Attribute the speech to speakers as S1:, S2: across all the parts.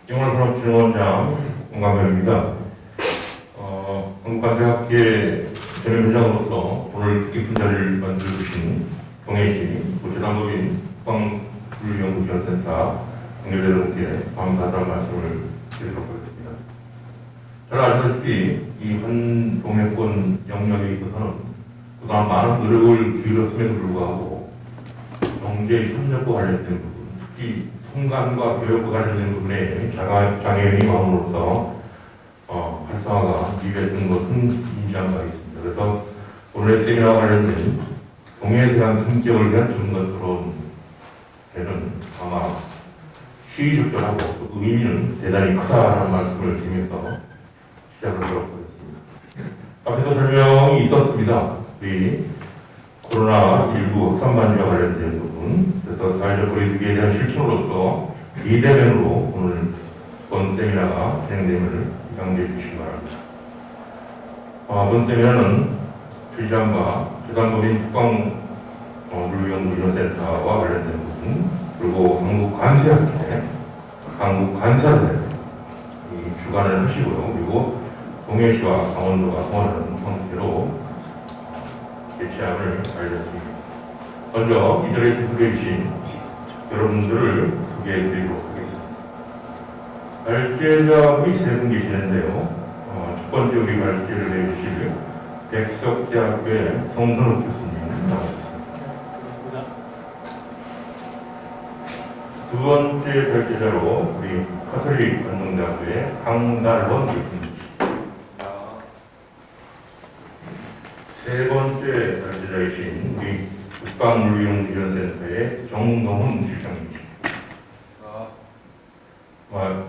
S1: 영월산업진흥원장 홍광현입니다. 한국관세학계 전임회장으로서 오늘 깊은 자리를 만들어주신 동해시 고체단법인 국방물리연구지원센터 관계자분께 감사하다는 말씀을 드리도록 하겠습니다. 잘 아시다시피 이 한동해권 영역에 있어서는 그동안 많은 노력을 기울였음에도 불구하고 경제 협력과 관련된 부분, 특히 통관과 교역과 관련된 부분에 장애인이 마음으로서 활성화가 미비했던 것은 인지한 바 있습니다. 그래서 오늘의 세미나와 관련된 동해에 대한 성격을 위한 전문가 토론회는 아마 시의적절하고 또 의미는 대단히 크다라는 말씀을 드리면서 시작을 하도록 하겠습니다. 앞에서 설명이 있었습니다. 우리 코로나19 확산 반지와 관련된 부분, 그래서 사회적 거리두기에 대한 실천으로서 비대면으로 오늘 본 세미나가 진행됨을 양해해 주시기 바랍니다. 본 세미나는 주지장과 재단법인 국방물리연구지원센터와 관련된 부분, 그리고 한국관세학회, 한국관세대 주관을 하시고요. 그리고 동해시와 강원도가 통하는 형태로 개최함을 알려드립니다. 먼저 이 자리에 참석해 주신 여러분들을 소개해 드리도록 하겠습니다. 발제자분이 세 분 계시는데요. 첫 번째 우리 발제를 해주실 백석대학교의 성선욱 교수님 나오셨습니다. 두 번째 발제자로 우리 카톨릭 관동대학교의 강달원 교수님. 세 번째 발제자이신 우리 국방물리연구지원센터의 정동훈 실장님이십니다.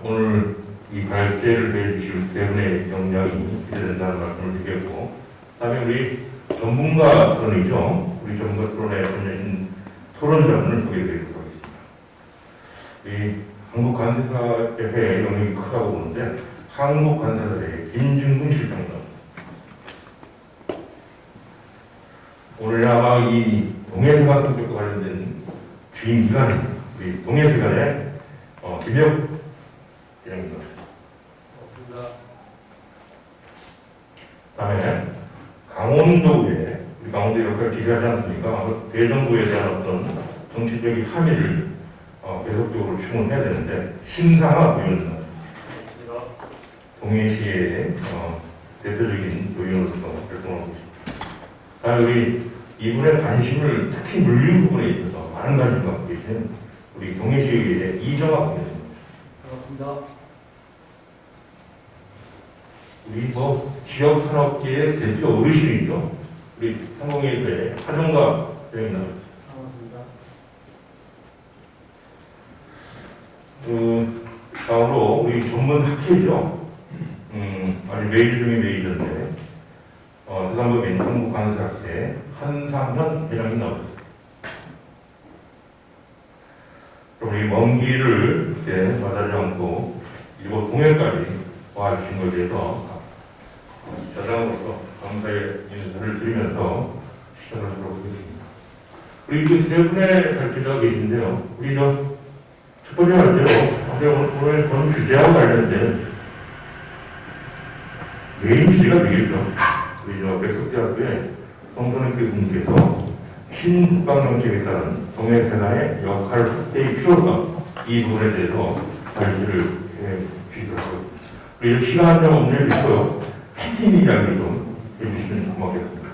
S1: 오늘 이 발제를 해주실 세 분의 역량이 기대된다는 말씀을 드리겠고, 다음에 우리 전문가 토론이죠. 우리 전문가 토론에 참여하신 토론자분을 소개해드리도록 하겠습니다. 이 한국관세사의 영역이 크다고 보는데 한국관세사의 김진근 실장입니다. 오늘 아마 이 동해세관 성격과 관련된 주인 기관은 우리 동해세관의 김혁 회장입니다. 다음에 강원도에 우리 강원도 역할을 기대하지 않습니까? 대정부에 대한 어떤 정치적인 함의를 계속적으로 추문해야 되는데 신상화 도의원입니다. 동해시의 대표적인 도의원으로서 활동하고 있습니다. 우리 이분의 관심을 특히 물류 부분에 있어서 많은 관심을 갖고 계시는 우리 동해시의 이정학 교수님.
S2: 반갑습니다.
S1: 우리 지역 산업계의 대표 어르신이죠. 우리 상공회의소의 하정가 회장님 나오셨습니다.
S2: 반갑습니다.
S1: 다음으로 우리 전문 학회죠. 아주 메이저 중에 메이저인데 재단법인 한국관세학회 한상현 회장님 나오셨습니다. 그럼 이 먼 길을 이렇게 마다하지 않고 이곳 동해까지 와주신 것에 대해서 저장으로서 감사의 인사를 드리면서 시작을 하도록 하겠습니다. 우리 그 세 분의 발제자가 계신데요. 우리 첫 번째 발제로 오늘 본 주제와 관련된 메인 주제가 되겠죠. 우리 백석대학교의 성선욱 교수님께서 신국방정책에 따른 동해세관의 역할 확대의 필요성, 이 부분에 대해서 발제를 해 주시도록 하겠습니다. 우리 시간 한정 없는 주시고요. 핵심 이야기를 좀 해주시면 고맙겠습니다.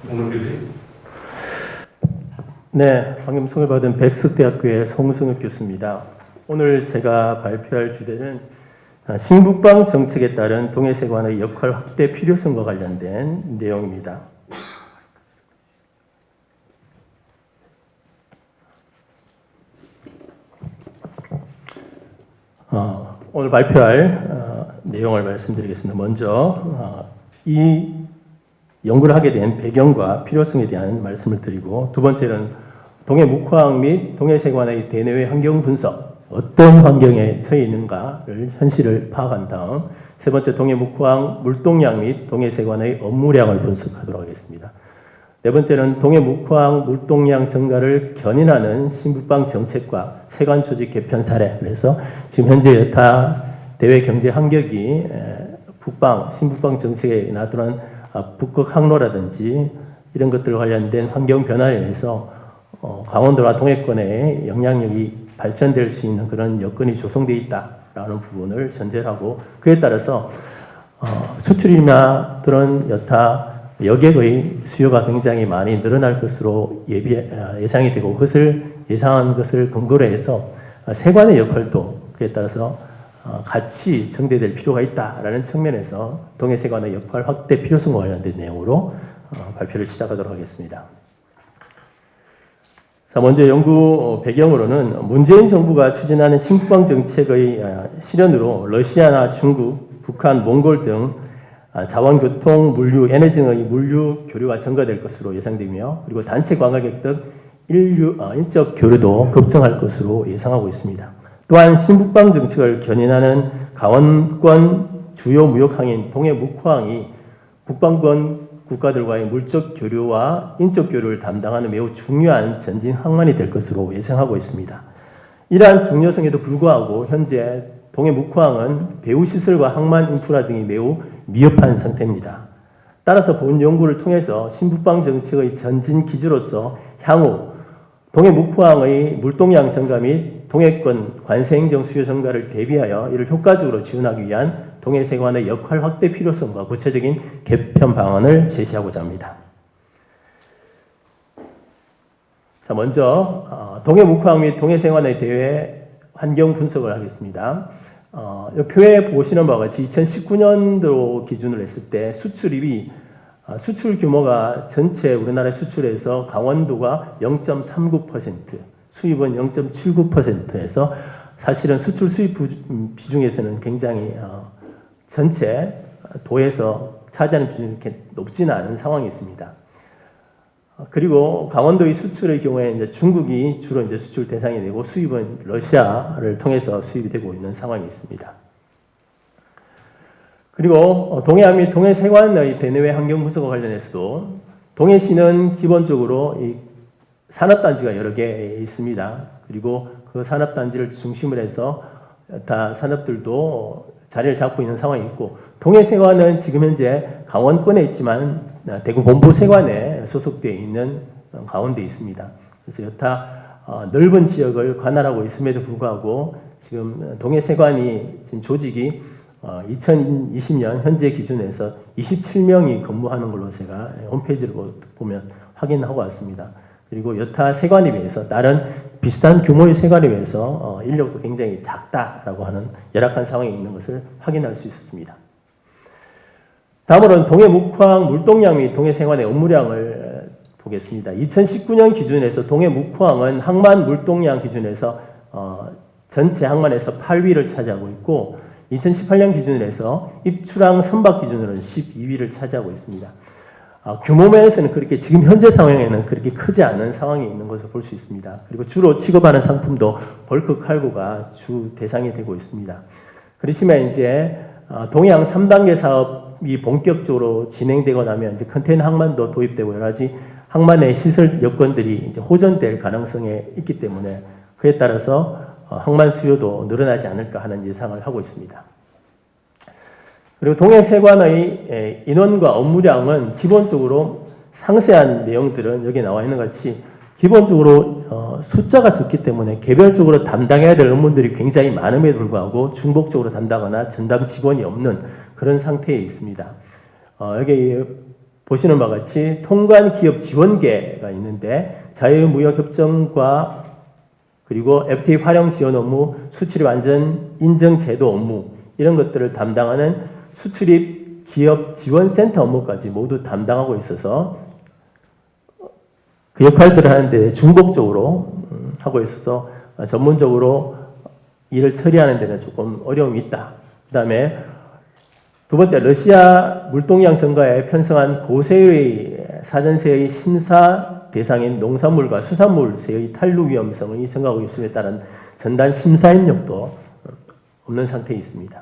S1: 홍선욱 교수님.
S2: 네, 방금 소개받은 백석대학교의 송승욱 교수입니다. 오늘 제가 발표할 주제는 신국방 정책에 따른 동해세관의 역할 확대 필요성과 관련된 내용입니다. 오늘 발표할 내용을 말씀드리겠습니다. 먼저 이 연구를 하게 된 배경과 필요성에 대한 말씀을 드리고, 두 번째는 동해 묵화학 및 동해세관의 대내외 환경 분석, 어떤 환경에 처해 있는가를 현실을 파악한 다음, 세 번째 동해 묵화학 물동량 및 동해세관의 업무량을 분석하도록 하겠습니다. 네 번째는 동해 묵화학 물동량 증가를 견인하는 신국방 정책과 세관 조직 개편 사례. 그래서 지금 현재 여타 대외 경제 환경이 북방, 신북방 정책에 나타난 북극 항로라든지 이런 것들 관련된 환경 변화에 의해서 강원도와 동해권의 영향력이 발전될 수 있는 그런 여건이 조성되어 있다라는 부분을 전제를 하고 그에 따라서 수출이나 그런 여타 여객의 수요가 굉장히 많이 늘어날 것으로 예상이 되고 그것을 예상한 것을 근거로 해서 세관의 역할도 그에 따라서 같이 정대될 필요가 있다라는 측면에서 동해세관의 역할 확대 필요성과 관련된 내용으로 발표를 시작하도록 하겠습니다. 자, 먼저 연구 배경으로는 문재인 정부가 추진하는 신북방 정책의 실현으로 러시아나 중국, 북한, 몽골 등 자원교통, 물류, 에너지 등의 물류 교류가 증가될 것으로 예상되며 그리고 단체 관광객 등 인적 교류도 급증할 것으로 예상하고 있습니다. 또한 신북방 정책을 견인하는 강원권 주요 무역항인 동해묵호항이 북방권 국가들과의 물적 교류와 인적 교류를 담당하는 매우 중요한 전진 항만이 될 것으로 예상하고 있습니다. 이러한 중요성에도 불구하고 현재 동해묵호항은 배후 시설과 항만 인프라 등이 매우 미흡한 상태입니다. 따라서 본 연구를 통해서 신북방 정책의 전진 기조로서 향후 동해묵호항의 물동량 증가 및 동해권 관세행정 수요 증가를 대비하여 이를 효과적으로 지원하기 위한 동해세관의 역할 확대 필요성과 구체적인 개편 방안을 제시하고자 합니다. 자, 먼저 동해묵호항 및 동해세관의 대외 환경 분석을 하겠습니다. 이 표에 보시는 바와 같이 2019년도 기준으로 했을 때 수출입이 수출 규모가 전체 우리나라 수출에서 강원도가 0.39%, 수입은 0.79%에서 사실은 수출 수입 비중에서는 굉장히 전체 도에서 차지하는 비중이 이렇게 높지는 않은 상황이 있습니다. 그리고 강원도의 수출의 경우에 이제 중국이 주로 이제 수출 대상이 되고 수입은 러시아를 통해서 수입이 되고 있는 상황이 있습니다. 그리고 동해안 및 동해세관의 대내외 환경 분석과 관련해서도 동해시는 기본적으로 이 산업단지가 여러 개 있습니다. 그리고 그 산업단지를 중심으로 해서 다 산업들도 자리를 잡고 있는 상황이 있고 동해세관은 지금 현재 강원권에 있지만 대구 본부세관에 소속되어 있는 가운데 있습니다. 그래서 여타 넓은 지역을 관할하고 있음에도 불구하고 지금 동해세관이 지금 조직이 2020년 현재 기준에서 27명이 근무하는 걸로 제가 홈페이지를 보면 확인하고 왔습니다. 그리고 여타 세관에 비해서 다른 비슷한 규모의 세관에 비해서 인력도 굉장히 작다라고 하는 열악한 상황이 있는 것을 확인할 수 있었습니다. 다음으로는 동해묵호항 물동량 및 동해세관의 업무량을 보겠습니다. 2019년 기준에서 동해묵호항은 항만 물동량 기준에서 전체 항만에서 8위를 차지하고 있고 2018년 기준으로 해서 입출항 선박 기준으로는 12위를 차지하고 있습니다. 규모 면에서는 그렇게 지금 현재 상황에는 그렇게 크지 않은 상황이 있는 것을 볼 수 있습니다. 그리고 주로 취급하는 상품도 벌크 칼고가 주 대상이 되고 있습니다. 그렇지만 이제 동해항 3단계 사업이 본격적으로 진행되고 나면 이제 컨테이너 항만도 도입되고 여러 가지 항만의 시설 여건들이 이제 호전될 가능성이 있기 때문에 그에 따라서 항만 수요도 늘어나지 않을까 하는 예상을 하고 있습니다. 그리고 동해세관의 인원과 업무량은 기본적으로 상세한 내용들은 여기 나와 있는 것 같이 기본적으로 숫자가 적기 때문에 개별적으로 담당해야 될 업무들이 굉장히 많음에도 불구하고 중복적으로 담당하거나 전담 직원이 없는 그런 상태에 있습니다. 여기 보시는 바와 같이 통관 기업 지원계가 있는데 자유무역협정과 그리고 FTA 활용 지원 업무, 수출입 안전 인증 제도 업무 이런 것들을 담당하는 수출입 기업 지원센터 업무까지 모두 담당하고 있어서 그 역할들을 하는데 중복적으로 하고 있어서 전문적으로 일을 처리하는 데는 조금 어려움이 있다. 그 다음에 두 번째, 러시아 물동량 증가에 편성한 고세의 사전세의 심사 대상인 농산물과 수산물세의 탄루 위험성이 증가하고 있음에 따른 전단 심사 인력도 없는 상태에 있습니다.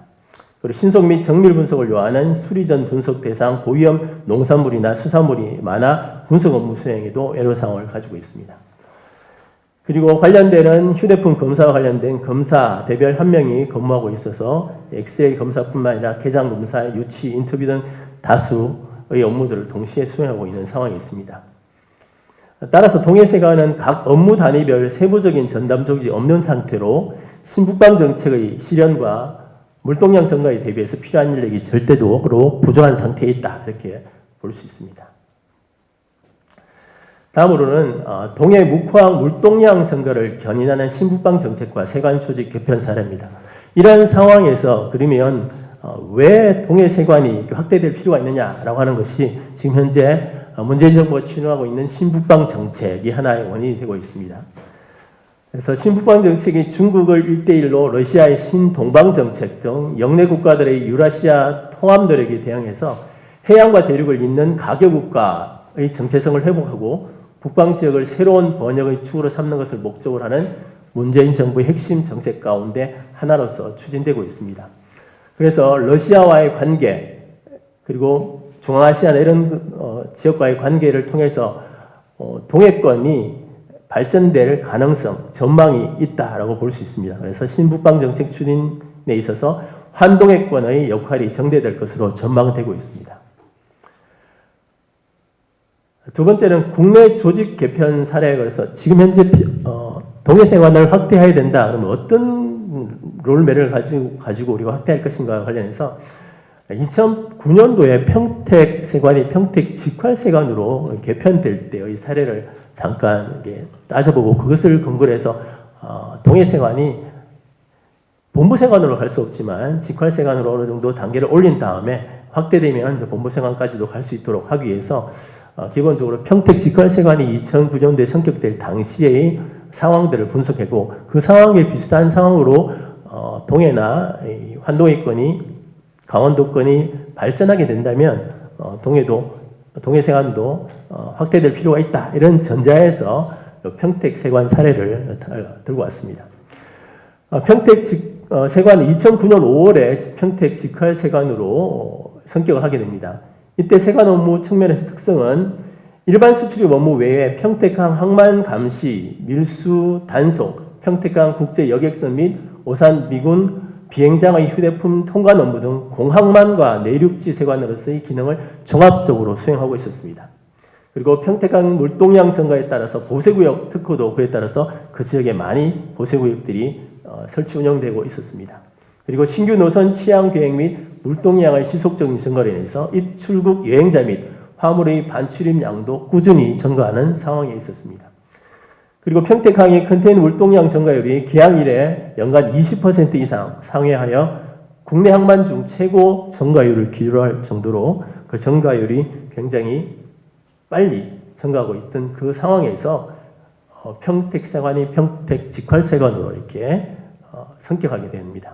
S2: 그리고 신속 및 정밀 분석을 요하는 수리전 분석 대상 고위험 농산물이나 수산물이 많아 분석 업무 수행에도 애로사항을 가지고 있습니다. 그리고 관련되는 휴대폰 검사와 관련된 검사 대별 한 명이 근무하고 있어서 엑스레이 검사뿐만 아니라 개장 검사, 유치, 인터뷰 등 다수의 업무들을 동시에 수행하고 있는 상황이 있습니다. 따라서 동해세관은 각 업무 단위별 세부적인 전담 조직이 없는 상태로 신북방 정책의 실현과 물동량 증가에 대비해서 필요한 인력이 절대적으로 부족한 상태에 있다. 이렇게 볼 수 있습니다. 다음으로는 동해 묵화학 물동량 증가를 견인하는 신북방 정책과 세관 조직 개편 사례입니다. 이러한 상황에서 그러면 왜 동해세관이 확대될 필요가 있느냐라고 하는 것이 지금 현재 문재인 정부가 추진하고 있는 신북방 정책이 하나의 원인이 되고 있습니다. 그래서 신북방 정책이 중국을 1대1로 러시아의 신동방 정책 등 영내 국가들의 유라시아 통합 노력에 대응해서 해양과 대륙을 잇는 가교국가의 정체성을 회복하고 북방 지역을 새로운 번영의 축으로 삼는 것을 목적으로 하는 문재인 정부의 핵심 정책 가운데 하나로서 추진되고 있습니다. 그래서 러시아와의 관계 그리고 중앙아시아나 이런 지역과의 관계를 통해서 동해권이 발전될 가능성, 전망이 있다라고 볼 수 있습니다. 그래서 신북방 정책 추진에 있어서 환동해권의 역할이 정대될 것으로 전망되고 있습니다. 두 번째는 국내 조직 개편 사례. 그래서 지금 현재 동해세관을 확대해야 된다. 그러면 어떤 롤매를 가지고 우리가 확대할 것인가 관련해서 2009년도에 평택세관이 평택직활세관으로 개편될 때의 사례를 잠깐 따져보고 그것을 근거로 해서 동해세관이 본부세관으로 갈 수 없지만 직활세관으로 어느 정도 단계를 올린 다음에 확대되면 본부세관까지도 갈 수 있도록 하기 위해서 기본적으로 평택직활세관이 2009년도에 성격될 당시의 상황들을 분석했고 그 상황에 비슷한 상황으로 동해나 환동해권이 강원도권이 발전하게 된다면 동해세관도 확대될 필요가 있다. 이런 전자에서 평택세관 사례를 들고 왔습니다. 평택세관이 2009년 5월에 평택직활세관으로 성격을 하게 됩니다. 이때 세관 업무 측면에서 특성은 일반 수출입 업무 외에 평택항 항만 감시, 밀수 단속, 평택항 국제 여객선 및 오산 미군 비행장의 휴대폰 통관 업무 등 공항만과 내륙지 세관으로서의 기능을 종합적으로 수행하고 있었습니다. 그리고 평택항 물동량 증가에 따라서 보세구역 특허도 그에 따라서 그 지역에 많이 보세구역들이 설치 운영되고 있었습니다. 그리고 신규 노선 취향 계획 및 물동량의 지속적인 증가로 인해서 입출국 여행자 및 화물의 반출입량도 꾸준히 증가하는 상황에 있었습니다. 그리고 평택항의 컨테이너 물동량 증가율이 개항 이래 연간 20% 이상 상회하여 국내 항만 중 최고 증가율을 기록할 정도로 그 증가율이 굉장히 빨리 증가하고 있던 그 상황에서 평택세관이 평택직활세관으로 이렇게 성격하게 됩니다.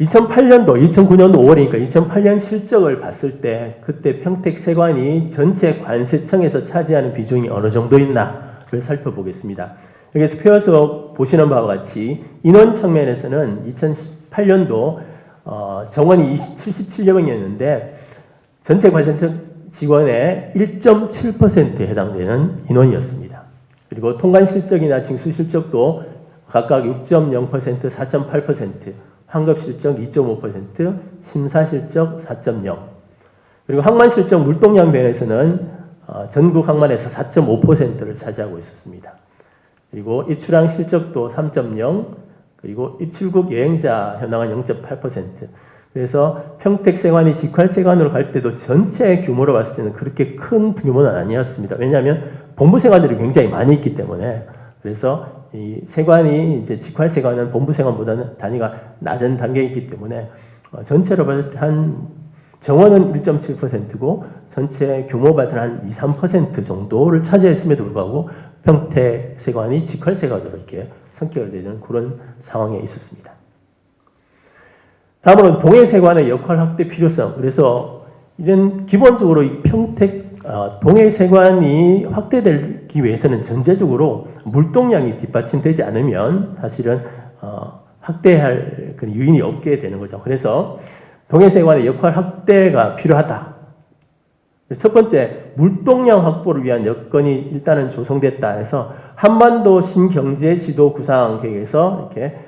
S2: 2008년도, 2009년도 5월이니까 2008년 실적을 봤을 때 그때 평택세관이 전체 관세청에서 차지하는 비중이 어느 정도 있나를 살펴보겠습니다. 여기서 표에서 보시는 바와 같이 인원 측면에서는 2018년도 정원이 77여 명이었는데 전체 관세청 직원의 1.7%에 해당되는 인원이었습니다. 그리고 통관 실적이나 징수 실적도 각각 6.0%, 4.8%, 환급 실적 2.5%, 심사 실적 4.0. 그리고 항만 실적 물동량 면에서는 전국 항만에서 4.5%를 차지하고 있었습니다. 그리고 입출항 실적도 3.0, 그리고 입출국 여행자 현황은 0.8%. 그래서 평택세관이 직활세관으로 갈 때도 전체 규모로 봤을 때는 그렇게 큰 규모는 아니었습니다. 왜냐하면 본부세관들이 굉장히 많이 있기 때문에. 그래서 이 세관이 이제 직활세관은 본부세관보다는 단위가 낮은 단계에 있기 때문에 전체로 봤을 때 한 정원은 1.7%고 전체 규모 봤을 때 한 2, 3% 정도를 차지했음에도 불구하고 평택세관이 직활세관으로 이렇게 성격되는 그런 상황에 있었습니다. 다음으로는 동해세관의 역할 확대 필요성. 그래서 이런 기본적으로 이 동해세관이 확대되기 위해서는 전제적으로 물동량이 뒷받침되지 않으면 사실은 확대할 그런 유인이 없게 되는 거죠. 그래서 동해세관의 역할 확대가 필요하다. 첫 번째, 물동량 확보를 위한 여건이 일단은 조성됐다 해서 한반도 신경제 지도 구상 계획에서 이렇게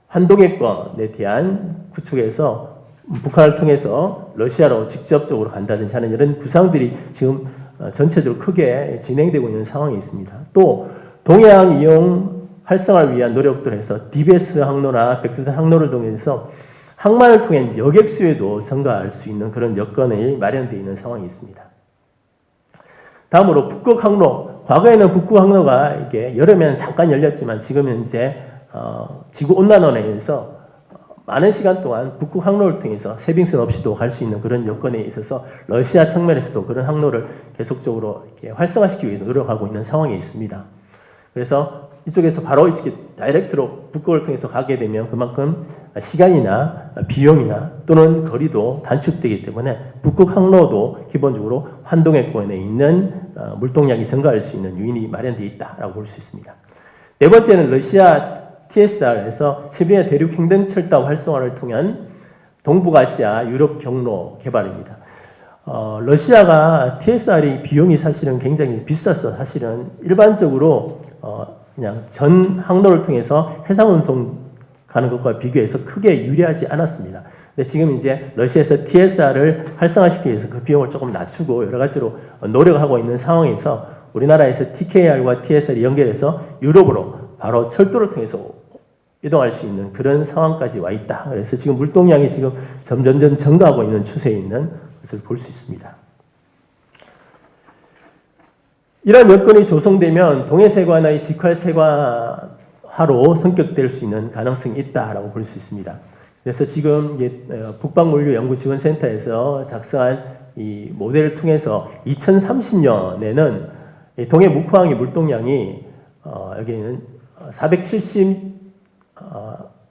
S2: 환동해권에 대한 구축에서 북한을 통해서 러시아로 직접적으로 간다든지 하는 이런 구상들이 지금 전체적으로 크게 진행되고 있는 상황이 있습니다. 또 동해안 이용 활성화를 위한 노력들을 해서 DBS 항로나 백두산 항로를 통해서 항만을 통한 여객 수요도 증가할 수 있는 그런 여건이 마련되어 있는 상황이 있습니다. 다음으로 북극 항로. 과거에는 북극 항로가 이게 여름에는 잠깐 열렸지만 지금은 이제 지구 온난화에 의해서 많은 시간 동안 북극 항로를 통해서 세빙선 없이도 갈 수 있는 그런 여건에 있어서 러시아 측면에서도 그런 항로를 계속적으로 이렇게 활성화시키기 위해 노력하고 있는 상황이 있습니다. 그래서 이쪽에서 바로 이렇게 다이렉트로 북극을 통해서 가게 되면 그만큼 시간이나 비용이나 또는 거리도 단축되기 때문에 북극 항로도 기본적으로 환동해권에 있는 물동량이 증가할 수 있는 요인이 마련되어 있다라고 볼 수 있습니다. 네 번째는 러시아 TSR에서 시베리아 대륙 횡단철도 활성화를 통한 동북아시아 유럽 경로 개발입니다. 러시아가 TSR이 비용이 사실은 굉장히 비싸서 사실은 일반적으로 그냥 전 항로를 통해서 해상 운송 가는 것과 비교해서 크게 유리하지 않았습니다. 근데 지금 이제 러시아에서 TSR을 활성화시키기 위해서 그 비용을 조금 낮추고 여러 가지로 노력하고 있는 상황에서 우리나라에서 TKR과 TSR이 연결해서 유럽으로 바로 철도를 통해서 이동할 수 있는 그런 상황까지 와 있다. 그래서 지금 물동량이 지금 점점 증가하고 있는 추세에 있는 것을 볼 수 있습니다. 이런 여건이 조성되면 동해세관의 직활세관화로 성격될 수 있는 가능성이 있다라고 볼 수 있습니다. 그래서 지금 북방물류연구지원센터에서 작성한 이 모델을 통해서 2030년에는 동해 묵화항의 물동량이 여기는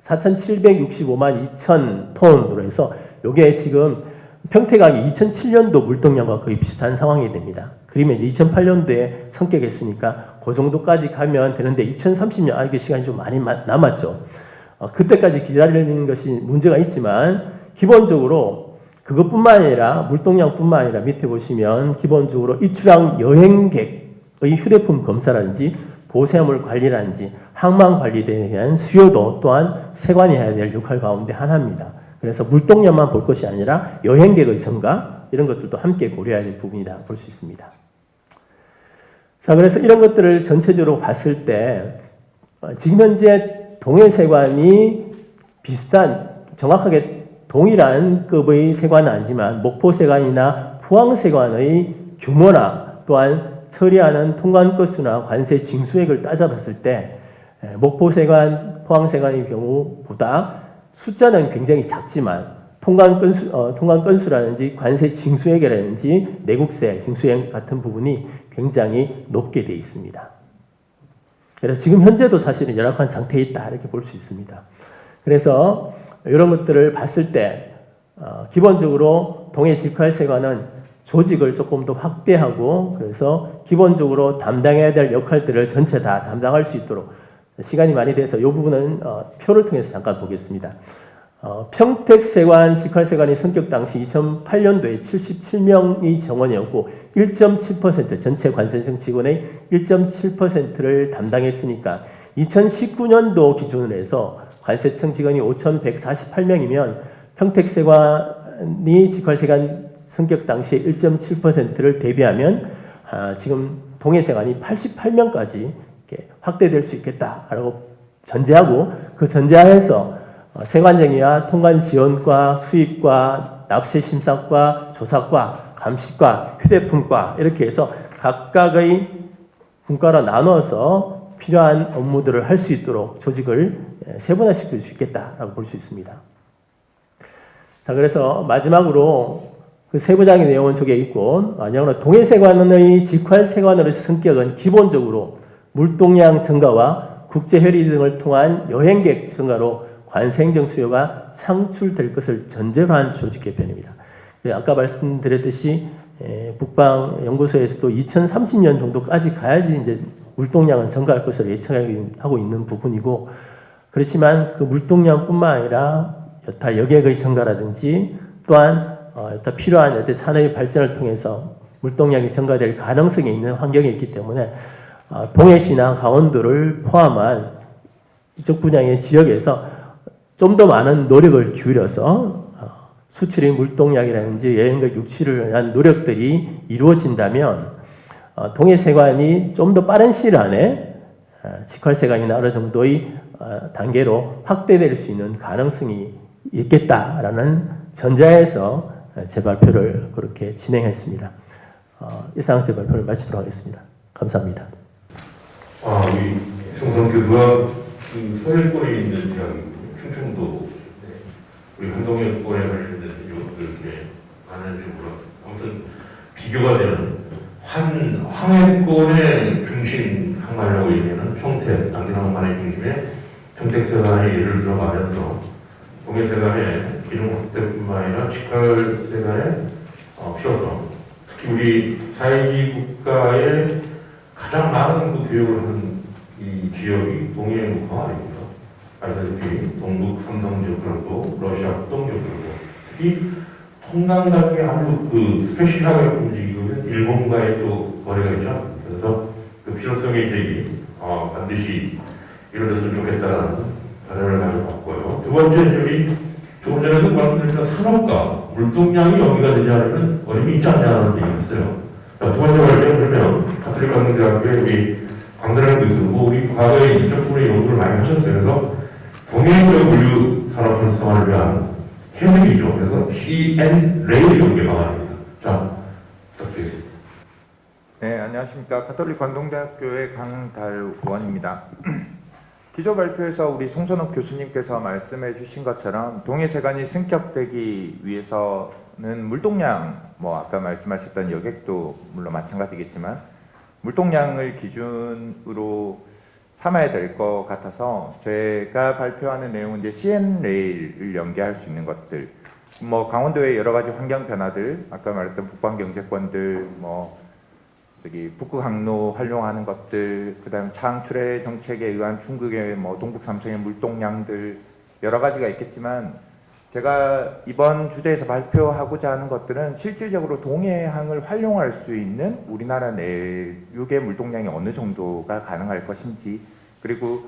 S2: 4,765만 2천 톤으로 해서 이게 지금 평택항이 2007년도 물동량과 거의 비슷한 상황이 됩니다. 그러면 이제 2008년도에 성격했으니까 그 정도까지 가면 되는데 2030년 이게 시간이 좀 많이 남았죠. 그때까지 기다리는 것이 문제가 있지만 기본적으로 그것뿐만 아니라 물동량뿐만 아니라 밑에 보시면 기본적으로 입출항 여행객의 휴대폰 검사라든지 보세물 관리라든지 항만 관리에 대한 수요도 또한 세관이 해야 될 역할 가운데 하나입니다. 그래서 물동량만 볼 것이 아니라 여행객의 증가 이런 것들도 함께 고려해야 될 부분이다 볼 수 있습니다. 자, 그래서 이런 것들을 전체적으로 봤을 때 지금 현재 동해세관이 비슷한 정확하게 동일한 급의 세관은 아니지만 목포세관이나 포항세관의 규모나 또한 처리하는 통관 건수나 관세 징수액을 따져봤을 때 목포세관, 포항세관의 경우보다 숫자는 굉장히 작지만 통관 건수라든지 관세 징수액이라든지 내국세 징수액 같은 부분이 굉장히 높게 되어 있습니다. 그래서 지금 현재도 사실은 열악한 상태에 있다 이렇게 볼 수 있습니다. 그래서 이런 것들을 봤을 때 기본적으로 동해 직활세관은 조직을 조금 더 확대하고 그래서 기본적으로 담당해야 될 역할들을 전체 다 담당할 수 있도록 시간이 많이 돼서 이 부분은 표를 통해서 잠깐 보겠습니다. 평택세관, 직활세관이 성격 당시 2008년도에 77명이 정원이었고 1.7% 전체 관세청 직원의 1.7%를 담당했으니까 2019년도 기준으로 해서 관세청 직원이 5,148명이면 평택세관이 직활세관 성격 당시 1.7%를 대비하면 지금 동해세관이 88명까지 확대될 수 있겠다라고 전제하고 그 전제하에서 세관정의와 통관 지원과 수입과 납세 심사과 조사과 감시과 휴대폰과 이렇게 해서 각각의 분과로 나눠서 필요한 업무들을 할 수 있도록 조직을 세분화시킬 수 있겠다라고 볼 수 있습니다. 자, 그래서 마지막으로 그 세부장의 내용은 저기에 있고, 만약으로 동해세관의 직활세관으로의 성격은 기본적으로 물동량 증가와 국제회의 등을 통한 여행객 증가로 관세행정 수요가 창출될 것을 전제로 한 조직 개편입니다. 아까 말씀드렸듯이 북방연구소에서도 2030년 정도까지 가야지 이제 물동량은 증가할 것으로 예측하고 있는 부분이고, 그렇지만 그 물동량뿐만 아니라 여타 여객의 증가라든지 또한 더 필요한 어떤 산업의 발전을 통해서 물동량이 증가될 가능성이 있는 환경에 있기 때문에 동해시나 강원도를 포함한 이쪽 분야의 지역에서 좀 더 많은 노력을 기울여서 수출의 물동량이라든지 여행과 육치를 위한 노력들이 이루어진다면 동해세관이 좀 더 빠른 시일 안에 직활세관이나 어느 정도의 단계로 확대될 수 있는 가능성이 있겠다라는 전자에서 제 발표를 그렇게 진행했습니다. 이상 제 발표를 마치도록 하겠습니다. 감사합니다.
S1: 우리 송선 교수가 그 서해권에 있는 지역이군요. 충청도, 우리 한동해권에 관련된 이것들 이렇게 많은 식으로 아무튼 비교가 되는 황해권의 중심 항만이라고 얘기하는 평택, 당진 항만의 중심에 평택세관의 예를 들어가면서 동해세관의 기능 확대뿐만 아니라 직할세관의 필요성, 특히 우리 사회주의 국가의 가장 많은 그 교육을 하는 이 지역이 동해 북항아닙니까? 알다시피 동북 삼동 지역들하고 러시아 북동 지역들하고 특히 통강각에 아주 그 스페셜하게 움직이고 있는 일본과의 또 거래가 있죠. 그래서 그 필요성의 제기 반드시 이루어졌으면 좋겠다는 바람을 가져봤고요. 두 번째, 여기 조금 전에도 말씀드렸던 산업과 물동량이 연계가 되지 않으면 어림이 있지 않냐는 얘기를 했어요. 자, 두 번째 발표는 그러면 가톨릭 관동대학교의 우리 광대란 교수, 우리 과거에 이쪽 부분에 연구를 많이 하셨어요. 그래서 동해적 물류 산업 활성화를 위한 해명이죠. 그래서 CN 레일 연계 방안입니다. 자, 부탁드리겠습니다.
S3: 네, 안녕하십니까. 가톨릭 관동대학교의 강달원입니다. 기조 발표에서 우리 송선욱 교수님께서 말씀해 주신 것처럼 동해세관이 승격되기 위해서는 물동량, 아까 말씀하셨던 여객도 물론 마찬가지겠지만 물동량을 기준으로 삼아야 될 것 같아서 제가 발표하는 내용은 이제 CN레일을 연계할 수 있는 것들, 강원도의 여러 가지 환경 변화들, 아까 말했던 북방 경제권들, 북극 항로 활용하는 것들, 그다음에 창출의 정책에 의한 중국의 동북 삼성의 물동량들 여러 가지가 있겠지만 제가 이번 주제에서 발표하고자 하는 것들은 실질적으로 동해항을 활용할 수 있는 우리나라 내륙의 물동량이 어느 정도가 가능할 것인지, 그리고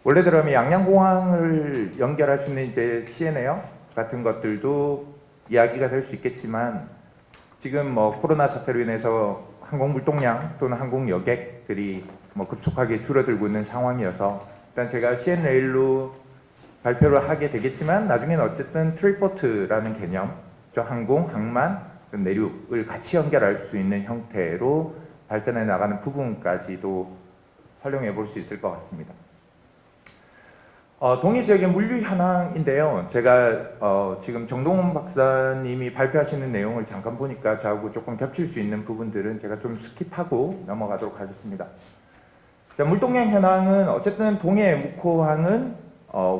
S3: 원래대로면 양양공항을 연결할 수 있는 이제 CN에어 같은 것들도 이야기가 될 수 있겠지만 지금 코로나 사태로 인해서 항공 물동량 또는 항공 여객들이 급속하게 줄어들고 있는 상황이어서 일단 제가 CN 레일로 발표를 하게 되겠지만 나중에는 어쨌든 트리포트라는 개념, 항공, 항만, 내륙을 같이 연결할 수 있는 형태로 발전해 나가는 부분까지도 활용해 볼 수 있을 것 같습니다. 동해 지역의 물류 현황인데요. 제가 지금 정동원 박사님이 발표하시는 내용을 잠깐 보니까 저하고 조금 겹칠 수 있는 부분들은 제가 좀 스킵하고 넘어가도록 하겠습니다. 자, 물동량 현황은 어쨌든 동해 묵호항은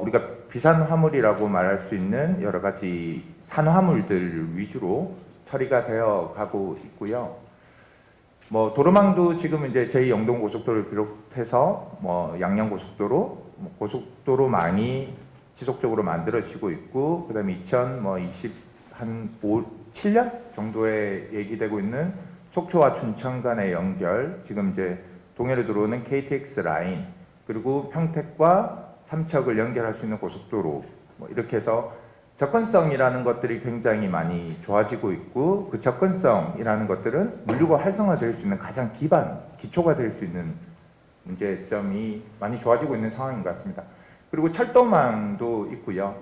S3: 우리가 비산 화물이라고 말할 수 있는 여러 가지 산화물들 위주로 처리가 되어 가고 있고요. 도로망도 지금 이제 제2영동 고속도로를 비롯해서 양양 고속도로, 고속도로 많이 지속적으로 만들어지고 있고, 그다음에 2027년 정도에 얘기되고 있는 속초와 춘천 간의 연결, 지금 이제 동해로 들어오는 KTX 라인, 그리고 평택과 삼척을 연결할 수 있는 고속도로, 이렇게 해서 접근성이라는 것들이 굉장히 많이 좋아지고 있고, 그 접근성이라는 것들은 물류가 활성화될 수 있는 가장 기초가 될 수 있는 문제점이 많이 좋아지고 있는 상황인 것 같습니다. 그리고 철도망도 있고요.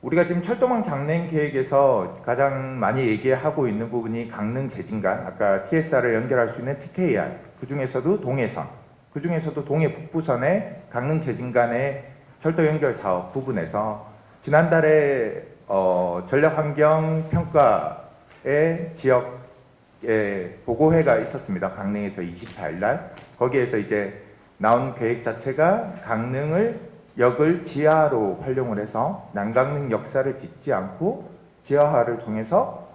S3: 우리가 지금 철도망 장래 계획에서 가장 많이 얘기하고 있는 부분이 강릉 제진간, 아까 TSR을 연결할 수 있는 TKR, 그 중에서도 동해선, 그 중에서도 동해 북부선의 강릉 제진간의 철도 연결 사업 부분에서 지난달에 전략환경평가의 지역에 보고회가 있었습니다. 강릉에서 24일 날. 거기에서 이제 나온 계획 자체가 강릉을 역을 지하로 활용을 해서 남강릉 역사를 짓지 않고 지하화를 통해서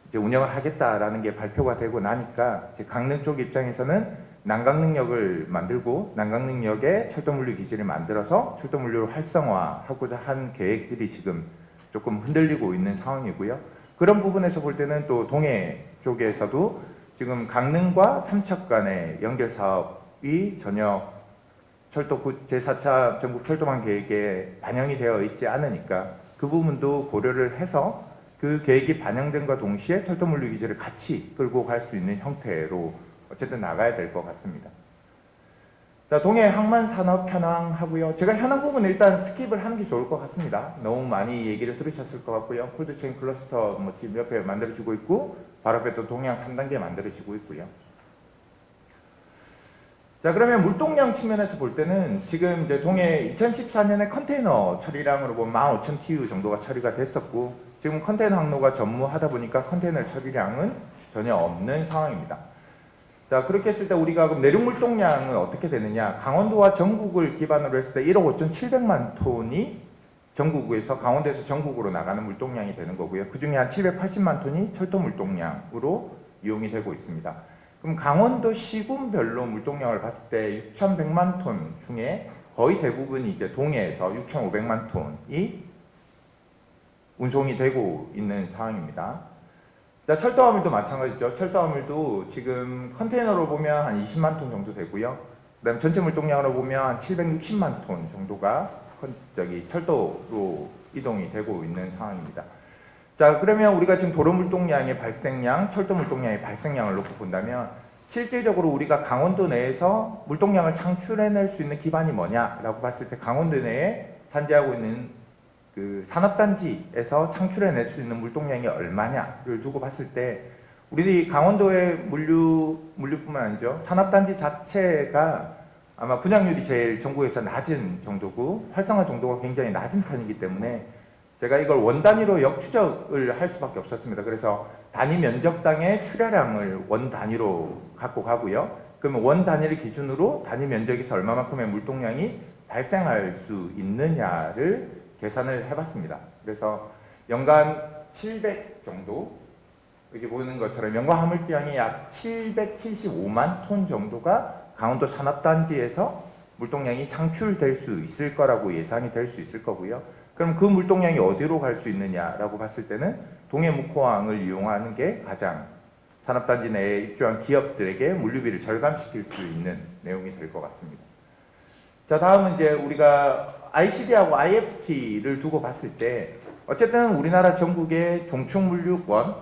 S3: 이제 운영을 하겠다라는 게 발표가 되고 나니까 이제 강릉 쪽 입장에서는 남강릉역을 만들고 남강릉역에 철도물류 기지를 만들어서 철도물류를 활성화하고자 한 계획들이 지금 조금 흔들리고 있는 상황이고요. 그런 부분에서 볼 때는 또 동해 쪽에서도 지금 강릉과 삼척 간의 연결 사업이 전혀 철도 제4차 전국 철도망 계획에 반영이 되어 있지 않으니까 그 부분도 고려를 해서 그 계획이 반영된과 동시에 철도 물류 기지를 같이 끌고 갈 수 있는 형태로 어쨌든 나가야 될 것 같습니다. 자, 동해 항만 산업 현황하고요. 제가 현황 부분은 일단 스킵을 하는 게 좋을 것 같습니다. 너무 많이 얘기를 들으셨을 것 같고요. 콜드체인 클러스터 뭐 지금 옆에 만들어지고 있고 바로 앞에 또 동해안 3단계 만들어지고 있고요. 자, 그러면 물동량 측면에서 볼 때는 지금 이제 동해 2014년에 컨테이너 처리량으로 보면 15,000TU 정도가 처리가 됐었고 지금 컨테이너 항로가 전무하다 보니까 컨테이너 처리량은 전혀 없는 상황입니다. 자, 그렇게 했을 때 우리가 그럼 내륙 물동량은 어떻게 되느냐? 강원도와 전국을 기반으로 했을 때 1억 5,700만 톤이 전국에서 강원도에서 전국으로 나가는 물동량이 되는 거고요. 그 중에 한 780만 톤이 철도 물동량으로 이용이 되고 있습니다. 그럼 강원도 시군별로 물동량을 봤을 때 6,100만 톤 중에 거의 대부분이 이제 동해에서 6,500만 톤이 운송이 되고 있는 상황입니다. 자, 철도 화물도 마찬가지죠. 철도 화물도 지금 컨테이너로 보면 한 20만 톤 정도 되고요. 그다음 전체 물동량으로 보면 한 760만 톤 정도가 철도로 이동이 되고 있는 상황입니다. 자, 그러면 우리가 지금 도로 물동량의 발생량, 철도 물동량의 발생량을 놓고 본다면 실질적으로 우리가 강원도 내에서 물동량을 창출해낼 수 있는 기반이 뭐냐라고 봤을 때 강원도 내에 산재하고 있는 그 산업단지에서 창출해낼 수 있는 물동량이 얼마냐를 두고 봤을 때 우리 강원도의 물류뿐만 아니죠. 산업단지 자체가 아마 분양률이 제일 전국에서 낮은 정도고 활성화 정도가 굉장히 낮은 편이기 때문에 제가 이걸 원 단위로 역추적을 할 수밖에 없었습니다. 그래서 단위 면적당의 출하량을 원 단위로 갖고 가고요. 그러면 원 단위를 기준으로 단위 면적에서 얼마만큼의 물동량이 발생할 수 있느냐를 계산을 해봤습니다. 그래서 연간 700 정도, 여기 보는 것처럼 연간 화물량이 약 775만 톤 정도가 강원도 산업단지에서 물동량이 창출될 수 있을 거라고 예상이 될 수 있을 거고요. 그럼 그 물동량이 어디로 갈 수 있느냐라고 봤을 때는 동해묵호항을 이용하는 게 가장 산업단지 내에 입주한 기업들에게 물류비를 절감시킬 수 있는 내용이 될 것 같습니다. 자, 다음은 이제 우리가 ICD하고 IFT를 두고 봤을 때 어쨌든 우리나라 전국의 종축물류권,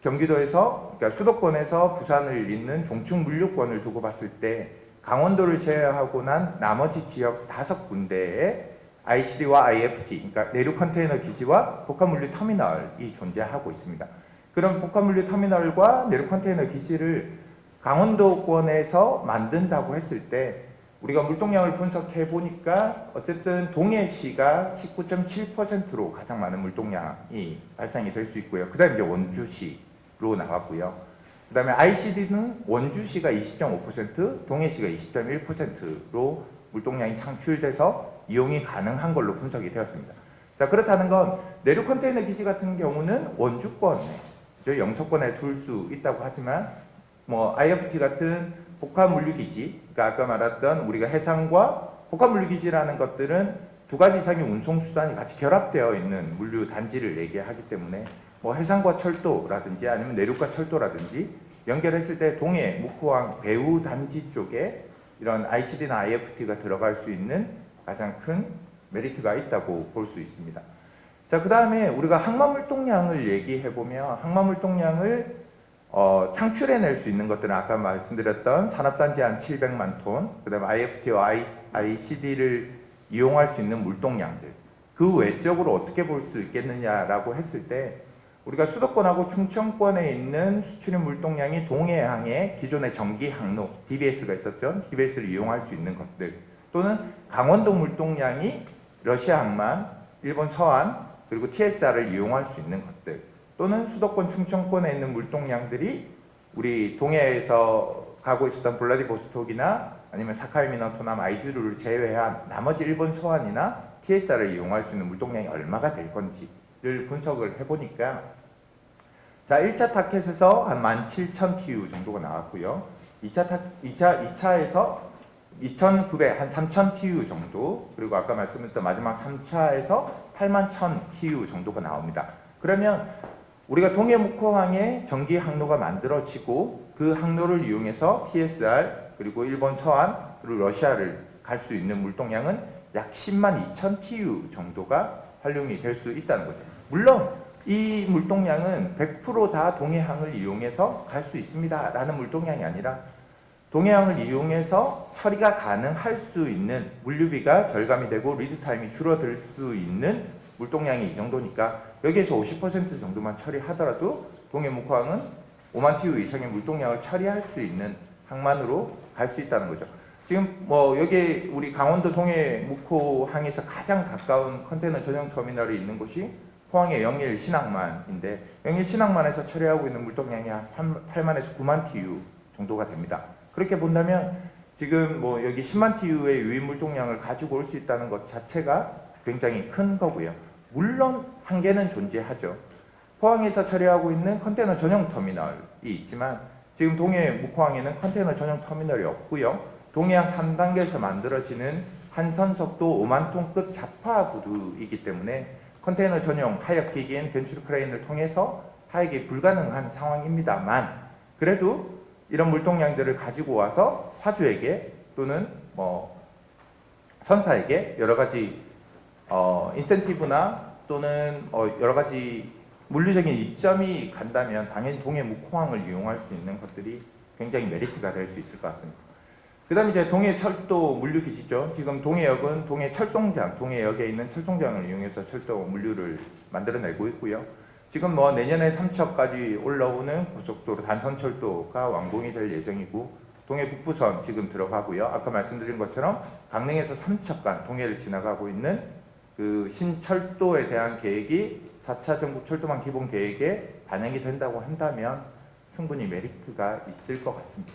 S3: 경기도에서 그러니까 수도권에서 부산을 잇는 종축물류권을 두고 봤을 때 강원도를 제외하고 난 나머지 지역 5군데에 ICD와 IFT, 그러니까 내륙 컨테이너 기지와 복합물류 터미널이 존재하고 있습니다. 그런 복합물류 터미널과 내륙 컨테이너 기지를 강원도권에서 만든다고 했을 때 우리가 물동량을 분석해 보니까 어쨌든 동해시가 19.7%로 가장 많은 물동량이 발생이 될 수 있고요. 그 다음에 이제 원주시로 나왔고요. 그 다음에 ICD는 원주시가 20.5%, 동해시가 20.1%로 물동량이 창출돼서 이용이 가능한 걸로 분석이 되었습니다. 자, 그렇다는 건 내륙 컨테이너 기지 같은 경우는 원주권에, 영서권에 둘 수 있다고 하지만 뭐 IFT 같은 복합물류기지, 그러니까 아까 말했던 우리가 해상과 복합물류기지라는 것들은 두 가지 이상의 운송수단이 같이 결합되어 있는 물류단지를 얘기하기 때문에 뭐 해상과 철도라든지 아니면 내륙과 철도라든지 연결했을 때 동해, 묵호항, 배후단지 쪽에 이런 ICD나 IFT가 들어갈 수 있는 가장 큰 메리트가 있다고 볼 수 있습니다. 자, 그 다음에 우리가 항만물동량을 얘기해보면 항만물동량을 창출해낼 수 있는 것들은 아까 말씀드렸던 산업단지 한 700만 톤, 그 다음에 IFT와 ICD를 이용할 수 있는 물동량들, 그 외적으로 어떻게 볼 수 있겠느냐라고 했을 때 우리가 수도권하고 충청권에 있는 수출입 물동량이 동해항의 기존의 전기 항로, DBS가 있었죠. DBS를 이용할 수 있는 것들, 또는 강원도 물동량이 러시아 항만, 일본 서안, 그리고 TSR을 이용할 수 있는 것들, 또는 수도권 충청권에 있는 물동량들이 우리 동해에서 가고 있었던 블라디보스톡이나 아니면 사카이미나토나 아이주르를 제외한 나머지 일본 서안이나 TSR을 이용할 수 있는 물동량이 얼마가 될 건지를 분석을 해보니까 자, 1차 타켓에서 한 17,000TU 정도가 나왔고요. 2차에서 2,900, 한 3,000TU 정도, 그리고 아까 말씀드렸던 마지막 3차에서 81,000TU 정도가 나옵니다. 그러면 우리가 동해 묵호항에 전기 항로가 만들어지고 그 항로를 이용해서 TSR 그리고 일본 서안 그리고 러시아를 갈 수 있는 물동량은 약 10만 2천 TU 정도가 활용이 될 수 있다는 거죠. 물론 이 물동량은 100% 동해항을 이용해서 갈 수 있습니다 라는 물동량이 아니라 동해항을 이용해서 처리가 가능할 수 있는 물류비가 절감이 되고 리드타임이 줄어들 수 있는 물동량이 이 정도니까 여기에서 50% 정도만 처리하더라도 동해묵호항은 5만 TU 이상의 물동량을 처리할 수 있는 항만으로 갈 수 있다는 거죠. 지금 뭐 여기 우리 강원도 동해묵호항에서 가장 가까운 컨테이너 전용 터미널이 있는 곳이 포항의 영일 신항만인데 영일 신항만에서 처리하고 있는 물동량이 한 8만에서 9만 TU 정도가 됩니다. 그렇게 본다면 지금 뭐 여기 10만 TU의 유인 물동량을 가지고 올 수 있다는 것 자체가 굉장히 큰 거고요. 물론 한계는 존재하죠. 포항에서 처리하고 있는 컨테이너 전용 터미널이 있지만 지금 동해 묵호항에는 컨테이너 전용 터미널이 없고요. 동해안 3단계에서 만들어지는 한선석도 5만 톤급 자파 구두이기 때문에 컨테이너 전용 하역 기기인 벤츄르 크레인을 통해서 하역이 불가능한 상황입니다만 그래도 이런 물동량들을 가지고 와서 화주에게 또는 뭐 선사에게 여러 가지 인센티브나 또는 여러 가지 물리적인 이점이 간다면 당연히 동해 묵호항을 이용할 수 있는 것들이 굉장히 메리트가 될 수 있을 것 같습니다. 그 다음에 이제 동해철도 물류기지죠. 지금 동해역은 동해철송장, 동해역에 있는 철송장을 이용해서 철도 물류를 만들어내고 있고요. 지금 뭐 내년에 삼척까지 올라오는 고속도로 단선철도가 완공이 될 예정이고 동해 북부선 지금 들어가고요. 아까 말씀드린 것처럼 강릉에서 삼척간 동해를 지나가고 있는 그 신철도에 대한 계획이 4차 전국 철도망 기본 계획에 반영이 된다고 한다면 충분히 메리트가 있을 것 같습니다.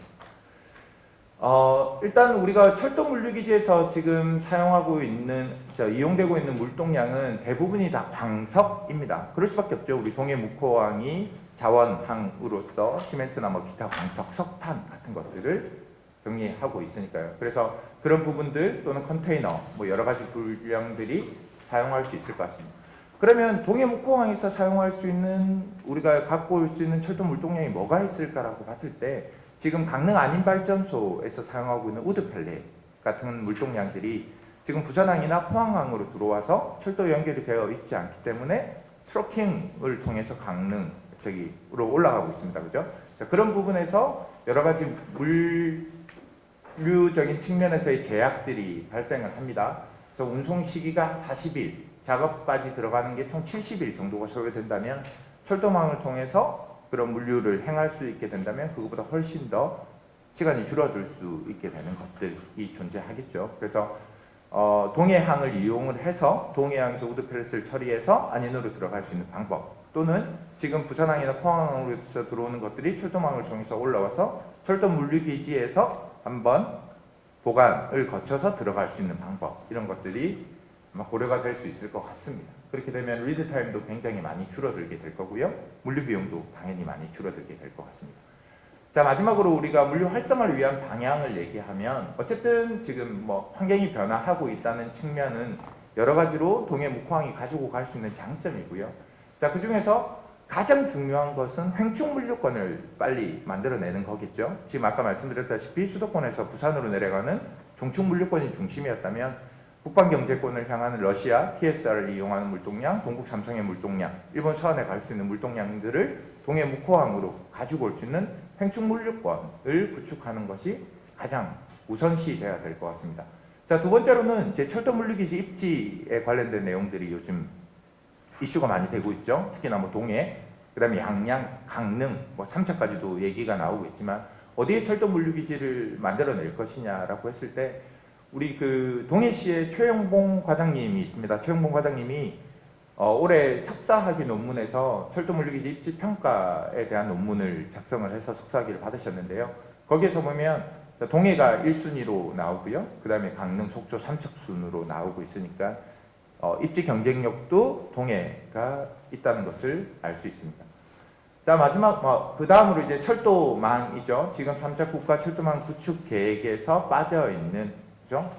S3: 일단 우리가 철도 물류기지에서 지금 사용하고 있는, 이용되고 있는 물동량은 대부분이 다 광석입니다. 그럴 수밖에 없죠. 우리 동해 묵호항이 자원항으로서 시멘트나 뭐 기타 광석, 석탄 같은 것들을 정리하고 있으니까요. 그래서 그런 부분들 또는 컨테이너, 뭐 여러 가지 분량들이 사용할 수 있을 것 같습니다. 그러면 동해 묵호항에서 사용할 수 있는, 우리가 갖고 올 수 있는 철도 물동량이 뭐가 있을까라고 봤을 때 지금 강릉 안인발전소에서 사용하고 있는 우드 펠렛 같은 물동량들이 지금 부산항이나 포항항으로 들어와서 철도 연결이 되어 있지 않기 때문에 트러킹을 통해서 강릉 저기로 올라가고 있습니다. 그죠? 자, 그런 부분에서 여러 가지 물류적인 측면에서의 제약들이 발생을 합니다. 그래서 운송 시기가 40일, 작업까지 들어가는 게 총 70일 정도가 소요된다면 철도망을 통해서 그런 물류를 행할 수 있게 된다면 그것보다 훨씬 더 시간이 줄어들 수 있게 되는 것들이 존재하겠죠. 그래서 동해항을 이용을 해서 동해항에서 우드펠렛을 처리해서 안인으로 들어갈 수 있는 방법 또는 지금 부산항이나 포항항으로 들어오는 것들이 철도망을 통해서 올라와서 철도 물류기지에서 한번 보관을 거쳐서 들어갈 수 있는 방법 이런 것들이 아마 고려가 될 수 있을 것 같습니다. 그렇게 되면 리드 타임도 굉장히 많이 줄어들게 될 거고요. 물류 비용도 당연히 많이 줄어들게 될 것 같습니다. 자, 마지막으로 우리가 물류 활성화를 위한 방향을 얘기하면 어쨌든 지금 뭐 환경이 변화하고 있다는 측면은 여러 가지로 동해 묵호항이 가지고 갈 수 있는 장점이고요. 자, 그 중에서 가장 중요한 것은 횡충 물류권을 빨리 만들어내는 거겠죠. 지금 아까 말씀드렸다시피 수도권에서 부산으로 내려가는 중충 물류권이 중심이었다면 북방 경제권을 향하는 러시아, TSR을 이용하는 물동량, 동국 삼성의 물동량, 일본 서안에 갈 수 있는 물동량들을 동해 묵호항으로 가지고 올 수 있는 횡충 물류권을 구축하는 것이 가장 우선시돼야 될 것 같습니다. 자, 두 번째로는 이제 철도 물류기지 입지에 관련된 내용들이 요즘 이슈가 많이 되고 있죠. 특히나 뭐 동해, 그다음에 양양, 강릉, 뭐 삼척까지도 얘기가 나오고 있지만 어디에 철도 물류기지를 만들어낼 것이냐라고 했을 때 우리 그 동해시의 최영봉 과장님이 있습니다. 최영봉 과장님이 올해 석사학위 논문에서 철도 물류기지 입지 평가에 대한 논문을 작성을 해서 석사학위를 받으셨는데요. 거기에서 보면 동해가 1순위로 나오고요. 그 다음에 강릉, 속초, 삼척 순으로 나오고 있으니까 입지 경쟁력도 동해가 있다는 것을 알 수 있습니다. 자, 마지막 그 다음으로 이제 철도망이죠. 지금 3차 국가 철도망 구축 계획에서 빠져 있는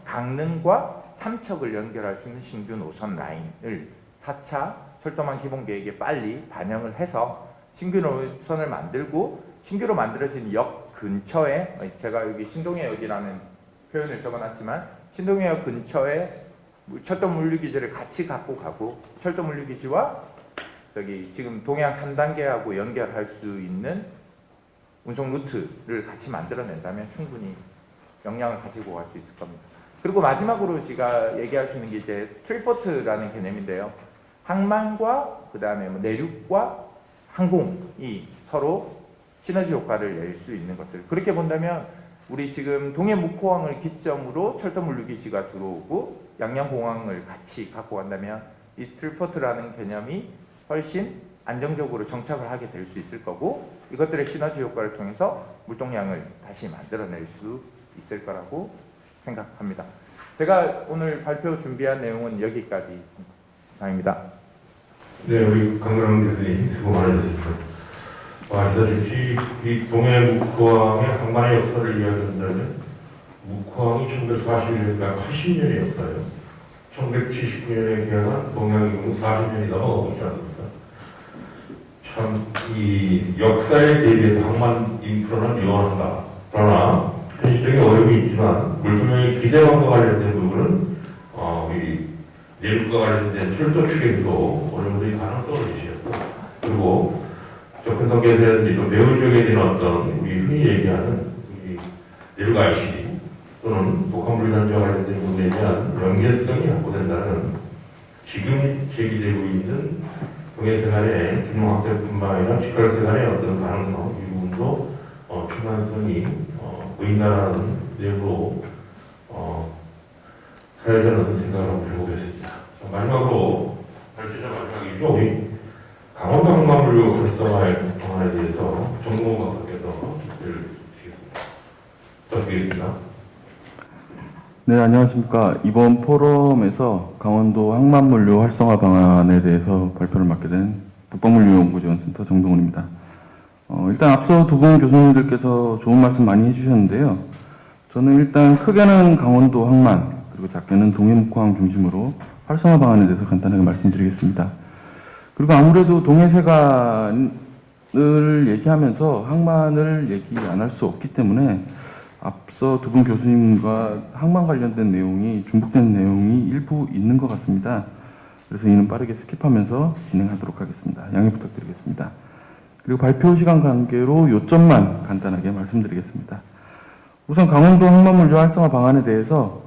S3: 강릉과 삼척을 연결할 수 있는 신규 노선 라인을 4차 철도망 기본 계획에 빨리 반영을 해서 신규 노선을 만들고 신규로 만들어진 역 근처에 제가 여기 신동해역이라는 표현을 적어놨지만 신동해역 근처에 철도 물류기지를 같이 갖고 가고 철도 물류기지와 저기 지금 동해안 3단계하고 연결할 수 있는 운송 루트를 같이 만들어낸다면 충분히 역량을 가지고 갈 수 있을 겁니다. 그리고 마지막으로 제가 얘기할 수 있는 게 이제 트리포트라는 개념인데요. 항만과 그 다음에 내륙과 항공이 서로 시너지 효과를 낼 수 있는 것들. 그렇게 본다면 우리 지금 동해묵호항을 기점으로 철도 물류기지가 들어오고 양양공항을 같이 갖고 간다면 이 트리포트라는 개념이 훨씬 안정적으로 정착을 하게 될 수 있을 거고 이것들의 시너지 효과를 통해서 물동량을 다시 만들어낼 수 있을 거라고 생각합니다. 제가 오늘 발표 준비한 내용은 여기까지 이상입니다.
S1: 네, 우리 강근홍 교수님 수고 많으셨습니다. 아시다시피 이 동해묵호항의 항만의 역사를 이야기한다면 묵호항이 1941년과 80년의 역사예요. 1979년에 개항한 동해항이 40년이 넘어가고 있지 않습니까? 참 이 역사에 대비해서 항만 인프라는 요원한다. 그러나 현실적인 어려움이 있지만 물통량의 기대감과 관련된 부분은 이 내륙과 관련된 철도 축에도 어느 정도의 가능성을 제시했고 그리고 접근성 개선이 또 배울 쪽에 대한 어떤 우리 흔히 얘기하는 이 내륙 ICD 또는 독화물단지와 관련된 부분에 대한 연계성이 확보된다는 지금 제기되고 있는 동해세간의 균형 확대뿐만 아니라 직결세간의 어떤 가능성 이 부분도 충만성이 보인다는 내용으로 사회자는 생각을 한번 해보겠습니다. 마지막으로 발제자 마지막이죠. 우리 강원도 항만물류 활성화의 방안에 대해서 정몽 박사께서 기대를 주시겠습니다. 부탁드리겠습니다.
S4: 네, 안녕하십니까. 이번 포럼에서 강원도 항만물류 활성화 방안에 대해서 발표를 맡게 된 국방물류연구지원센터 정동훈입니다. 일단 앞서 두 분 교수님들께서 좋은 말씀 많이 해주셨는데요. 저는 일단 크게는 강원도 항만, 그리고 작게는 동해묵호항 중심으로 활성화 방안에 대해서 간단하게 말씀드리겠습니다. 그리고 아무래도 동해세간을 얘기하면서 항만을 얘기 안 할 수 없기 때문에 앞서 두 분 교수님과 항만 관련된 내용이 중복된 내용이 일부 있는 것 같습니다. 그래서 이는 빠르게 스킵하면서 진행하도록 하겠습니다. 양해 부탁드리겠습니다. 그리고 발표 시간 관계로 요점만 간단하게 말씀드리겠습니다. 우선 강원도 항만물류 활성화 방안에 대해서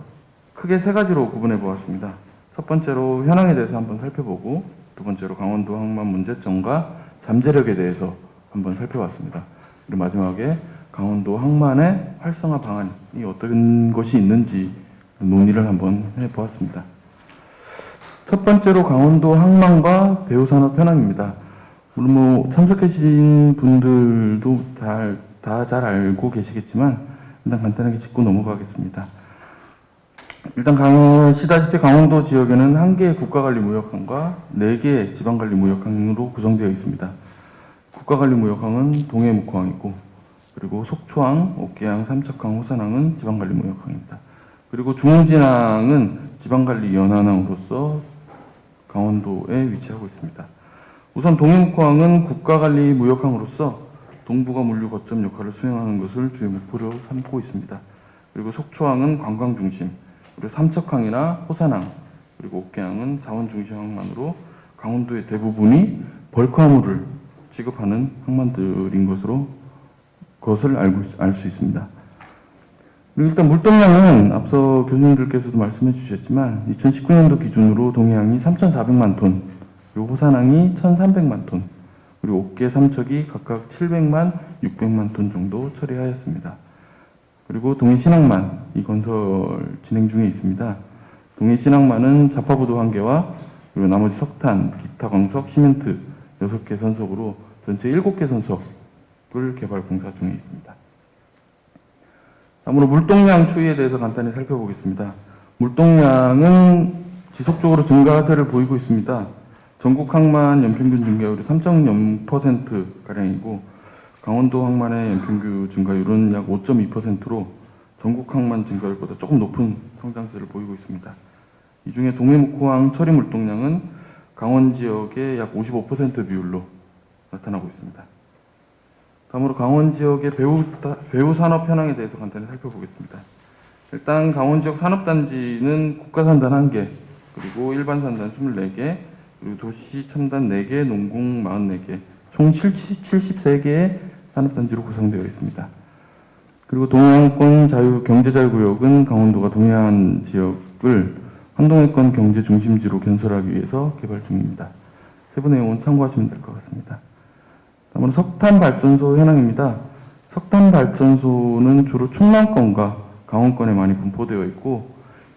S4: 크게 세 가지로 구분해 보았습니다. 첫 번째로 현황에 대해서 한번 살펴보고 두 번째로 강원도 항만 문제점과 잠재력에 대해서 한번 살펴봤습니다. 그리고 마지막에 강원도 항만의 활성화 방안이 어떤 것이 있는지 논의를 한번 해보았습니다. 첫 번째로 강원도 항만과 배후산업 현황입니다. 물론 참석해 주신 분들도 다 잘 알고 계시겠지만 일단 간단하게 짚고 넘어가겠습니다. 일단 아시다시피 강원도 지역에는 1개의 국가관리무역항과 4개의 지방관리무역항으로 구성되어 있습니다. 국가관리무역항은 동해묵호항이고 그리고 속초항, 옥계항, 삼척항, 호산항은 지방관리무역항입니다. 그리고 중흥진항은 지방관리연안항으로서 강원도에 위치하고 있습니다. 우선 동해묵호항은 국가관리무역항으로서 동북아 물류 거점 역할을 수행하는 것을 주요 목표로 삼고 있습니다. 그리고 속초항은 관광중심, 그리고 삼척항이나 호산항, 그리고 옥계항은 자원중심 항만으로 강원도의 대부분이 벌크화물을 취급하는 항만들인 것을 알 수 있습니다. 그리고 일단 물동량은 앞서 교수님들께서도 말씀해 주셨지만 2019년도 기준으로 동해항이 3,400만 톤, 그리고 호산항이 1,300만 톤, 그리고 옥계, 삼척이 각각 700만, 600만 톤 정도 처리하였습니다. 그리고 동해신항만 이 건설 진행 중에 있습니다. 동해신항만은 자파부도 1개와 그리고 나머지 석탄, 기타 광석, 시멘트 6개 선석으로 전체 7개 선석을 개발 공사 중에 있습니다. 다음으로 물동량 추이에 대해서 간단히 살펴보겠습니다. 물동량은 지속적으로 증가세를 보이고 있습니다. 전국 항만 연평균 증가율이 3.0%가량이고 강원도 항만의 연평균 증가율은 약 5.2%로 전국 항만 증가율보다 조금 높은 성장세를 보이고 있습니다. 이 중에 동해묵호항 처리 물동량은 강원 지역의 약 55% 비율로 나타나고 있습니다. 다음으로 강원 지역의 배후 산업 현황에 대해서 간단히 살펴보겠습니다. 일단 강원 지역 산업단지는 국가산단 1개, 그리고 일반산단 24개, 그리고 도시 첨단 4개, 농공 44개, 총 73개의 산업단지로 구성되어 있습니다. 그리고 동해안권 경제자유구역은 강원도가 동해안 지역을 한동해권 경제중심지로 건설하기 위해서 개발 중입니다. 세부 내용은 참고하시면 될 것 같습니다. 다음으로 석탄발전소 현황입니다. 석탄발전소는 주로 충남권과 강원권에 많이 분포되어 있고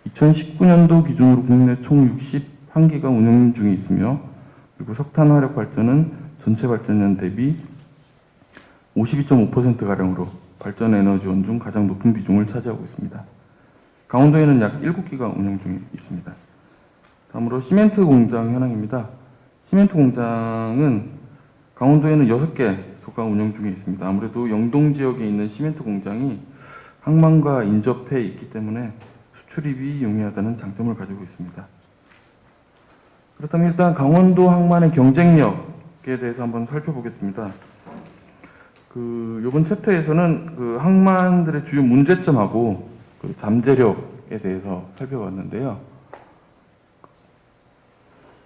S4: 2019년도 기준으로 국내 총 61기가 운영 중에 있으며, 그리고 석탄 화력 발전은 전체 발전량 대비 52.5%가량으로 발전 에너지원 중 가장 높은 비중을 차지하고 있습니다. 강원도에는 약 7기가 운영 중에 있습니다. 다음으로 시멘트 공장 현황입니다. 시멘트 공장은 강원도에는 6개소가 운영 중에 있습니다. 아무래도 영동 지역에 있는 시멘트 공장이 항만과 인접해 있기 때문에 수출입이 용이하다는 장점을 가지고 있습니다. 그렇다면 일단 강원도 항만의 경쟁력에 대해서 한번 살펴보겠습니다. 이번 챕터에서는 항만들의 주요 문제점하고 잠재력에 대해서 살펴봤는데요.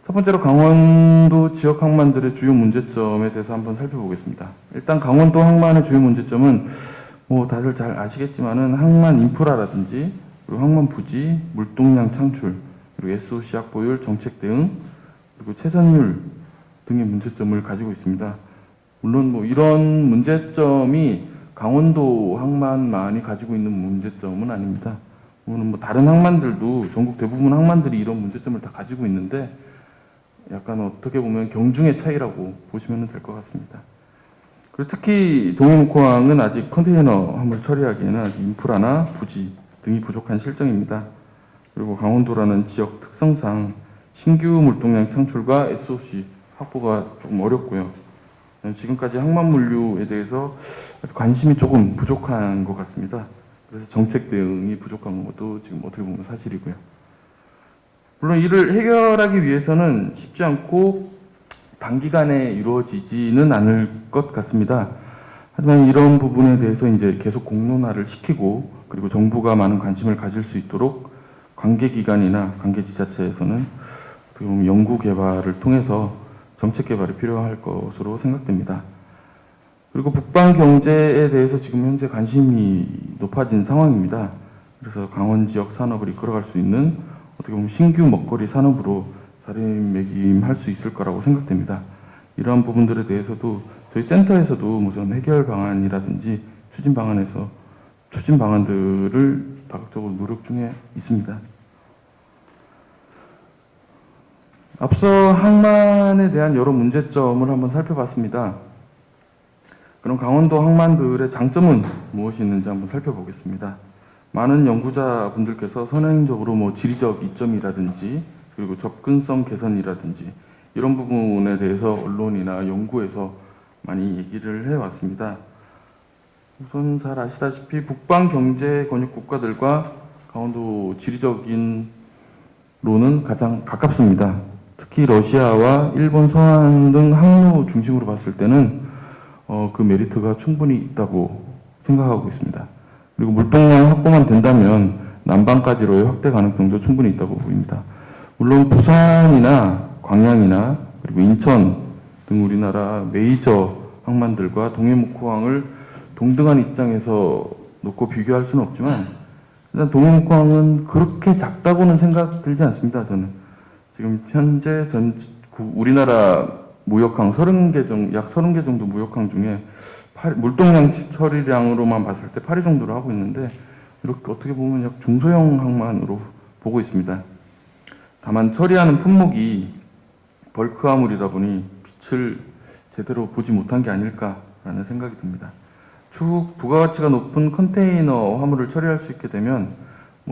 S4: 첫 번째로 강원도 지역 항만들의 주요 문제점에 대해서 한번 살펴보겠습니다. 일단 강원도 항만의 주요 문제점은 다들 잘 아시겠지만은 항만 인프라라든지, 그리고 항만 부지, 물동량 창출, 그리고 SOC 확보율, 정책 대응, 그리고 채산율 등의 문제점을 가지고 있습니다. 물론 이런 문제점이 강원도 항만만이 가지고 있는 문제점은 아닙니다. 물론 다른 항만들도, 전국 대부분 항만들이 이런 문제점을 다 가지고 있는데 약간 어떻게 보면 경중의 차이라고 보시면 될 것 같습니다. 그리고 특히 동해목포항은 아직 컨테이너 화물 처리하기에는 아직 인프라나 부지 등이 부족한 실정입니다. 그리고 강원도라는 지역 특성상 신규 물동량 창출과 SOC 확보가 조금 어렵고요. 지금까지 항만 물류에 대해서 관심이 조금 부족한 것 같습니다. 그래서 정책 대응이 부족한 것도 지금 어떻게 보면 사실이고요. 물론 이를 해결하기 위해서는 쉽지 않고 단기간에 이루어지지는 않을 것 같습니다. 하지만 이런 부분에 대해서 이제 계속 공론화를 시키고, 그리고 정부가 많은 관심을 가질 수 있도록 관계기관이나 관계지자체에서는 어떻게 보면 연구 개발을 통해서 정책 개발이 필요할 것으로 생각됩니다. 그리고 북방 경제에 대해서 지금 현재 관심이 높아진 상황입니다. 그래서 강원 지역 산업을 이끌어갈 수 있는 어떻게 보면 신규 먹거리 산업으로 자리매김할 수 있을 거라고 생각됩니다. 이러한 부분들에 대해서도 저희 센터에서도 무슨 해결 방안이라든지 추진 방안들을 다각적으로 노력 중에 있습니다. 앞서 항만에 대한 여러 문제점을 한번 살펴봤습니다. 그럼 강원도 항만들의 장점은 무엇이 있는지 한번 살펴보겠습니다. 많은 연구자분들께서 선행적으로 지리적 이점이라든지, 그리고 접근성 개선이라든지 이런 부분에 대해서 언론이나 연구에서 많이 얘기를 해왔습니다. 우선 잘 아시다시피 북방 경제 권역 국가들과 강원도 지리적인 로는 가장 가깝습니다. 특히 러시아와 일본, 서한 등 항로 중심으로 봤을 때는 그 메리트가 충분히 있다고 생각하고 있습니다. 그리고 물동량 확보만 된다면 남방까지로의 확대 가능성도 충분히 있다고 보입니다. 물론 부산이나 광양이나 그리고 인천 등 우리나라 메이저 항만들과 동해목포항을 동등한 입장에서 놓고 비교할 수는 없지만, 일단 동해목포항은 그렇게 작다고는 생각 들지 않습니다. 저는 지금 현재 우리나라 무역항 30개 약 30개 정도 무역항 중에 물동량 처리량으로만 봤을 때 8위 정도를 하고 있는데, 이렇게 어떻게 보면 약 중소형 항만으로 보고 있습니다. 다만 처리하는 품목이 벌크 화물이다 보니 빛을 제대로 보지 못한 게 아닐까라는 생각이 듭니다. 추후 부가가치가 높은 컨테이너 화물을 처리할 수 있게 되면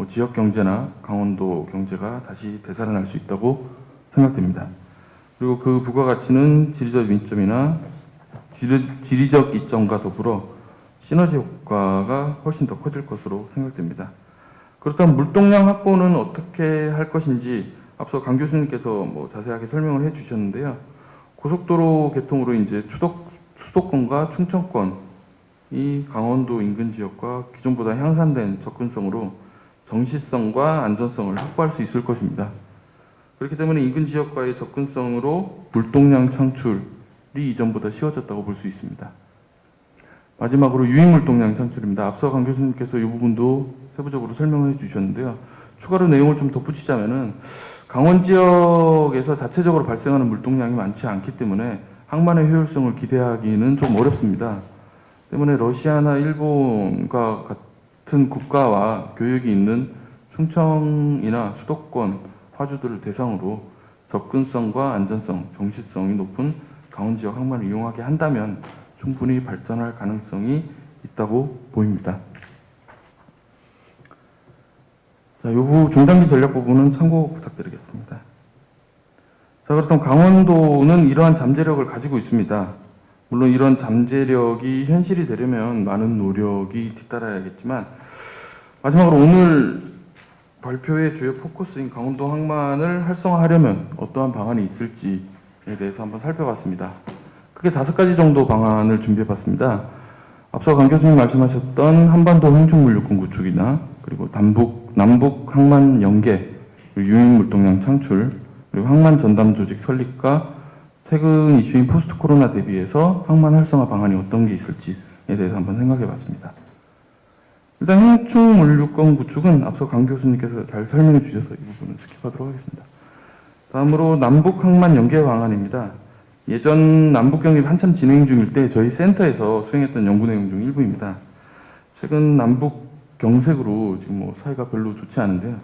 S4: 지역 경제나 강원도 경제가 다시 되살아날 수 있다고 생각됩니다. 그리고 그 부가가치는 지리적 이점과 더불어 시너지 효과가 훨씬 더 커질 것으로 생각됩니다. 그렇다면 물동량 확보는 어떻게 할 것인지 앞서 강 교수님께서 뭐 자세하게 설명을 해주셨는데요. 고속도로 개통으로 이제 수도권과 충청권이 강원도 인근 지역과 기존보다 향상된 접근성으로 정시성과 안전성을 확보할 수 있을 것입니다. 그렇기 때문에 인근 지역과의 접근성으로 물동량 창출이 이전보다 쉬워졌다고 볼 수 있습니다. 마지막으로 유인 물동량 창출입니다. 앞서 강 교수님께서 이 부분도 세부적으로 설명을 해주셨는데요. 추가로 내용을 좀 덧붙이자면은 강원 지역에서 자체적으로 발생하는 물동량이 많지 않기 때문에 항만의 효율성을 기대하기는 좀 어렵습니다. 때문에 러시아나 일본과 같은 국가와 교역이 있는 충청이나 수도권 화주들을 대상으로 접근성과 안전성, 정시성이 높은 강원 지역 항만을 이용하게 한다면 충분히 발전할 가능성이 있다고 보입니다. 자, 요 중단기 전략 부분은 참고 부탁드리겠습니다. 자, 그렇다면 강원도는 이러한 잠재력을 가지고 있습니다. 물론 이런 잠재력이 현실이 되려면 많은 노력이 뒤따라야겠지만, 마지막으로 오늘 발표의 주요 포커스인 강원도 항만을 활성화하려면 어떠한 방안이 있을지에 대해서 한번 살펴봤습니다. 크게 5가지 정도 방안을 준비해봤습니다. 앞서 강 교수님 말씀하셨던 한반도 행중물류권 구축이나 그리고 남북 항만 연계, 유인 물동량 창출, 그리고 항만 전담 조직 설립과 최근 이슈인 포스트 코로나 대비해서 항만 활성화 방안이 어떤 게 있을지에 대해서 한번 생각해봤습니다. 일단 행중물류권 구축은 앞서 강 교수님께서 잘 설명해 주셔서 이 부분은 스킵하도록 하겠습니다. 다음으로 남북 항만 연계 방안입니다. 예전 남북 경협이 한참 진행 중일 때 저희 센터에서 수행했던 연구 내용 중 일부입니다. 최근 남북 경색으로 지금 뭐 사이가 별로 좋지 않은데요.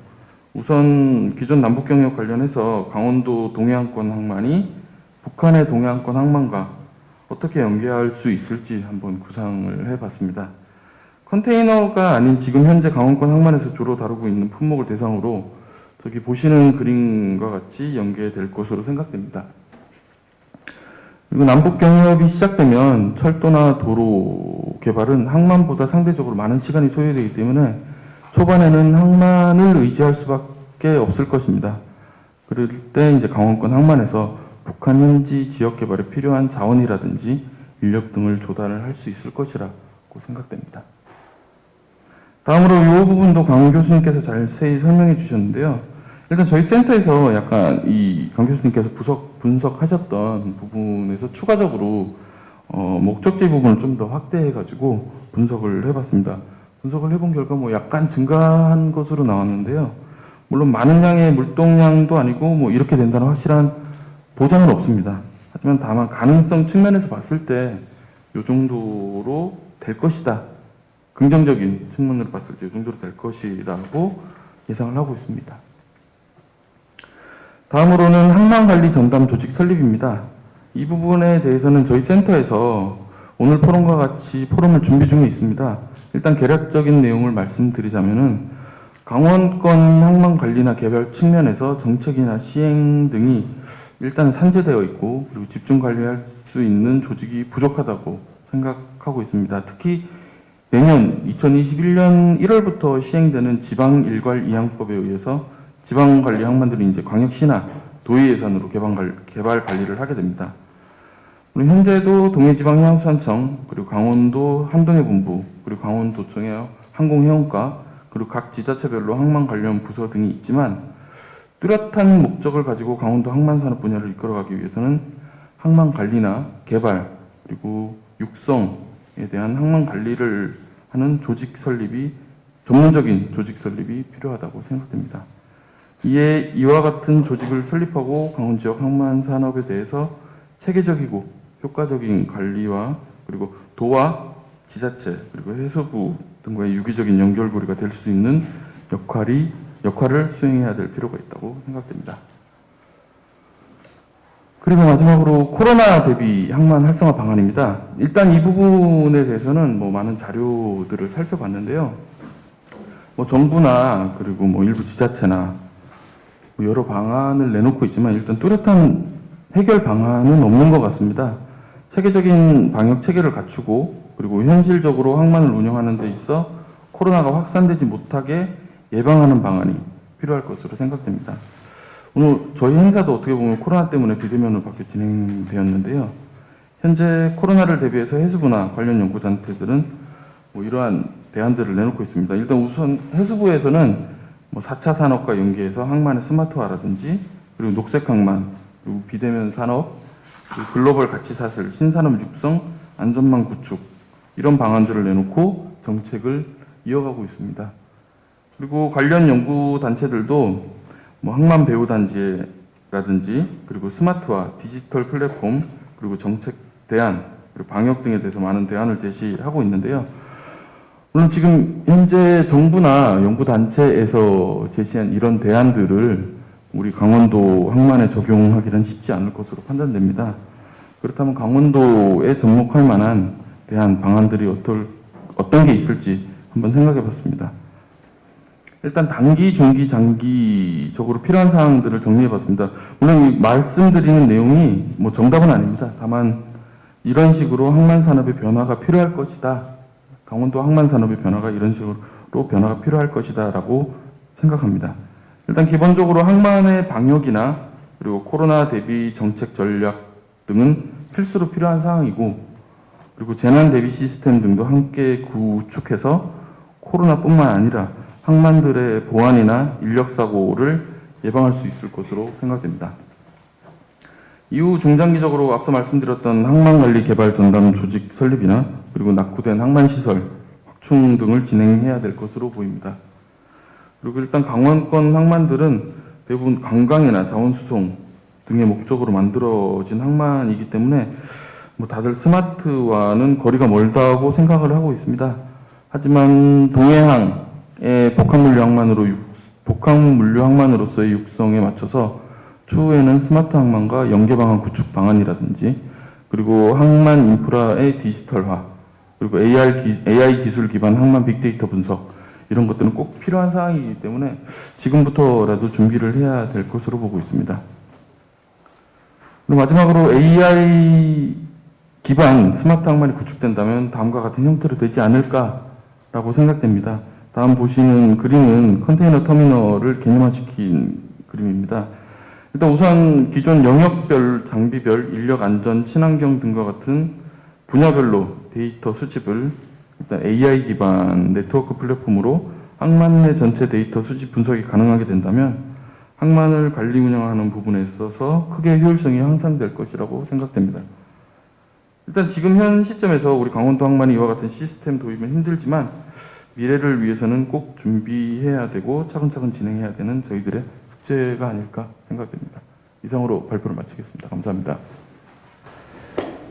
S4: 우선 기존 남북 경협 관련해서 강원도 동해안권 항만이 북한의 동해안권 항만과 어떻게 연계할 수 있을지 한번 구상을 해봤습니다. 컨테이너가 아닌 지금 현재 강원권 항만에서 주로 다루고 있는 품목을 대상으로 저기 보시는 그림과 같이 연계될 것으로 생각됩니다. 그리고 남북 경협이 시작되면 철도나 도로 개발은 항만보다 상대적으로 많은 시간이 소요되기 때문에 초반에는 항만을 의지할 수밖에 없을 것입니다. 그럴 때 이제 강원권 항만에서 북한 현지 지역 개발에 필요한 자원이라든지 인력 등을 조달을 할 수 있을 것이라고 생각됩니다. 다음으로 이 부분도 강 교수님께서 자세히 설명해 주셨는데요. 일단 저희 센터에서 약간 이 강 교수님께서 분석하셨던 부분에서 추가적으로 목적지 부분을 좀 더 확대해가지고 분석을 해봤습니다. 분석을 해본 결과 뭐 약간 증가한 것으로 나왔는데요. 물론 많은 양의 물동량도 아니고 뭐 이렇게 된다는 확실한 보장은 없습니다. 하지만 다만 가능성 측면에서 봤을 때 이 정도로 될 것이다. 긍정적인 측면으로 봤을 때 이 정도로 될 것이라고 예상을 하고 있습니다. 다음으로는 항만관리 전담 조직 설립입니다. 이 부분에 대해서는 저희 센터에서 오늘 포럼과 같이 포럼을 준비 중에 있습니다. 일단 개략적인 내용을 말씀드리자면은 강원권 항만관리나 개발 측면에서 정책이나 시행 등이 일단 산재되어 있고 그리고 집중 관리할 수 있는 조직이 부족하다고 생각하고 있습니다. 특히 내년 2021년 1월부터 시행되는 지방일괄이항법에 의해서 지방관리 항만들이 이제 광역시나 도의 예산으로 개발 관리를 하게 됩니다. 그리고 현재도 동해지방해양수산청, 그리고 강원도 한동해본부, 그리고 강원도청의 항공해운과, 그리고 각 지자체별로 항만 관련 부서 등이 있지만 뚜렷한 목적을 가지고 강원도 항만산업 분야를 이끌어가기 위해서는 항만 관리나 개발, 그리고 육성에 대한 항만 관리를 하는 조직 설립이, 전문적인 조직 설립이 필요하다고 생각됩니다. 이에 이와 같은 조직을 설립하고 강원 지역 항만 산업에 대해서 체계적이고 효과적인 관리와 그리고 도와 지자체 그리고 해수부 등과의 유기적인 연결고리가 될 수 있는 역할을 수행해야 될 필요가 있다고 생각됩니다. 그리고 마지막으로 코로나 대비 항만 활성화 방안입니다. 일단 이 부분에 대해서는 뭐 많은 자료들을 살펴봤는데요. 뭐 정부나 그리고 뭐 일부 지자체나 여러 방안을 내놓고 있지만 일단 뚜렷한 해결 방안은 없는 것 같습니다. 체계적인 방역 체계를 갖추고 그리고 현실적으로 항만을 운영하는 데 있어 코로나가 확산되지 못하게 예방하는 방안이 필요할 것으로 생각됩니다. 오늘 저희 행사도 어떻게 보면 코로나 때문에 비대면으로 밖에 진행되었는데요. 현재 코로나를 대비해서 해수부나 관련 연구단체들은 이러한 대안들을 내놓고 있습니다. 일단 우선 해수부에서는 4차 산업과 연계해서 항만의 스마트화라든지 그리고 녹색 항만, 그리고 비대면 산업, 그리고 글로벌 가치 사슬, 신산업 육성, 안전망 구축 이런 방안들을 내놓고 정책을 이어가고 있습니다. 그리고 관련 연구 단체들도 항만 배후 단지라든지 그리고 스마트화, 디지털 플랫폼, 그리고 정책 대안, 그리고 방역 등에 대해서 많은 대안을 제시하고 있는데요. 물론 지금 현재 정부나 연구 단체에서 제시한 이런 대안들을 우리 강원도 항만에 적용하기는 쉽지 않을 것으로 판단됩니다. 그렇다면 강원도에 접목할 만한 대안 방안들이 어떤 게 있을지 한번 생각해 봤습니다. 일단 단기, 중기, 장기적으로 필요한 사항들을 정리해 봤습니다. 물론 이 말씀드리는 내용이 정답은 아닙니다. 다만 이런 식으로 항만 산업의 변화가 필요할 것이다. 강원도 항만 산업의 변화가 이런 식으로 변화가 필요할 것이다 라고 생각합니다. 일단 기본적으로 항만의 방역이나 그리고 코로나 대비 정책 전략 등은 필수로 필요한 사항이고, 그리고 재난 대비 시스템 등도 함께 구축해서 코로나뿐만 아니라 항만들의 보안이나 인력 사고를 예방할 수 있을 것으로 생각됩니다. 이후 중장기적으로 앞서 말씀드렸던 항만관리 개발 전담 조직 설립이나 그리고 낙후된 항만시설 확충 등을 진행해야 될 것으로 보입니다. 그리고 일단 강원권 항만들은 대부분 관광이나 자원수송 등의 목적으로 만들어진 항만이기 때문에 다들 스마트와는 거리가 멀다고 생각을 하고 있습니다. 하지만 동해항의 복합물류 항만으로서의 육성에 맞춰서 추후에는 스마트 항만과 연계 방안 구축 방안이라든지 그리고 항만 인프라의 디지털화 그리고 AI 기술 기반 항만 빅데이터 분석 이런 것들은 꼭 필요한 사항이기 때문에 지금부터라도 준비를 해야 될 것으로 보고 있습니다. 그리고 마지막으로 AI 기반 스마트 항만이 구축된다면 다음과 같은 형태로 되지 않을까라고 생각됩니다. 다음 보시는 그림은 컨테이너 터미널을 개념화시킨 그림입니다. 일단 우선 기존 영역별, 장비별, 인력 안전, 친환경 등과 같은 분야별로 데이터 수집을 일단 AI 기반 네트워크 플랫폼으로 항만 내 전체 데이터 수집 분석이 가능하게 된다면 항만을 관리 운영하는 부분에 있어서 크게 효율성이 향상될 것이라고 생각됩니다. 일단 지금 현 시점에서 우리 강원도 항만이 이와 같은 시스템 도입은 힘들지만 미래를 위해서는 꼭 준비해야 되고 차근차근 진행해야 되는 저희들의 숙제가 아닐까 생각됩니다. 이상으로 발표를 마치겠습니다. 감사합니다.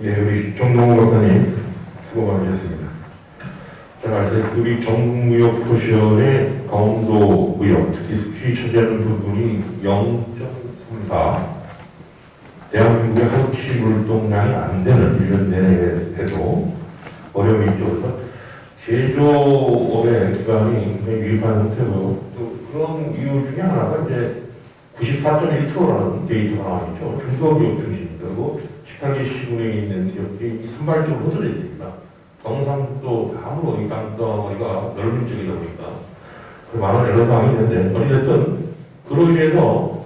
S1: 예, 우리 정동호 박사님 수고 많으셨습니다. 제가 우리 정무역 포션의 강원도 무역, 특히 수출이 차지하는 부분이 0.34, 대한민국의 한치 물동량이 안 되는 1년 내내에도 어려움이 있죠. 그래서 제조업의 기반이 굉장히 위급한 상태고, 또 그런 이유 중에 하나가 이제 94.1%라는 데이터가 나와 있죠. 중소기업 중심이고 18개 시군에 있는 기업들이 산발적으로 흩어져 있습니다. 경상도 다음으로 이 땅덩어리가 넓은 쪽이다 보니까 많은 애로사항이 있는데 어찌됐든 그로 인해서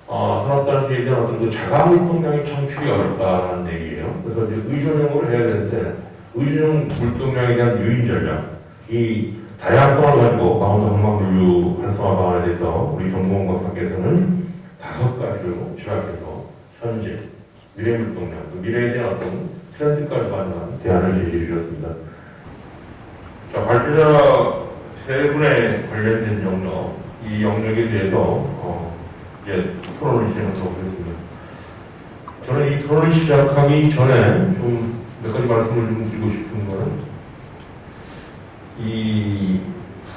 S1: 산업단지에 대한 어떤 그 자가 물동량의 창출이 어렵다는 얘기예요. 그래서 이제 의존형을 해야 되는데 의존형 물동량에 대한 유인 전략, 이 다양성을 가지고 강원도 항만물류 활성화 방안에 대해서 우리 정봉 박사께서는 5가지로 취합해서 현재 미래 물동량, 미래에 대한 어떤 트렌드까지 가능한 대안을 제시해 주셨습니다. 자, 발표자 세 분에 관련된 영역, 이 영역에 대해서 이제 토론을 진행하도록 하겠습니다. 저는 이 토론을 시작하기 전에 좀 몇 가지 말씀을 좀 드리고 싶은 거는 이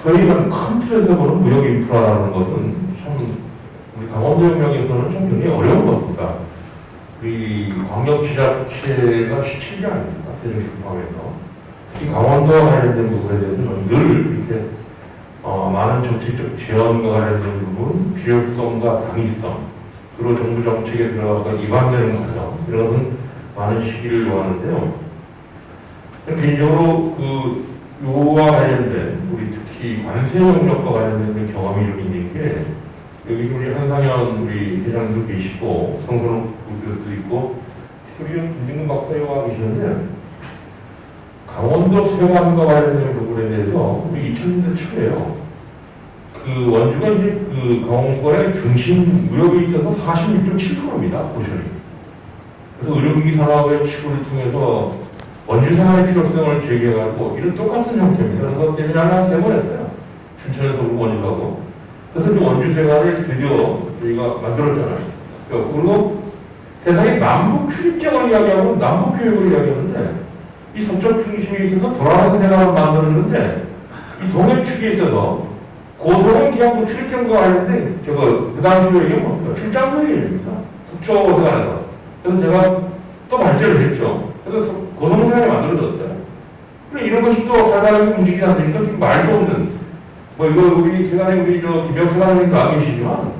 S1: 소위가 큰 틀에서 보는 무역 인프라라는 것은 참 우리 강원도 혁명에서는 좀 굉장히 어려운 것 같습니다. 우리 광역지자체가 17개 아닙니까? 대중식품에서 특히 강원도와 관련된 부분에 대해서는 늘 이렇게 많은 정책적 지원과 관련된 부분, 필요성과 당위성, 그리고 정부 정책에 들어가서 입안되는 과정, 이런 것은 많은 시기를 요하는데요. 개인적으로 요와 관련된 우리 특히 관세 영역과 관련된 경험이 좀 있는 게 여기 우리 한상현 우리 회장도 계시고 성선호 교수도 있고 특히 김진근 박사가 계시는데 강원도 세관과 관련된 부분에 대해서 우리 2000년대 초에요. 그 원주가 이제 그 강원권의 중심 무역에 있어서 46.7%입니다. 포션이. 그래서 의료기기 산업의 치고를 통해서 원주 생활의 필요성을 제기해가지고 이런 똑같은 형태입니다. 그래서 세미나를 한 3번 했어요. 춘천에서 우리 원주 가고. 그래서 이 원주 생활을 드디어 저희가 만들었잖아요. 그리고 세상에 남북 출입경을 이야기하고 남북 교육을 이야기하는데 이 서쪽 중심에 있어서 돌아가는 생활을 만드는데 이 동해 축에 있어서 고소공 기하고 출입경과 관련된 그 당시로 얘기하면 출장소입니다. 서쪽 생활에서. 그래서 제가 또 발제를 했죠. 그래서 고성생활이 만들어졌어요. 그래 이런 것이 또 활발하게 움직이지 않으니까 지금 말도 없는 뭐 이거 우리 세간에 우리 저 김영수라는 거 계시지만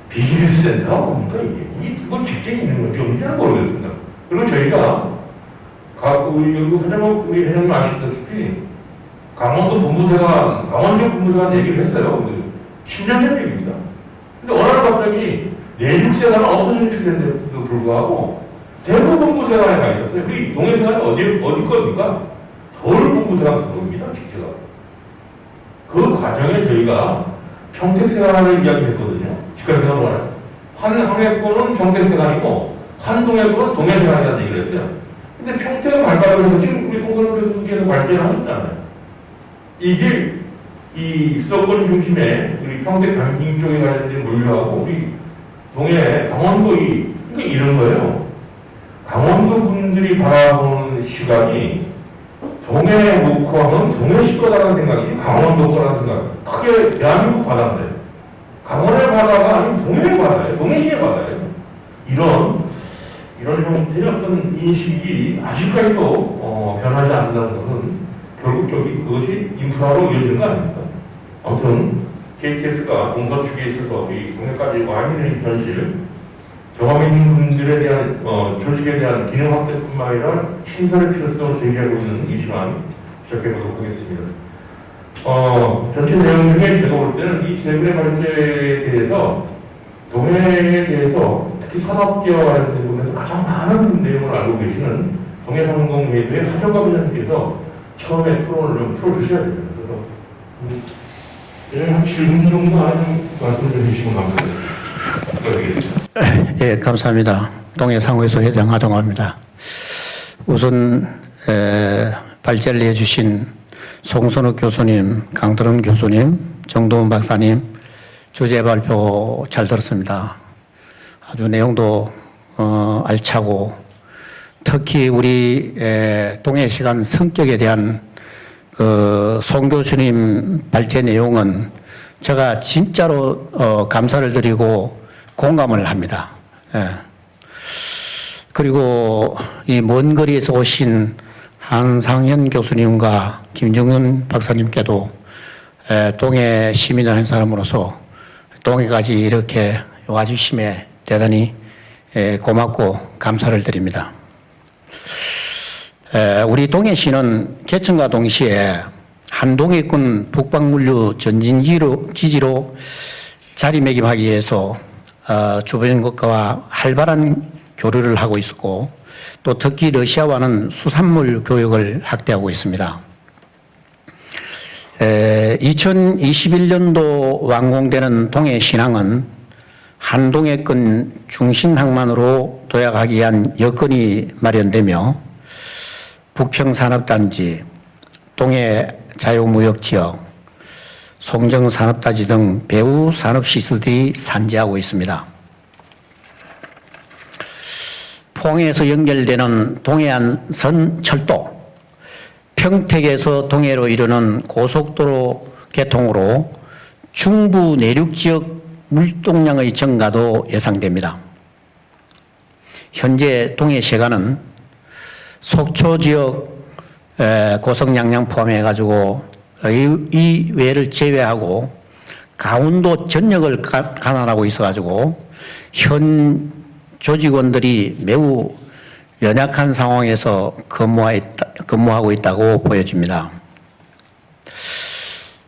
S1: 비즈니스 센터가 뭡니까 이게 뭐 직장이 있는 건지 없는지는 모르겠습니다. 그리고 저희가 우리 회장님 우리 회장님 아시다시피 강원도 본부세관 강원도 본부세관 얘기를 했어요. 10년 전 얘기입니다. 근데 어느 날 갑자기 내륙세관은 없어진 추세인데도 불구하고 대구 본부세관에 가 있었어요. 우리 동해세관이 어디 겁니까? 서울 본부세관 소속입니다. 직제가. 그 과정에 저희가 평택세관을 이야기했거든요. 직관세관을. 한 항해권은 평택세관이고 한 동해권은 동해세관이라는 얘기를 했어요. 근데 평택은 발달을 해서 지금 우리 송선호 교수님께서 발제를 하셨잖아요. 이게 이 수도권 중심에 우리 평택 강진 쪽에 관련된 물류하고 우리 동해 강원도 그러니까 이런 거예요. 강원도 분들이 바라보는 시각이 동해 목포하면 동해시 거다라는 생각이 강원도 거라는 생각. 크게 대한민국 바다인데 강원의 바다가 아닌 동해의 바다예요. 동해시의 바다예요. 이런 형태의 어떤 인식이 아직까지도 변하지 않는다는 것은 결국 그것이 인프라로 이어지는 거 아닙니까? 아무튼 KTX가 동서축에 있어서 이 동해까지 와 있는 현실, 경험인분들에 대한 조직에 대한 기능 확대뿐만 아니라 신설의 필요성을 제기하고 있는 이 시간 시작해보도록 하겠습니다. 전체 내용 중에 제가 볼 때는 이 세 분의 발제에 대해서 동해에 대해서 특히 산업계와 관련된 부분에서 가장 많은 내용을 알고 계시는 동해상공회의소의 하정갑 위원님께서 처음에 토론을 좀 풀어주셔야 됩니다. 그래서 한 7분 정도 하는 말씀을 좀 해주시면 감사드리겠습니다.
S5: 예, 감사합니다. 동해상회소 회장 하정화입니다. 우선 발제를 해주신 송선욱 교수님, 강드론 교수님, 정동훈 박사님 주제 발표 잘 들었습니다. 아주 내용도 알차고 특히 우리 동해시간 성격에 대한 송 교수님 발제 내용은 제가 진짜로 감사를 드리고 공감을 합니다. 예. 그리고 이 먼 거리에서 오신 한상현 교수님과 김정은 박사님께도 동해 시민을 한 사람으로서 동해까지 이렇게 와주심에 대단히 고맙고 감사를 드립니다. 우리 동해시는 개천과 동시에 한동해권 북방물류 전진기지로 자리매김하기 위해서 주변 국가와 활발한 교류를 하고 있었고 또 특히 러시아와는 수산물 교역을 확대하고 있습니다. 2021년도 완공되는 동해신항은 한동해권 중심항만으로 도약하기 위한 여건이 마련되며 북평산업단지, 동해자유무역지역, 송정산업단지 등 배후 산업시설들이 산재하고 있습니다. 포항에서 연결되는 동해안선 철도, 평택에서 동해로 이르는 고속도로 개통으로 중부 내륙지역 물동량의 증가도 예상됩니다. 현재 동해시가는 속초 지역 고성양양 포함해가지고 이 외를 제외하고 강원도 전역을 관할하고 있어가지고 현 조직원들이 매우 연약한 상황에서 근무하고 있다고 보여집니다.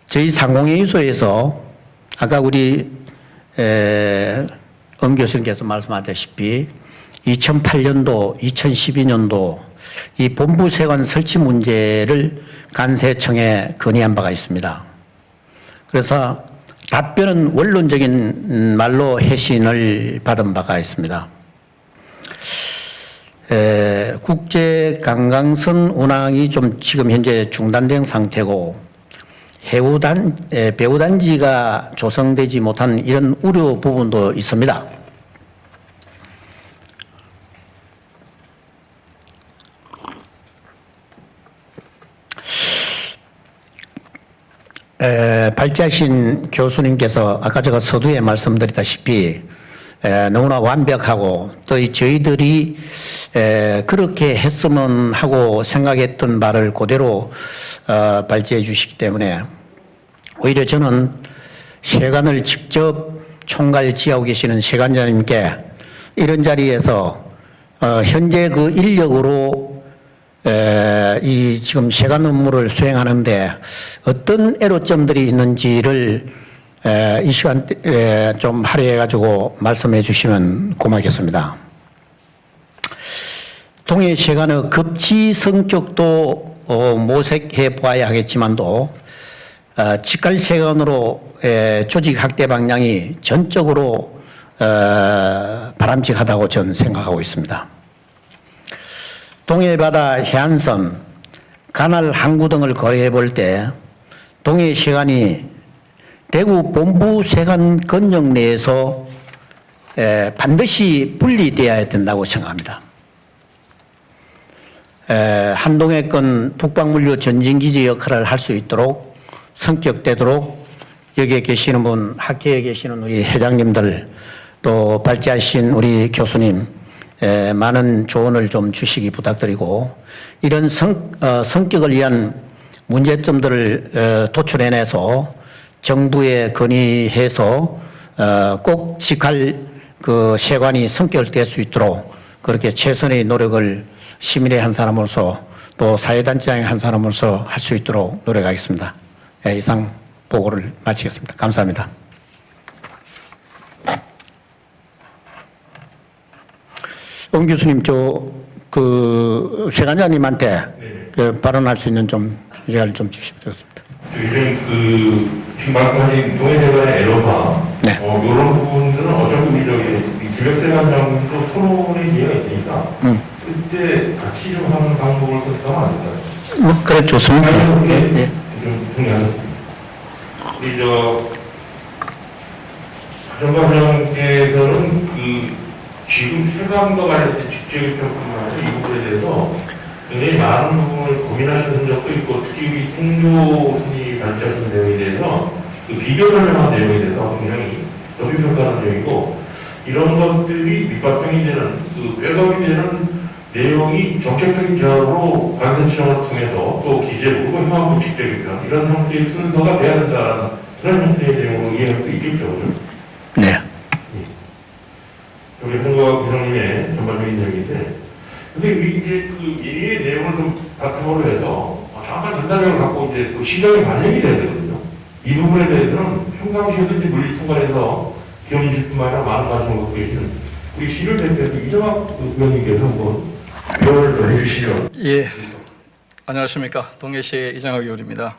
S5: 저희 상공회의소에서 아까 우리 엄 교수님께서 말씀하셨다시피 2008년도, 2012년도 이 본부세관 설치 문제를 관세청에 건의한 바가 있습니다. 그래서 답변은 원론적인 말로 해신을 받은 바가 있습니다. 국제관광선 운항이 좀 지금 현재 중단된 상태고 배후단지가 조성되지 못한 이런 우려 부분도 있습니다. 발제하신 교수님께서 아까 제가 서두에 말씀드렸다시피 너무나 완벽하고 또 저희들이 그렇게 했으면 하고 생각했던 말을 그대로 발제해 주시기 때문에 오히려 저는 세관을 직접 총괄지하고 계시는 세관장님께 이런 자리에서 현재 그 인력으로 이 지금 세관 업무를 수행하는데 어떤 애로점들이 있는지를 이 시간 좀 할애해가지고 말씀해 주시면 고맙겠습니다. 동해 세관의 급지 성격도 모색해 보아야 하겠지만도 직갈 세관으로 조직 확대 방향이 전적으로 바람직하다고 저는 생각하고 있습니다. 동해바다 해안선, 간할 항구 등을 고려해 볼 때 동해 세관이 대구 본부 세관 권역 내에서 반드시 분리되어야 된다고 생각합니다. 한동해권 북방물류 전진기지 역할을 할 수 있도록 성격되도록 여기에 계시는 분, 학회에 계시는 우리 회장님들 또 발제하신 우리 교수님 많은 조언을 좀 주시기 부탁드리고 이런 성격을 위한 문제점들을 도출해내서 정부에 건의해서 꼭 직할 그 세관이 성격될 수 있도록 그렇게 최선의 노력을 시민의 한 사람으로서 또 사회단체의 한 사람으로서 할 수 있도록 노력하겠습니다. 이상 보고를 마치겠습니다. 감사합니다. 엄 교수님, 그 세관장님한테 그 발언할 수 있는 좀 시간을 좀 주시면 되겠습니다.
S1: 지금 말씀하신 동해세관의 애로사,
S5: 네.
S1: 이런 부분들은 어차피 우리 김혁세관장도 토론의 기회가 있으니까 그때 같이 좀 하는 방법을 선택하면 안 될까요?
S5: 그래 좋습니다.
S1: 네. 좀 동의하겠습니다. 우리 가정과장께서는 지금 세관과 관련된 직접의 평가나 이 부분에 대해서 굉장히 많은 부분을 고민하시는 적도 있고 특히 우리 생조스님이 발제하신 내용에 대해서 그 비교 설명한 내용에 대해서 굉장히 높이 평가하는 내용이고 이런 것들이 밑바탕이 되는 백업이 되는 내용이 정책적인 제안으로 관세청을 통해서 또 기재부고 형하고 직접입니다. 이런 형태의 순서가 돼야 된다는 그런 형태의 내용으로 이해할 수 있겠죠. 그죠?
S5: 네.
S1: 우리 홍과 회장님의 전반적인 내용인데 근데 이제 이 내용을 좀 바탕으로 해서 정확한 전달력을 갖고 이제 또 시장에 반영이 돼야 되거든요. 이 부분에 대해서는 평상시에도 이제 물리 통과해서 기업인실뿐만 아니라 많은 관심을 갖고 계시는 우리 시를 대표해서 이정학 의원님께서 한번 표현을 해주시죠.
S6: 예, 안녕하십니까. 동해시 이정학 의원입니다.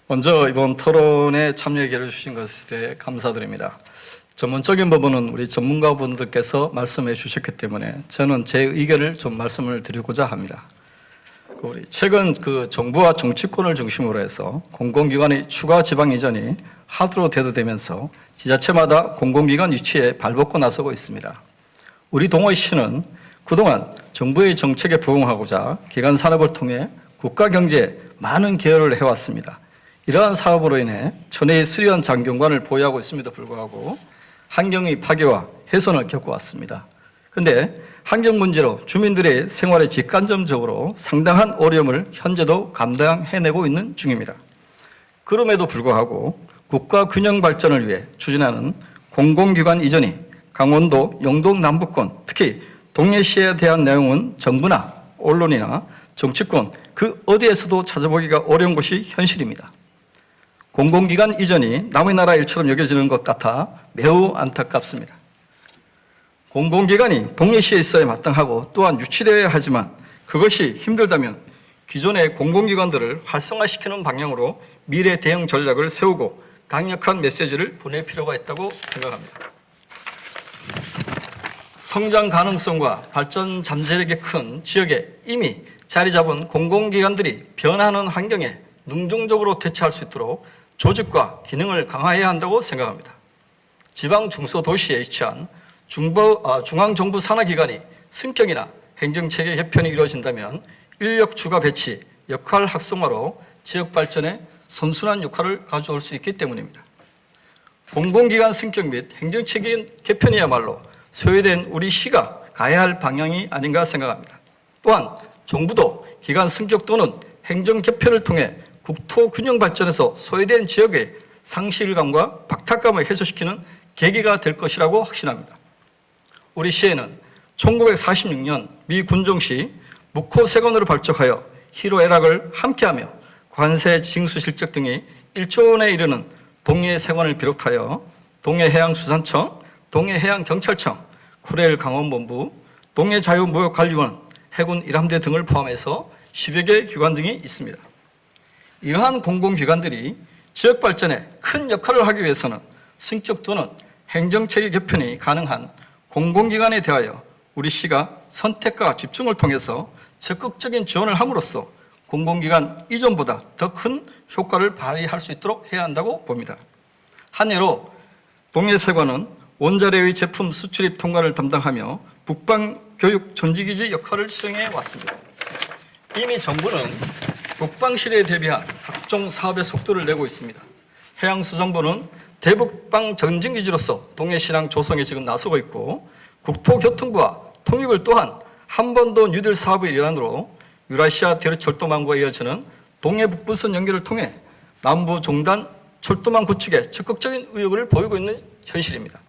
S6: 먼저 이번 토론에 참여해 주신 것에 대해 감사드립니다. 전문적인 부분은 우리 전문가분들께서 말씀해 주셨기 때문에 저는 제 의견을 좀 말씀을 드리고자 합니다. 우리 최근 정부와 정치권을 중심으로 해서 공공기관의 추가 지방 이전이 하도로 대두되면서 지자체마다 공공기관 유치에 발벗고 나서고 있습니다. 우리 동해시는 그동안 정부의 정책에 부응하고자 기관 산업을 통해 국가 경제에 많은 기여를 해왔습니다. 이러한 사업으로 인해 전해의 수리원 장경관을 보유하고 있음에도 불구하고 환경의 파괴와 훼손을 겪어왔습니다. 그런데 환경 문제로 주민들의 생활에 직간접적으로 상당한 어려움을 현재도 감당해내고 있는 중입니다. 그럼에도 불구하고 국가 균형 발전을 위해 추진하는 공공기관 이전이 강원도 영동 남부권, 특히 동해시에 대한 내용은 정부나 언론이나 정치권 그 어디에서도 찾아보기가 어려운 것이 현실입니다. 공공기관 이전이 남의 나라 일처럼 여겨지는 것 같아 매우 안타깝습니다. 공공기관이 동해시에 있어야 마땅하고 또한 유치되어야 하지만 그것이 힘들다면 기존의 공공기관들을 활성화시키는 방향으로 미래 대응 전략을 세우고 강력한 메시지를 보낼 필요가 있다고 생각합니다. 성장 가능성과 발전 잠재력이 큰 지역에 이미 자리 잡은 공공기관들이 변하는 환경에 능동적으로 대처할 수 있도록 조직과 기능을 강화해야 한다고 생각합니다. 지방 중소도시에 위치한 중앙정부 산하기관이 승격이나 행정체계 개편이 이루어진다면 인력 추가 배치, 역할 활성화로 지역 발전에 선순환 역할을 가져올 수 있기 때문입니다. 공공기관 승격 및 행정체계 개편이야말로 소외된 우리 시가 가야 할 방향이 아닌가 생각합니다. 또한 정부도 기관 승격 또는 행정 개편을 통해 국토 균형 발전에서 소외된 지역의 상실감과 박탈감을 해소시키는 계기가 될 것이라고 확신합니다. 우리 시에는 1946년 미 군정시 묵호세관으로 발족하여 희로애락을 함께하며 관세 징수 실적 등이 1조 원에 이르는 동해세관을 비롯하여 동해해양수산청, 동해해양경찰청, 쿠레일 강원본부, 동해자유무역관리원, 해군 일함대 등을 포함해서 10여 개 기관 등이 있습니다. 이러한 공공기관들이 지역 발전에 큰 역할을 하기 위해서는 승격 또는 행정체계 개편이 가능한 공공기관에 대하여 우리 시가 선택과 집중을 통해서 적극적인 지원을 함으로써 공공기관 이전보다 더 큰 효과를 발휘할 수 있도록 해야 한다고 봅니다. 한 예로 동해세관은 원자력의 제품 수출입 통관을 담당하며 북방교육 전지기지 역할을 수행해 왔습니다. 이미 정부는 북방시대에 대비한 각종 사업의 속도를 내고 있습니다. 해양수산부는 대북방 전진기지로서 동해시랑 조성에 지금 나서고 있고 국토교통부와 통육을 또한 한번도 뉴딜 사업의 일환으로 유라시아 대륙철도망과 이어지는 동해북부선 연결을 통해 남부 종단 철도망 구축에 적극적인 의욕을 보이고 있는 현실입니다.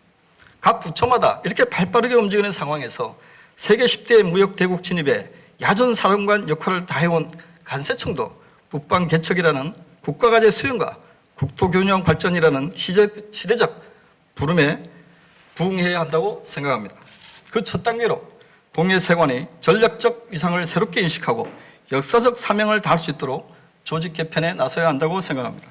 S6: 각 부처마다 이렇게 발빠르게 움직이는 상황에서 세계 10대 무역 대국 진입에 야전 사령관 역할을 다해온 간세청도 북방 개척이라는 국가과제 수행과 국토균형 발전이라는 시대적 부름에 부응해야 한다고 생각합니다. 그 첫 단계로 동해세관이 전략적 위상을 새롭게 인식하고 역사적 사명을 다할 수 있도록 조직 개편에 나서야 한다고 생각합니다.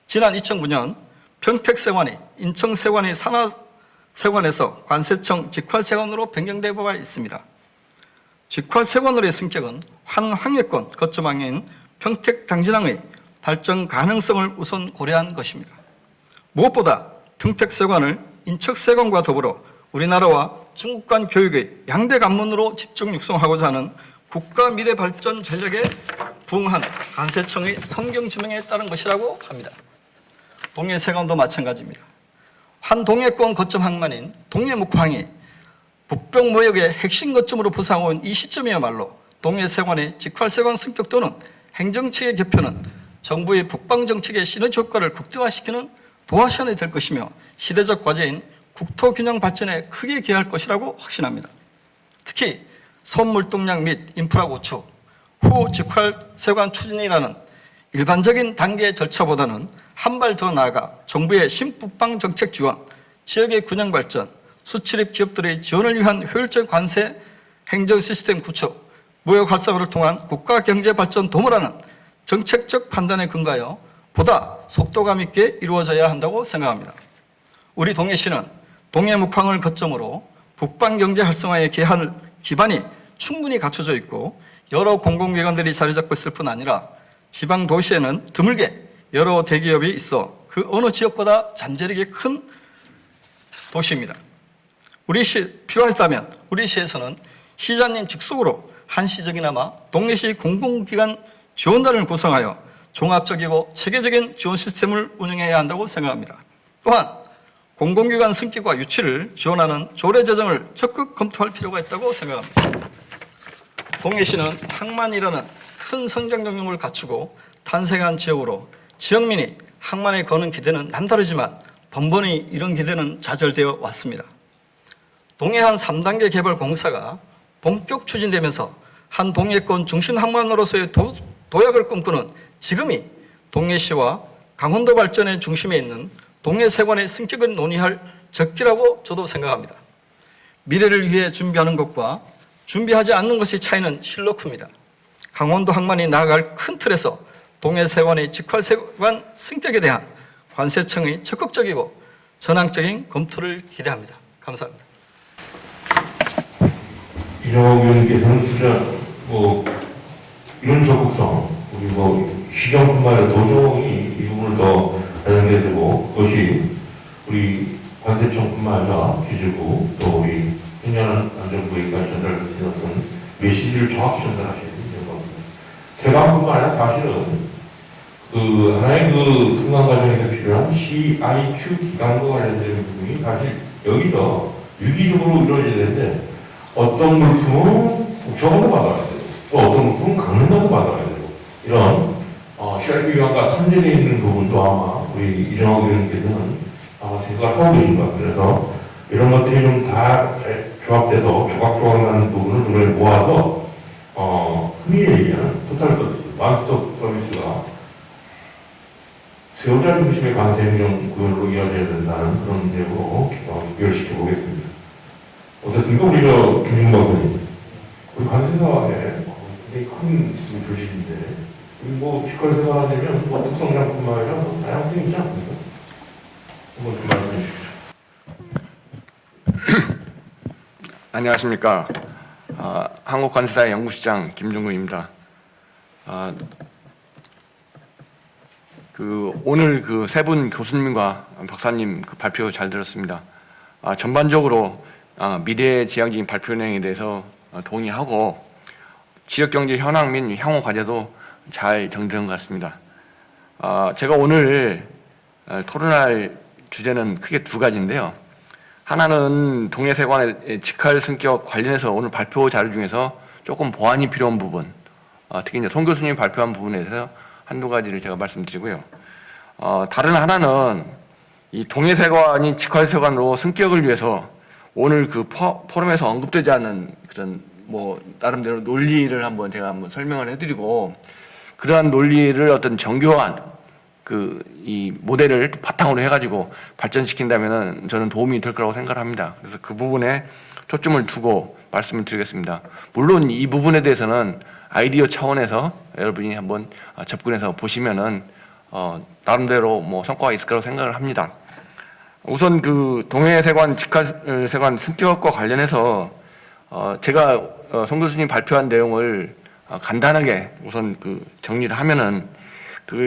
S6: 지난 2009년 평택세관이 인천세관이 산하세관에서 관세청 직활세관으로 변경된 바가 있습니다. 직활세관으로의 승격은 환황해권 거점항인 평택 당진항의 발전 가능성을 우선 고려한 것입니다. 무엇보다 평택세관을 인척세관과 더불어 우리나라와 중국 간 교육의 양대 관문으로 집중 육성하고자 하는 국가 미래 발전 전략에 부응한 관세청의 성경 지명에 따른 것이라고 합니다. 동해세관도 마찬가지입니다. 한 동해권 거점 항만인 동해묵항이 북병무역의 핵심 거점으로 부상하고 온 이 시점이야말로 동해세관의 직활세관 승격 또는 행정체계 개편은 정부의 북방정책의 시너지 효과를 극대화시키는 도화선이 될 것이며 시대적 과제인 국토균형 발전에 크게 기여할 것이라고 확신합니다. 특히 선물동량 및 인프라 구축, 후 직활세관 추진이라는 일반적인 단계 절차보다는 한 발 더 나아가 정부의 신북방 정책 지원, 지역의 균형 발전, 수출입 기업들의 지원을 위한 효율적 관세 행정 시스템 구축, 무역 활성화를 통한 국가 경제 발전 도모라는 정책적 판단에 근거하여 보다 속도감 있게 이루어져야 한다고 생각합니다. 우리 동해시는 동해묵항을 거점으로 북방 경제 활성화의 기반이 충분히 갖춰져 있고 여러 공공기관들이 자리 잡고 있을 뿐 아니라 지방 도시에는 드물게 여러 대기업이 있어 그 어느 지역보다 잠재력이 큰 도시입니다. 우리 시 필요하다면 우리 시에서는 시장님 직속으로 한시적이나마 동해시 공공기관 지원단을 구성하여 종합적이고 체계적인 지원 시스템을 운영해야 한다고 생각합니다. 또한 공공기관 승격과 유치를 지원하는 조례 제정을 적극 검토할 필요가 있다고 생각합니다. 동해시는 항만이라는 큰 성장 경력을 갖추고 탄생한 지역으로 지역민이 항만에 거는 기대는 남다르지만 번번이 이런 기대는 좌절되어 왔습니다. 동해안 3단계 개발 공사가 본격 추진되면서 한 동해권 중심 항만으로서의 도약을 꿈꾸는 지금이 동해시와 강원도 발전의 중심에 있는 동해세관의 승격을 논의할 적기라고 저도 생각합니다. 미래를 위해 준비하는 것과 준비하지 않는 것의 차이는 실로 큽니다. 강원도 항만이 나아갈 큰 틀에서 동해세관의 직활세관 승격에 대한 관세청의 적극적이고 전향적인 검토를 기대합니다. 감사합니다.
S1: 이정학 의원님께서는 진짜 이런 적극성, 우리 시정뿐만 아니라 노정이 이 부분을 더 반영해야 되고, 그것이 우리 관세청뿐만 아니라 기재부 또 우리 행정안전부에까지 전달할 수 있는 어떤 메시지를 정확히 전달하셔야 되는 것 같습니다. 세관뿐만 아니라 사실은 하나의 통관 과정에서 필요한 CIQ 기간과 관련된 부분이 사실 여기서 유기적으로 이루어져야 되는데, 어떤 물품은 국정원도 받아야 되고, 또 어떤 물품은 강릉도도 받아야 되고, 이런 CIQ 기간과 산재되어 있는 부분도 아마 우리 이정학 의원님께서는 아마 생각을 하고 계신 것 같아요. 그래서 이런 것들이 좀 다 조합돼서 조각조각나는 부분을 눈에 모아서 흔히 얘기하는 토탈 서비스, 완스톱 서비스가 세월자 중심의 관세행정 구현으로 이어져야 된다는 그런 내용으로 연결시켜 보겠습니다. 어떻습니까? 우리 김jun구 박사님. 우리 관세사에 굉장히 큰 조직인데, 직관세가 하려면 특성이랑뿐만 아니라 다양성이 있지 않습니까? 한번 좀 말씀해 주십시오.
S7: 안녕하십니까. 한국관세사의 연구시장 김jun구입니다. 오늘 세 분 교수님과 박사님 발표 잘 들었습니다. 전반적으로 미래지향적인 발표 내용에 대해서 동의하고 지역경제 현황 및 향후 과제도 잘 정리된 것 같습니다. 제가 오늘 토론할 주제는 크게 두 가지인데요. 하나는 동해세관의 직할 승격 관련해서 오늘 발표 자료 중에서 조금 보완이 필요한 부분, 특히 이제 송 교수님이 발표한 부분에 대해서 한두 가지를 제가 말씀드리고요. 다른 하나는 이 동해세관이 직할세관으로 승격을 위해서 오늘 포럼에서 언급되지 않은 그런 나름대로 논리를 제가 설명을 해드리고, 그러한 논리를 어떤 정교한 이 모델을 바탕으로 해가지고 발전시킨다면은 저는 도움이 될 거라고 생각을 합니다. 그래서 그 부분에 초점을 두고 말씀을 드리겠습니다. 물론 이 부분에 대해서는 아이디어 차원에서 여러분이 한번 접근해서 보시면은 나름대로 성과가 있을 거라고 생각을 합니다. 우선 동해세관 직할세관 승격과 관련해서 제가 송 교수님 발표한 내용을 간단하게 우선 정리를 하면은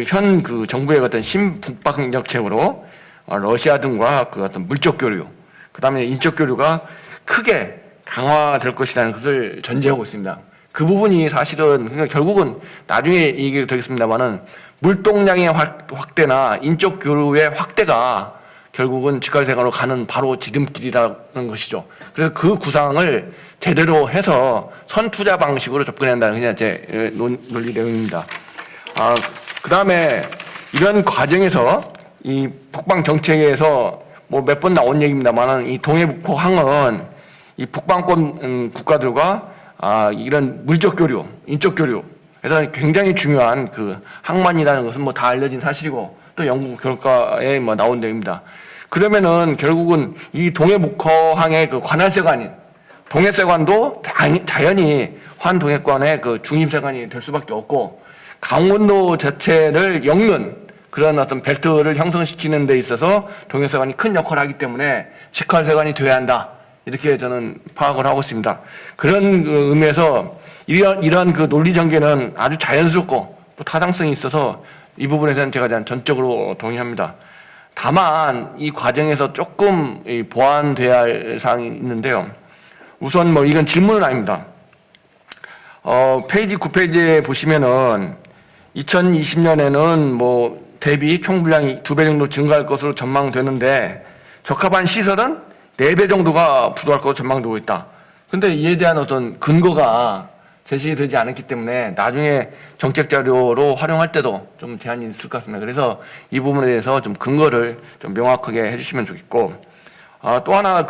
S7: 현 정부의 어떤 신북방 정책으로 러시아 등과 어떤 물적 교류, 그 다음에 인적 교류가 크게 강화될 것이라는 것을 전제하고 있습니다. 그 부분이 사실은 결국은 나중에 얘기가 되겠습니다만은 물동량의 확대나 인적 교류의 확대가 결국은 직할세관으로 가는 바로 지름길이라는 것이죠. 그래서 그 구상을 제대로 해서 선투자 방식으로 접근해야 한다는 그냥 제 논리 내용입니다. 그 다음에 이런 과정에서 이 북방 정책에서 몇 번 나온 얘기입니다만은 이 동해북호항은 이 북방권 국가들과 이런 물적 교류, 인적 교류, 그래서 굉장히 중요한 항만이라는 것은 다 알려진 사실이고 또 연구 결과에 나온 내용입니다. 그러면은 결국은 이 동해북호항의 관할세관인 동해세관도 자연히 환동해권의 중임세관이 될 수밖에 없고, 강원도 자체를 엮는 그런 어떤 벨트를 형성시키는 데 있어서 동해세관이 큰 역할을 하기 때문에 직할세관이 되어야 한다, 이렇게 저는 파악을 하고 있습니다. 그런 의미에서 이러한 논리 전개는 아주 자연스럽고 또 타당성이 있어서 이 부분에 대해서는 제가 전적으로 동의합니다. 다만 이 과정에서 조금 보완돼야 할 사항이 있는데요. 우선 이건 질문은 아닙니다. 페이지 9페이지에 보시면은 2020년에는 대비 총 분량이 2배 정도 증가할 것으로 전망되는데 적합한 시설은 4배 정도가 부족할 것으로 전망되고 있다. 근데 이에 대한 어떤 근거가 제시되지 않았기 때문에 나중에 정책 자료로 활용할 때도 좀 제한이 있을 것 같습니다. 그래서 이 부분에 대해서 좀 근거를 좀 명확하게 해주시면 좋겠고, 또 하나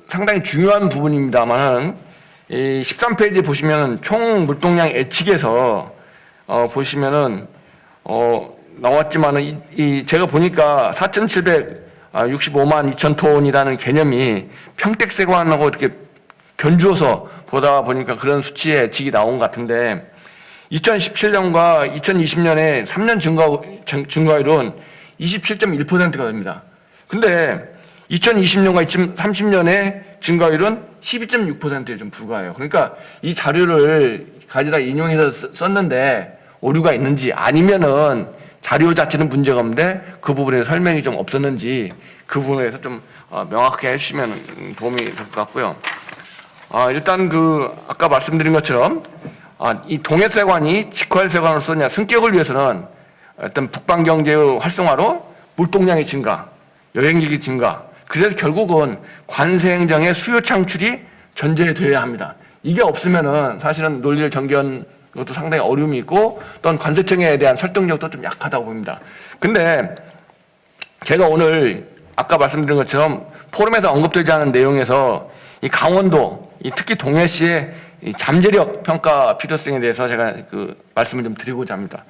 S7: 상당히 중요한 부분입니다만은 이 13페이지에 보시면 총 물동량 예측에서 보시면은 나왔지만은 제가 보니까 4,765만 2천 톤이라는 개념이 평택세관하고 이렇게 견주어서 보다 보니까 그런 수치의 직이 나온 것 같은데 2017년과 2020년에 3년 증가율은 27.1%가 됩니다. 근데 2020년과 2030년에 증가율은 12.6%에 좀 불과해요. 그러니까 이 자료를 가져다 인용해서 썼는데 오류가 있는지 아니면은 자료 자체는 문제가 없는데 그 부분에 설명이 좀 없었는지 그 부분에서 좀 명확하게 해주시면 도움이 될 것 같고요. 일단 아까 말씀드린 것처럼 이 동해세관이 직화해세관으로서 승격을 위해서는 어떤 북방 경제의 활성화로 물동량의 증가, 여행객의 증가, 그래서 결국은 관세행정의 수요 창출이 전제되어야 합니다. 이게 없으면은 사실은 논리를 전개한 것도 상당히 어려움이 있고 또한 관세청에 대한 설득력도 좀 약하다고 봅니다. 근데 제가 오늘 아까 말씀드린 것처럼 포럼에서 언급되지 않은 내용에서 이 강원도, 특히 동해시의 이 잠재력 평가 필요성에 대해서 제가 말씀을 좀 드리고자 합니다.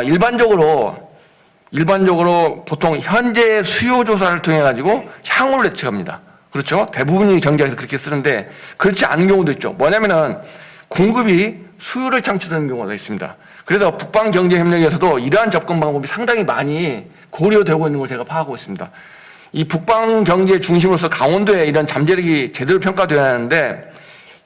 S7: 일반적으로 보통 현재 수요 조사를 통해 가지고 향후를 예측합니다. 그렇죠? 대부분이 경제학에서 그렇게 쓰는데 그렇지 않은 경우도 있죠. 뭐냐면은 공급이 수요를 창출하는 경우가 있습니다. 그래서 북방 경제 협력에서도 이러한 접근 방법이 상당히 많이 고려되고 있는 걸 제가 파악하고 있습니다. 이 북방 경제 중심으로서 강원도의 이런 잠재력이 제대로 평가되어야 하는데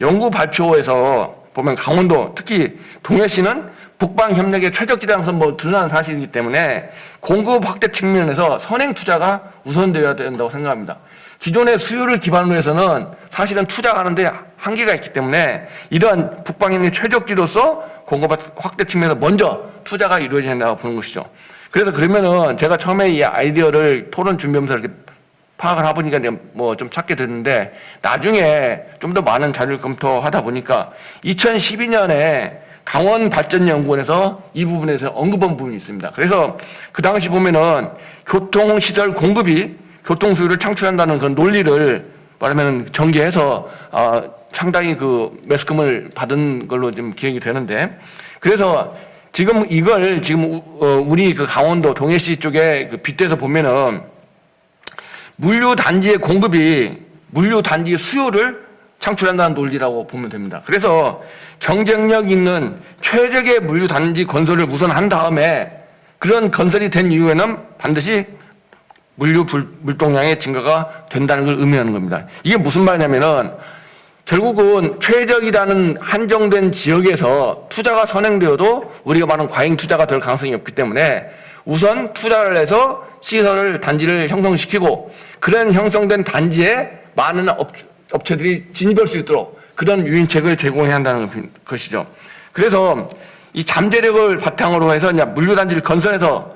S7: 연구 발표에서 보면 강원도, 특히 동해시는 북방 협력의 최적지라는 드러나는 사실이기 때문에 공급 확대 측면에서 선행 투자가 우선되어야 된다고 생각합니다. 기존의 수요를 기반으로 해서는 사실은 투자하는데 한계가 있기 때문에 이러한 북방 협력 최적지로서 공급 확대 측면에서 먼저 투자가 이루어져야 된다고 보는 것이죠. 그래서 그러면은 제가 처음에 이 아이디어를 토론 준비하면서 이렇게 파악을 해보니까 좀 찾게 됐는데 나중에 좀 더 많은 자료를 검토하다 보니까 2012년에 강원발전연구원에서 이 부분에서 언급한 부분이 있습니다. 그래서 그 당시 보면은 교통시설 공급이 교통수요를 창출한다는 그런 논리를 말하면 전개해서 상당히 매스컴을 받은 걸로 좀 기억이 되는데 그래서 지금 이걸 우리 강원도 동해시 쪽에 빗대서 보면은 물류 단지의 공급이 물류 단지 수요를 창출한다는 논리라고 보면 됩니다. 그래서 경쟁력 있는 최적의 물류 단지 건설을 우선 한 다음에 그런 건설이 된 이후에는 반드시 물류 물동량의 증가가 된다는 걸 의미하는 겁니다. 이게 무슨 말이냐면은 결국은 최적이라는 한정된 지역에서 투자가 선행되어도 우리가 말하는 과잉 투자가 될 가능성이 없기 때문에 우선 투자를 해서 시설을 단지를 형성시키고 그런 형성된 단지에 많은 업체들이 진입할 수 있도록 그런 유인책을 제공해야 한다는 것이죠. 그래서 이 잠재력을 바탕으로 해서 물류단지를 건설해서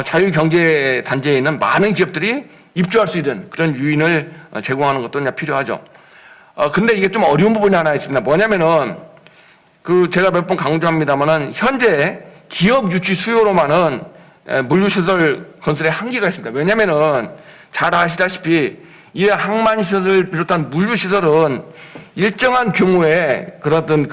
S7: 자유경제 단지에 있는 많은 기업들이 입주할 수 있는 그런 유인을 제공하는 것도 필요하죠. 근데 이게 좀 어려운 부분이 하나 있습니다. 뭐냐면은 제가 몇 번 강조합니다만은 현재 기업 유치 수요로만은 물류시설 건설에 한계가 있습니다. 왜냐면은 잘 아시다시피 이 항만시설을 비롯한 물류시설은 일정한 규모의 그런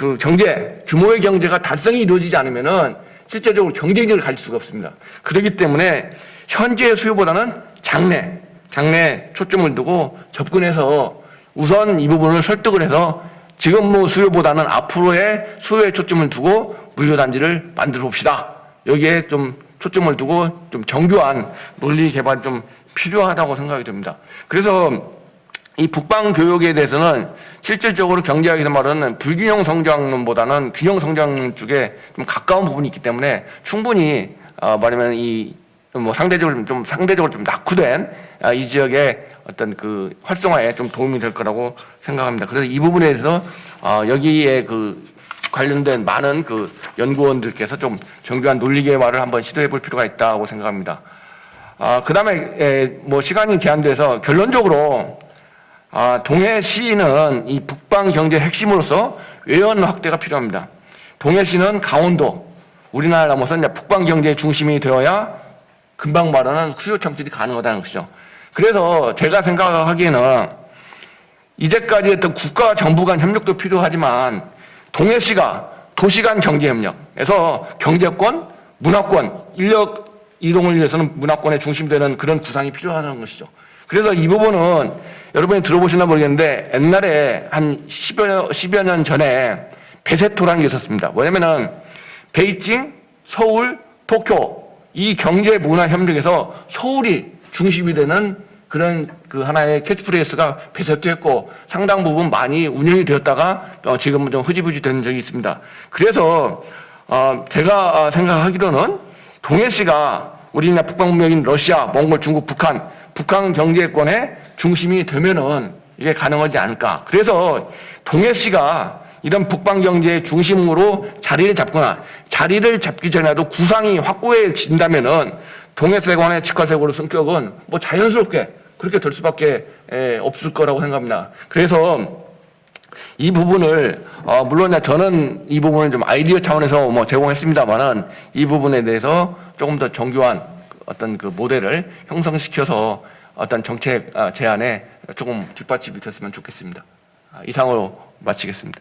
S7: 규모의 경제가 달성이 이루어지지 않으면은 실제적으로 경쟁력을 가질 수가 없습니다. 그렇기 때문에 현재의 수요보다는 장래 초점을 두고 접근해서 우선 이 부분을 설득을 해서 지금 수요보다는 앞으로의 수요에 초점을 두고 물류단지를 만들어 봅시다. 여기에 좀 초점을 두고 좀 정교한 논리 개발이 좀 필요하다고 생각이 됩니다. 그래서 이 북방 교육에 대해서는 실질적으로 경제학에서 말하는 불균형 성장론보다는 균형 성장론 쪽에 좀 가까운 부분이 있기 때문에 충분히 말하면 상대적으로 좀 낙후된 이 지역의 어떤 활성화에 좀 도움이 될 거라고 생각합니다. 그래서 이 부분에 대해서 여기에 관련된 많은 연구원들께서 좀 정교한 논리 개발을 한번 시도해 볼 필요가 있다고 생각합니다. 그 다음에 시간이 제한돼서 결론적으로 동해시는 이 북방 경제 핵심으로서 외연 확대가 필요합니다. 동해시는 강원도, 우리나라 넘어서 북방 경제의 중심이 되어야 금방 말하는 수요 창출이 가능하다는 것이죠. 그래서 제가 생각하기에는 이제까지 했던 국가와 정부 간 협력도 필요하지만 동해시가 도시 간 경제 협력에서 경제권, 문화권, 인력 이동을 위해서는 문화권의 중심되는 그런 구상이 필요하다는 것이죠. 그래서 이 부분은 여러분이 들어보시나 모르겠는데 옛날에 한 10여 년 전에 배세토라는 게 있었습니다. 뭐냐면은 베이징, 서울, 도쿄 이 경제 문화 협력에서 서울이 중심이 되는 그런 그 하나의 캐치프레이스가 배세토했고 상당 부분 많이 운영이 되었다가 지금은 좀 흐지부지 되는 적이 있습니다. 그래서 제가 생각하기로는 동해시가 우리나라 북방문명인 러시아, 몽골, 중국, 북한 경제권의 중심이 되면은 이게 가능하지 않을까. 그래서 동해시가 이런 북방 경제의 중심으로 자리를 잡거나 자리를 잡기 전에도 구상이 확고해진다면은 동해세관의 직화세고의 성격은 뭐 자연스럽게 그렇게 될 수밖에 없을 거라고 생각합니다. 그래서 이 부분을 물론 저는 이 부분을 좀 아이디어 차원에서 뭐 제공했습니다만은 이 부분에 대해서 조금 더 정교한 어떤 그 모델을 형성시켜서 어떤 정책 제안에 조금 뒷받침이 됐으면 좋겠습니다. 이상으로 마치겠습니다.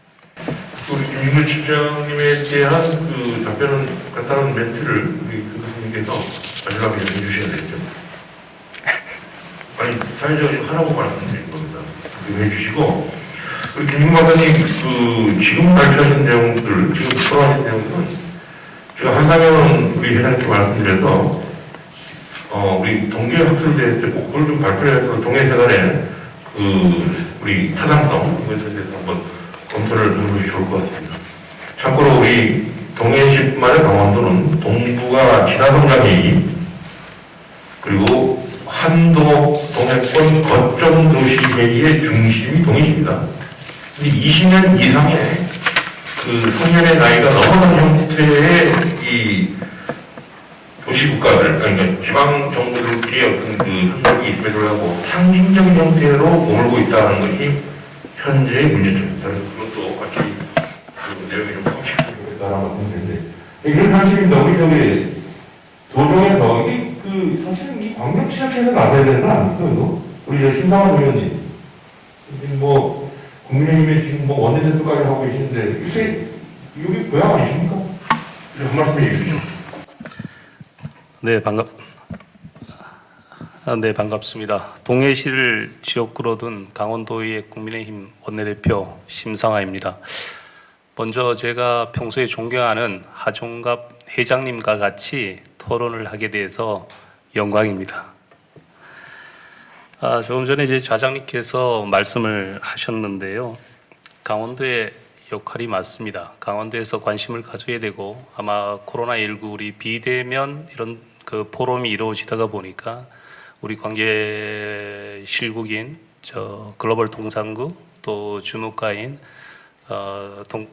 S1: 우리 김인근 실장님에 대한 그 답변은 간단한 멘트를 우리 교수님께서 마지막에 해주셔야 되죠. 아니 사회적으로 하라고 말씀드린 겁니다. 해주시고 우리 김인근 박사님 그 지금 발표하신 내용들, 지금 토론하신 내용들은 제가 한상현 우리 회장님께 말씀드려서 우리 동계학술대회 때 꼭 그걸 좀 발표해서 동해세관의 그 우리 타당성 이것에 대해서 한번 검토를 해보시면 좋을 것 같습니다. 참고로 우리 동해시만의 강원도는 동부가 진화성장이 그리고 한도 동해권 거점 도시 대기의 중심이 동해입니다. 20년 이상의 그 성년의 나이가 넘어간 형태의 이 도시국가들, 그러니까 지방 정부들끼리 어떤 그 협력이 있음에도 불구하고 상징적인 형태로 머물고 있다는 것이 현재의 문제점입니다. 그것도 같이 그 내용이 좀 성취했다라고 말씀드리는데 이런 상식입니다. 우리 저기 조정에서 이게 그 사실은 이 광역시장에서 나서야 되는 건 아닙니까? 우리 저 심상환 의원님 뭐 국민의힘에 지금 뭐 원내대표까지 하고 계시는데 이게 고향 아니십니까? 한 말씀 해주시죠.
S8: 네, 반갑습니다. 동해시를 지역구로 둔 강원도의 국민의힘 원내대표 심상아입니다. 먼저 제가 평소에 존경하는 하종갑 회장님과 같이 토론을 하게 돼서 영광입니다. 조금 전에 이제 좌장님께서 말씀을 하셨는데요. 강원도의 역할이 맞습니다. 강원도에서 관심을 가져야 되고 아마 코로나19 우리 비대면 이런 그 포럼이 이루어지다가 보니까 우리 관계 실국인 글로벌 통상국 또 주무과인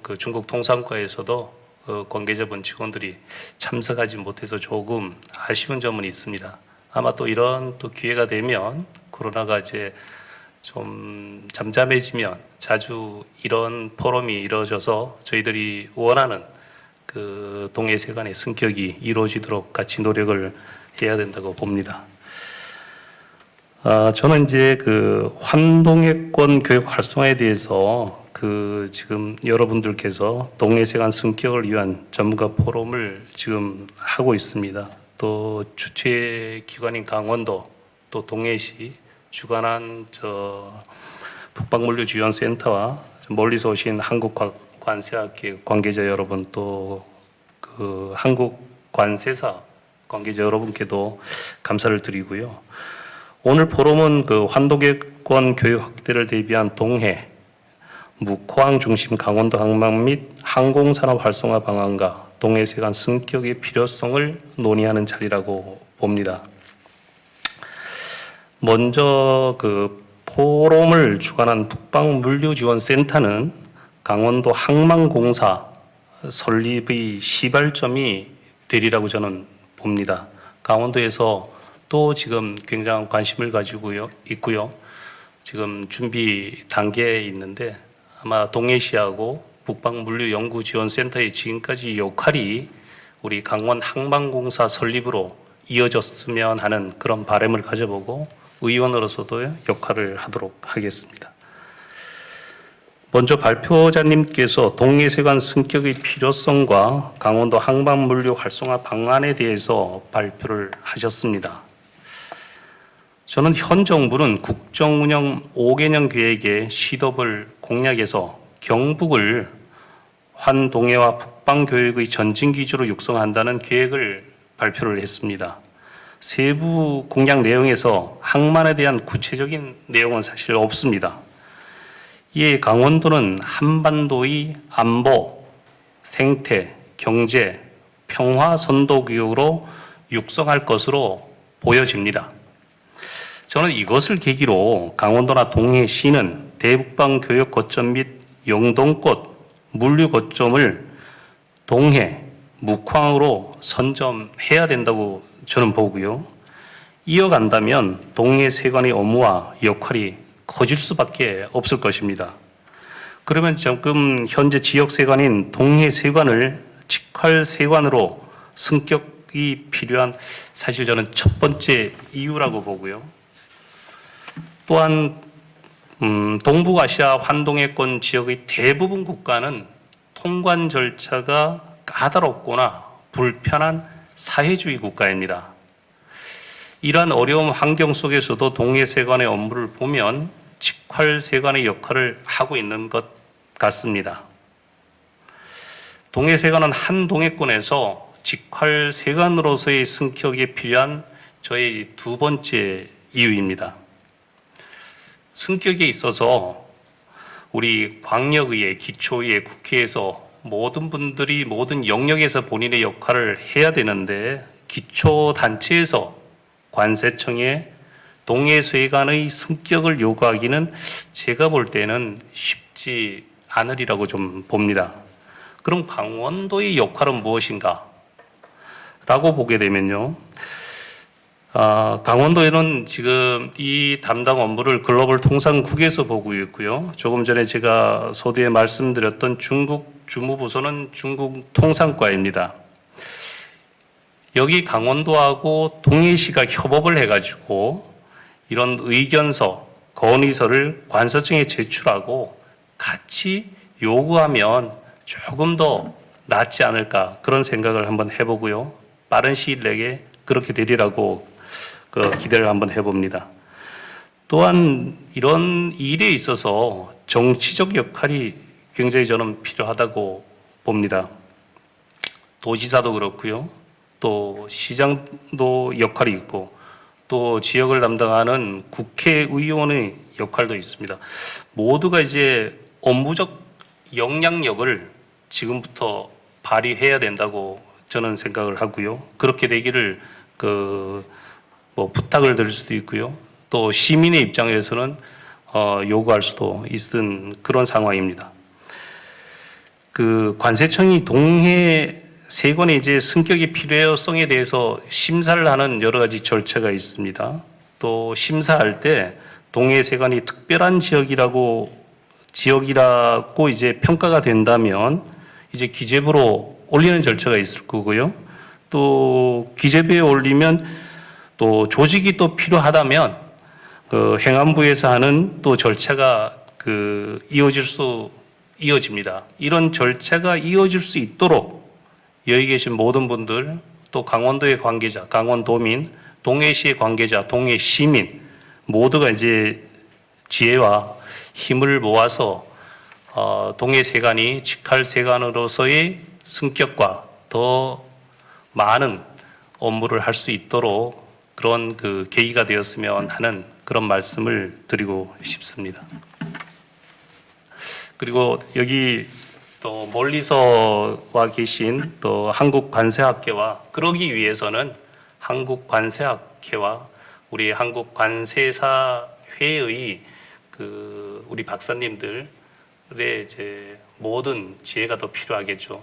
S8: 그 중국 통상과에서도 관계자분 직원들이 참석하지 못해서 조금 아쉬운 점은 있습니다. 아마 또 이런 또 기회가 되면 코로나가 이제 좀 잠잠해지면 자주 이런 포럼이 이루어져서 저희들이 원하는 그 동해세관의 승격이 이루어지도록 같이 노력을 해야 된다고 봅니다. 저는 이제 그 환동해권 교육 활성화에 대해서 그 지금 여러분들께서 동해세관 승격을 위한 전문가 포럼을 지금 하고 있습니다. 또 주최 기관인 강원도 또 동해시 주관한 북방물류지원센터와 멀리서 오신 한국관세학회 관계자 여러분 또 그 한국관세사 관계자 여러분께도 감사를 드리고요. 오늘 포럼은 그 환동해권 교육 확대를 대비한 동해 묵호항 중심 강원도 항만 및 항공산업 활성화 방안과 동해세관 승격의 필요성을 논의하는 자리라고 봅니다. 먼저 그 포럼을 주관한 북방물류지원센터는 강원도 항만공사 설립의 시발점이 되리라고 저는 봅니다. 강원도에서 또 지금 굉장한 관심을 가지고 있고요. 지금 준비 단계에 있는데 아마 동해시하고 북방물류연구지원센터의 지금까지 역할이 우리 강원 항만공사 설립으로 이어졌으면 하는 그런 바람을 가져보고 의원으로서도 역할을 하도록 하겠습니다. 먼저 발표자님께서 동해세관 승격의 필요성과 강원도 항만물류 활성화 방안에 대해서 발표를 하셨습니다. 저는 현 정부는 국정운영 5개년 계획의 시dob을 공약에서 경북을 환동해와 북방교육의 전진기지로 육성한다는 계획을 발표를 했습니다. 세부 공약 내용에서 항만에 대한 구체적인 내용은 사실 없습니다. 이에 강원도는 한반도의 안보, 생태, 경제, 평화 선도구역으로 육성할 것으로 보여집니다. 저는 이것을 계기로 강원도나 동해시는 대북방 교역 거점 및 영동꽃 물류 거점을 동해, 묵황으로 선점해야 된다고 저는 보고요. 이어간다면 동해세관의 업무와 역할이 커질 수밖에 없을 것입니다. 그러면 지금 현재 지역세관인 동해세관을 직할세관으로 승격이 필요한 사실 저는 첫 번째 이유라고 보고요. 또한 동북아시아 환동해권 지역의 대부분 국가는 통관 절차가 까다롭거나 불편한 사회주의 국가입니다. 이러한 어려운 환경 속에서도 동해세관의 업무를 보면 직할세관의 역할을 하고 있는 것 같습니다. 동해세관은 한 동해권에서 직할세관으로서의 승격에 필요한 저의 두 번째 이유입니다. 승격에 있어서 우리 광역의회, 기초의회, 국회에서 모든 분들이 모든 영역에서 본인의 역할을 해야 되는데 기초단체에서 관세청에 동해세관의 승격을 요구하기는 제가 볼 때는 쉽지 않으리라고 좀 봅니다. 그럼 강원도의 역할은 무엇인가? 라고 보게 되면요. 강원도에는 지금 이 담당 업무를 글로벌 통상국에서 보고 있고요. 조금 전에 제가 서두에 말씀드렸던 중국 주무부서는 중국 통상과입니다. 여기 강원도하고 동해시가 협업을 해가지고 이런 의견서, 건의서를 관서청에 제출하고 같이 요구하면 조금 더 낫지 않을까 그런 생각을 한번 해보고요. 빠른 시일 내에 그렇게 되리라고 기대를 한번 해봅니다. 또한 이런 일에 있어서 정치적 역할이 굉장히 저는 필요하다고 봅니다. 도지사도 그렇고요. 또 시장도 역할이 있고 또 지역을 담당하는 국회의원의 역할도 있습니다. 모두가 이제 업무적 역량력을 지금부터 발휘해야 된다고 저는 생각을 하고요. 그렇게 되기를 부탁을 드릴 수도 있고요. 또 시민의 입장에서는 요구할 수도 있는 그런 상황입니다. 관세청이 동해세관의 이제 승격의 필요성에 대해서 심사를 하는 여러 가지 절차가 있습니다. 또 심사할 때 동해세관이 특별한 지역이라고 이제 평가가 된다면 이제 기재부로 올리는 절차가 있을 거고요. 또 기재부에 올리면 또 조직이 또 필요하다면 행안부에서 하는 또 절차가 이어집니다. 이런 절차가 이어질 수 있도록 여기 계신 모든 분들 또 강원도의 관계자, 강원도민, 동해시의 관계자, 동해시민 모두가 이제 지혜와 힘을 모아서 동해세관이 직할세관으로서의 승격과 더 많은 업무를 할 수 있도록 그런 계기가 되었으면 하는 그런 말씀을 드리고 싶습니다. 그리고 여기 또 멀리서 와 계신 또 한국관세학회와 그러기 위해서는 한국관세학회와 우리 한국관세사회의 우리 박사님들의 이제 모든 지혜가 더 필요하겠죠.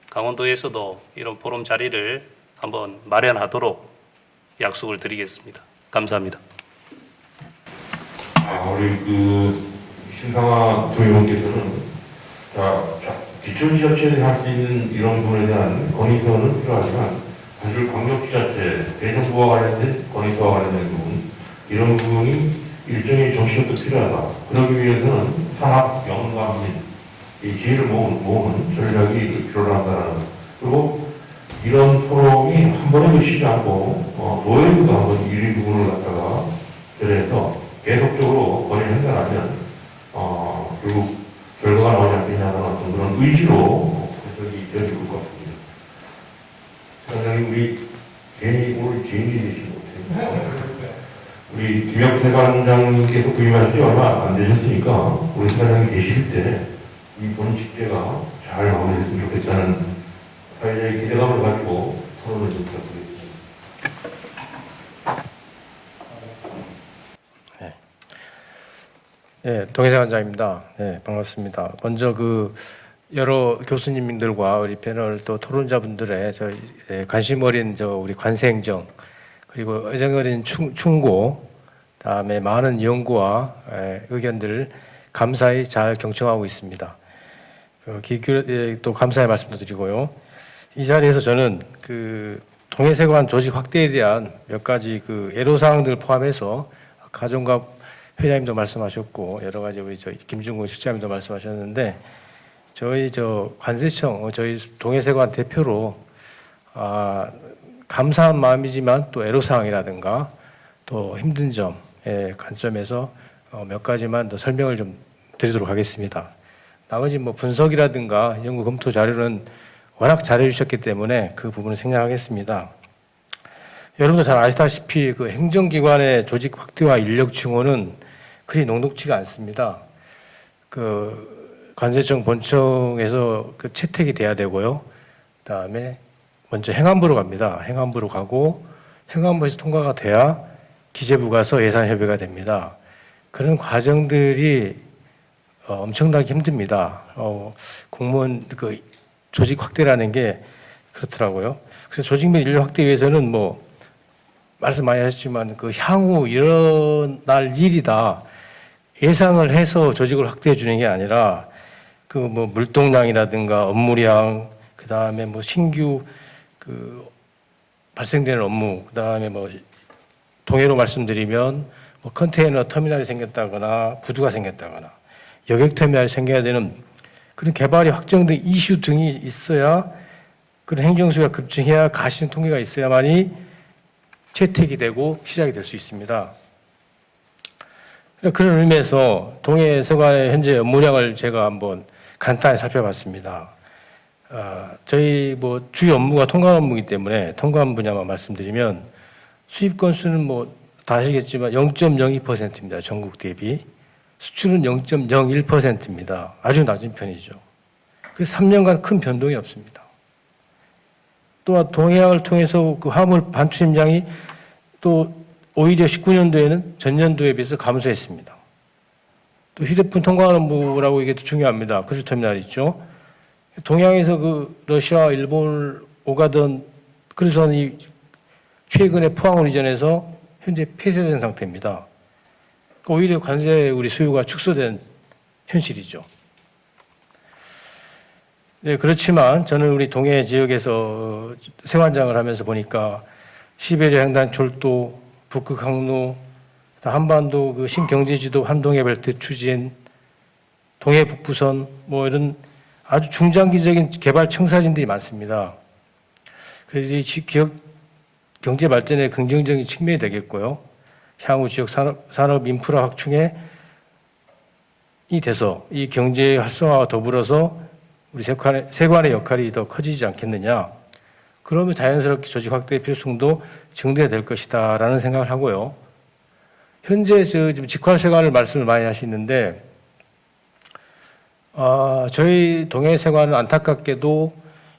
S8: 강원도에서도 이런 포럼 자리를 한번 마련하도록 약속을 드리겠습니다. 감사합니다.
S1: 우리 신상화 부의원께서는 기초지자체에서 할 수 있는 이런 부분에 대한 건의서는 필요하지만 사실 광역지자체, 대정부와 관련된 건의서와 관련된 부분 이런 부분이 일종의 정신력도 필요하다. 그러기 위해서는 상학, 영과 민, 이 지혜를 모으는 전략이 필요로 한다는. 그리고 이런 포럼이 한 번에 그치지 않고 노예들도 한번 일부분을 갖다가 그래서 계속적으로 권유한다면 결국 결과가 나오지 않겠냐는 어떤 그런 의지로 해석이 되어질 것 같습니다. 사장님, 우리 괜히 오늘 제인이 되신 것 같아요. 우리 김혁 세관장님께서 부임하신 지 얼마 안 되셨으니까 우리 세관장님 계실 때 이 본 직제가 잘 마무리됐으면 좋겠다는 사회자의 기대감을 가지고 토론을 좀 부탁드리겠습니다.
S9: 네, 동해사관장입니다. 네, 반갑습니다. 먼저 여러 교수님들과 우리 패널 또 토론자분들의 관심 어린 우리 관세행정 그리고 애정 어린 충고 다음에 많은 연구와 의견들을 감사히 잘 경청하고 있습니다. 또 감사의 말씀도 드리고요. 이 자리에서 저는 동해세관 조직 확대에 대한 몇 가지 애로사항들 포함해서 가정과 회장님도 말씀하셨고 여러 가지 우리 김중근 실장님도 말씀하셨는데 저희 관세청 저희 동해세관 대표로 감사한 마음이지만 또 애로사항이라든가 또 힘든 점의 관점에서 몇 가지만 더 설명을 좀 드리도록 하겠습니다. 나머지 분석이라든가 연구 검토 자료는 워낙 잘해 주셨기 때문에 그 부분을 생략하겠습니다. 여러분도 잘 아시다시피 행정기관의 조직 확대와 인력 증원은 그리 녹록지가 않습니다. 관세청 본청에서 채택이 돼야 되고요. 그다음에 먼저 행안부로 갑니다. 행안부로 가고 행안부에서 통과가 돼야 기재부 가서 예산 협의가 됩니다. 그런 과정들이 엄청나게 힘듭니다. 공무원 조직 확대라는 게 그렇더라고요. 그래서 조직 및 인력 확대 위해서는 말씀 많이 하셨지만 향후 일어날 일이다 예상을 해서 조직을 확대해 주는 게 아니라 물동량이라든가 업무량 그다음에 신규 발생되는 업무 그다음에 동해로 말씀드리면 컨테이너 터미널이 생겼다거나 부두가 생겼다거나 여객 터미널이 생겨야 되는 그런 개발이 확정된 이슈 등이 있어야 그런 행정수가 급증해야 가시는 통계가 있어야만이 채택이 되고 시작이 될 수 있습니다. 그런 의미에서 동해세관의 현재 업무량을 제가 한번 간단히 살펴봤습니다. 저희 주요 업무가 통관 업무이기 때문에 통관 분야만 말씀드리면 수입 건수는 다 아시겠지만 0.02%입니다. 전국 대비. 수출은 0.01%입니다. 아주 낮은 편이죠. 그래서 3년간 큰 변동이 없습니다. 또한 동해항을 통해서 화물 반출입량이 또 오히려 19년도에는 전년도에 비해서 감소했습니다. 또 휴대폰 통관 업무라고 이게 중요합니다. 크루터미널 있죠. 동해항에서 러시아, 일본을 오가던 크루즈선이 최근에 포항을 이전해서 현재 폐쇄된 상태입니다. 오히려 관세 우리 수요가 축소된 현실이죠. 네, 그렇지만 저는 우리 동해 지역에서 세관장을 하면서 보니까 시베리아 횡단 철도, 북극 항로, 한반도 신경제지도 환동해 벨트 추진, 동해 북부선 이런 아주 중장기적인 개발 청사진들이 많습니다. 그래서 이 지역 경제 발전에 긍정적인 측면이 되겠고요. 향후 지역 산업 인프라 확충에 돼서 이 경제 활성화와 더불어서 우리 세관의 역할이 더 커지지 않겠느냐. 그러면 자연스럽게 조직 확대의 필요성도 증대될 것이다라는 생각을 하고요. 현재 지금 직활세관을 말씀을 많이 하시는데 저희 동해세관은 안타깝게도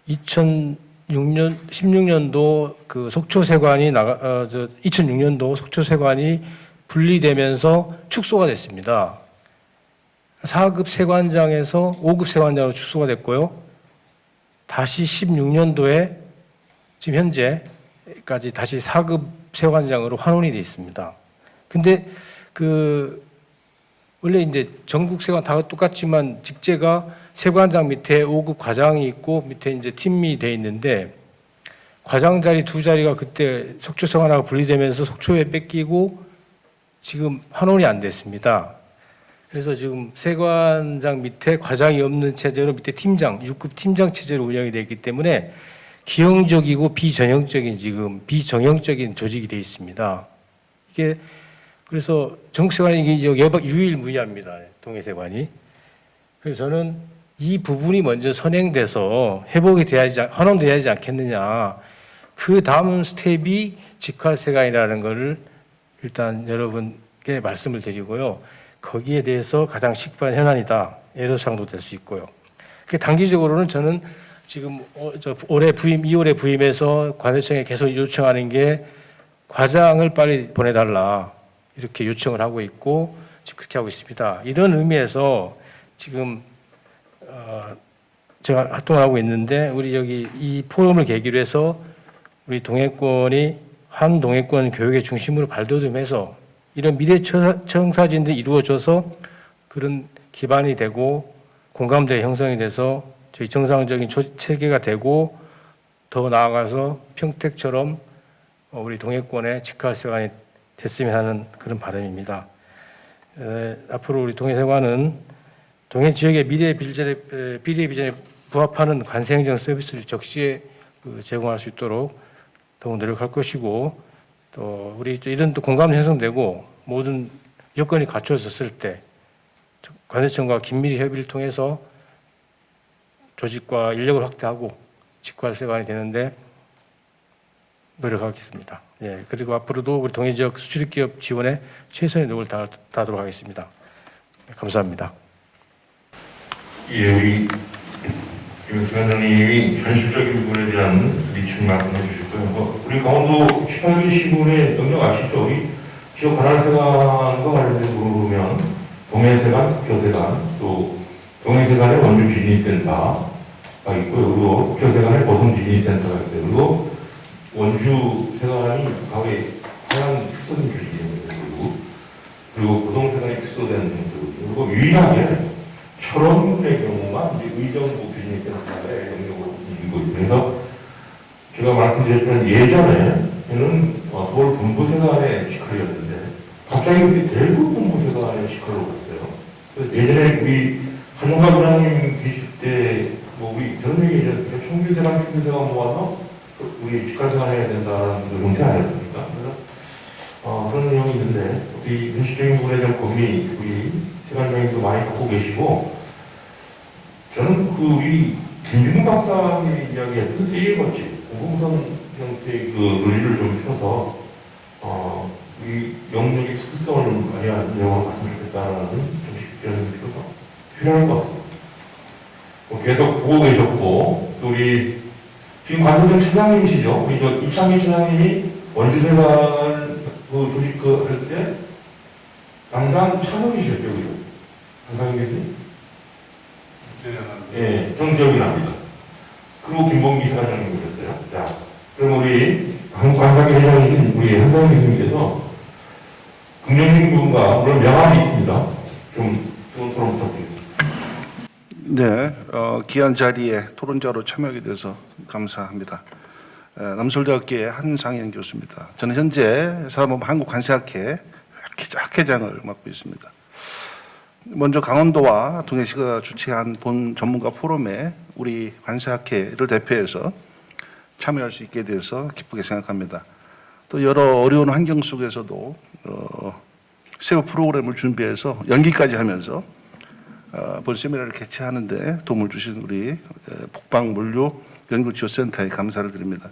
S9: 16년도 속초세관이 2006년도 속초세관이 분리되면서 축소가 됐습니다. 4급 세관장에서 5급 세관장으로 축소가 됐고요. 다시 16년도에 지금 현재까지 다시 4급 세관장으로 환원이 되어 있습니다. 근데 원래 이제 전국 세관 다 똑같지만 직제가 세관장 밑에 5급 과장이 있고 밑에 이제 팀이 돼 있는데 과장 자리 두 자리가 그때 속초세관하고 분리되면서 속초에 뺏기고 지금 환원이 안 됐습니다. 그래서 지금 세관장 밑에 과장이 없는 체제로 밑에 팀장, 6급 팀장 체제로 운영이 되어 있기 때문에 기형적이고 비정형적인 조직이 되어 있습니다. 이게 그래서 정세관이 이게 유일무이합니다. 동해세관이. 그래서 저는 이 부분이 먼저 선행돼서 회복이 돼야지, 환원돼야 하지 않겠느냐. 그 다음 스텝이 직활세관이라는 것을 일단 여러분께 말씀을 드리고요. 거기에 대해서 가장 식반 현안이다. 애로사항도 될 수 있고요. 단기적으로는 저는 지금 올해 부임, 2월에 부임해서 관세청에 계속 요청하는 게 과장을 빨리 보내달라. 이렇게 요청을 하고 있고 지금 그렇게 하고 있습니다. 이런 의미에서 지금 제가 활동을 하고 있는데 우리 여기 이 포럼을 계기로 해서 우리 동해권이 한 동해권 교육의 중심으로 발돋움해서 이런 미래 청사진들이 이루어져서 그런 기반이 되고 공감대 형성이 돼서 저희 정상적인 체계가 되고 더 나아가서 평택처럼 우리 동해권의 직활세관이 됐으면 하는 그런 바람입니다. 앞으로 우리 동해세관은 동해 지역의 미래 비전에 부합하는 관세행정 서비스를 적시에 제공할 수 있도록 더욱 노력할 것이고 또 우리 이런 또 공감이 형성되고 모든 여건이 갖춰졌을 때 관세청과 긴밀히 협의를 통해서 조직과 인력을 확대하고 직활세관이 되는데 노력하겠습니다. 예, 그리고 앞으로도 우리 동해 지역 수출입기업 지원에 최선의 노력을 다하도록 하겠습니다. 네, 감사합니다.
S1: 예, 우리 김영수 원장님이 현실적인 부분에 대한 리춘 말씀해 주셨고요. 우리 강원도 18기 시군의 영역 아시죠? 우리 지역 관할세관과 관련된 부분을 보면 동해세관, 석표세관, 또 동해세관의 원주 비즈니스센터가 있고요. 그리고 석표세관의 보성 비즈니스센터가 있고요. 그리고 원주세관이 과거에 하얀 특수된 조직이거든요. 그리고 고성세관이 특수된 조직이고 그리고 유일하게 철원의 경우만 이제 의정부 비즈니스센터의 영역으로 이루고 있습니다. 그래서 제가 말씀드렸던 예전에는 서울 본부세관의 직할이었는데 갑자기 우리 대구 본부세관의 직할로 갔어요. 그래서 예전에 우리 하종가 부장님 계실 때 우리 저런 얘기 총기세관, 총기세관 모아서 우리 직할세관 해야 된다는 그 용태 아니었습니까? 그래서 그런 내용이 있는데 우리 현실적인 부분에 대한 고민이 우리 세관장님도 많이 갖고 계시고 저는 우리 김준국 박사님이 이야기했던 세이버치 공공선 형태의 그 논리를 좀 펴서 이 영역의 특수성을 좀 발휘한 내용을 갔으면 좋겠다는 좀 이런 필요가 필요할 것 같습니다. 계속 보고 계셨고 또 우리 지금 관세청 차장님이시죠? 우리 이창기 차장님이 원주세관 조직 할 때 항상 차석이셨죠, 항상 교수님? 예, 정지혁이 납니다. 그리고 김봉기 사장님 오셨어요. 자, 그럼 우리 관상계 회장이신 우리 한상현 교수님께서 긍정적인 부분과 물론 명함이 있습니다. 좀 토론 부탁드리겠습니다.
S10: 네, 귀한 자리에 토론자로 참여하게 돼서 감사합니다. 남서울대학교의 한상현 교수입니다. 저는 현재 사법부 한국관세학회 학회장을 맡고 있습니다. 먼저 강원도와 동해시가 주최한 본 전문가 포럼에 우리 관세학회를 대표해서 참여할 수 있게 돼서 기쁘게 생각합니다. 또 여러 어려운 환경 속에서도 새우 프로그램을 준비해서 연기까지 하면서 본 세미나를 개최하는 데 도움을 주신 우리 북방물류 연구지원센터에 감사를 드립니다.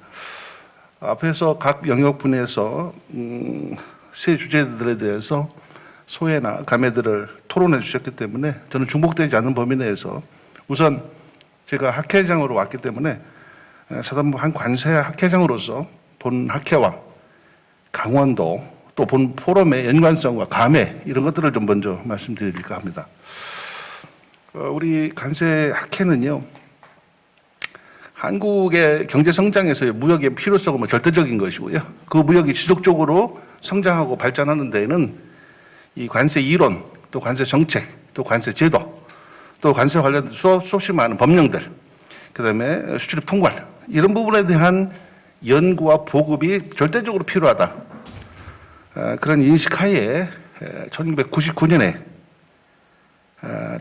S10: 앞에서 각 영역 분야에서 세 주제들에 대해서 소회나 감회들을 토론해 주셨기 때문에 저는 중복되지 않는 범위 내에서 우선 제가 학회장으로 왔기 때문에 사단부 한 관세 학회장으로서 본 학회와 강원도 또 본 포럼의 연관성과 감회 이런 것들을 좀 먼저 말씀드릴까 합니다. 우리 관세 학회는요, 한국의 경제 성장에서의 무역의 필요성은 절대적인 것이고요. 그 무역이 지속적으로 성장하고 발전하는 데에는 이 관세 이론, 또 관세 정책, 또 관세 제도, 또 관세 관련 수없이 많은 법령들, 그다음에 수출입 통관 이런 부분에 대한 연구와 보급이 절대적으로 필요하다. 그런 인식하에 1999년에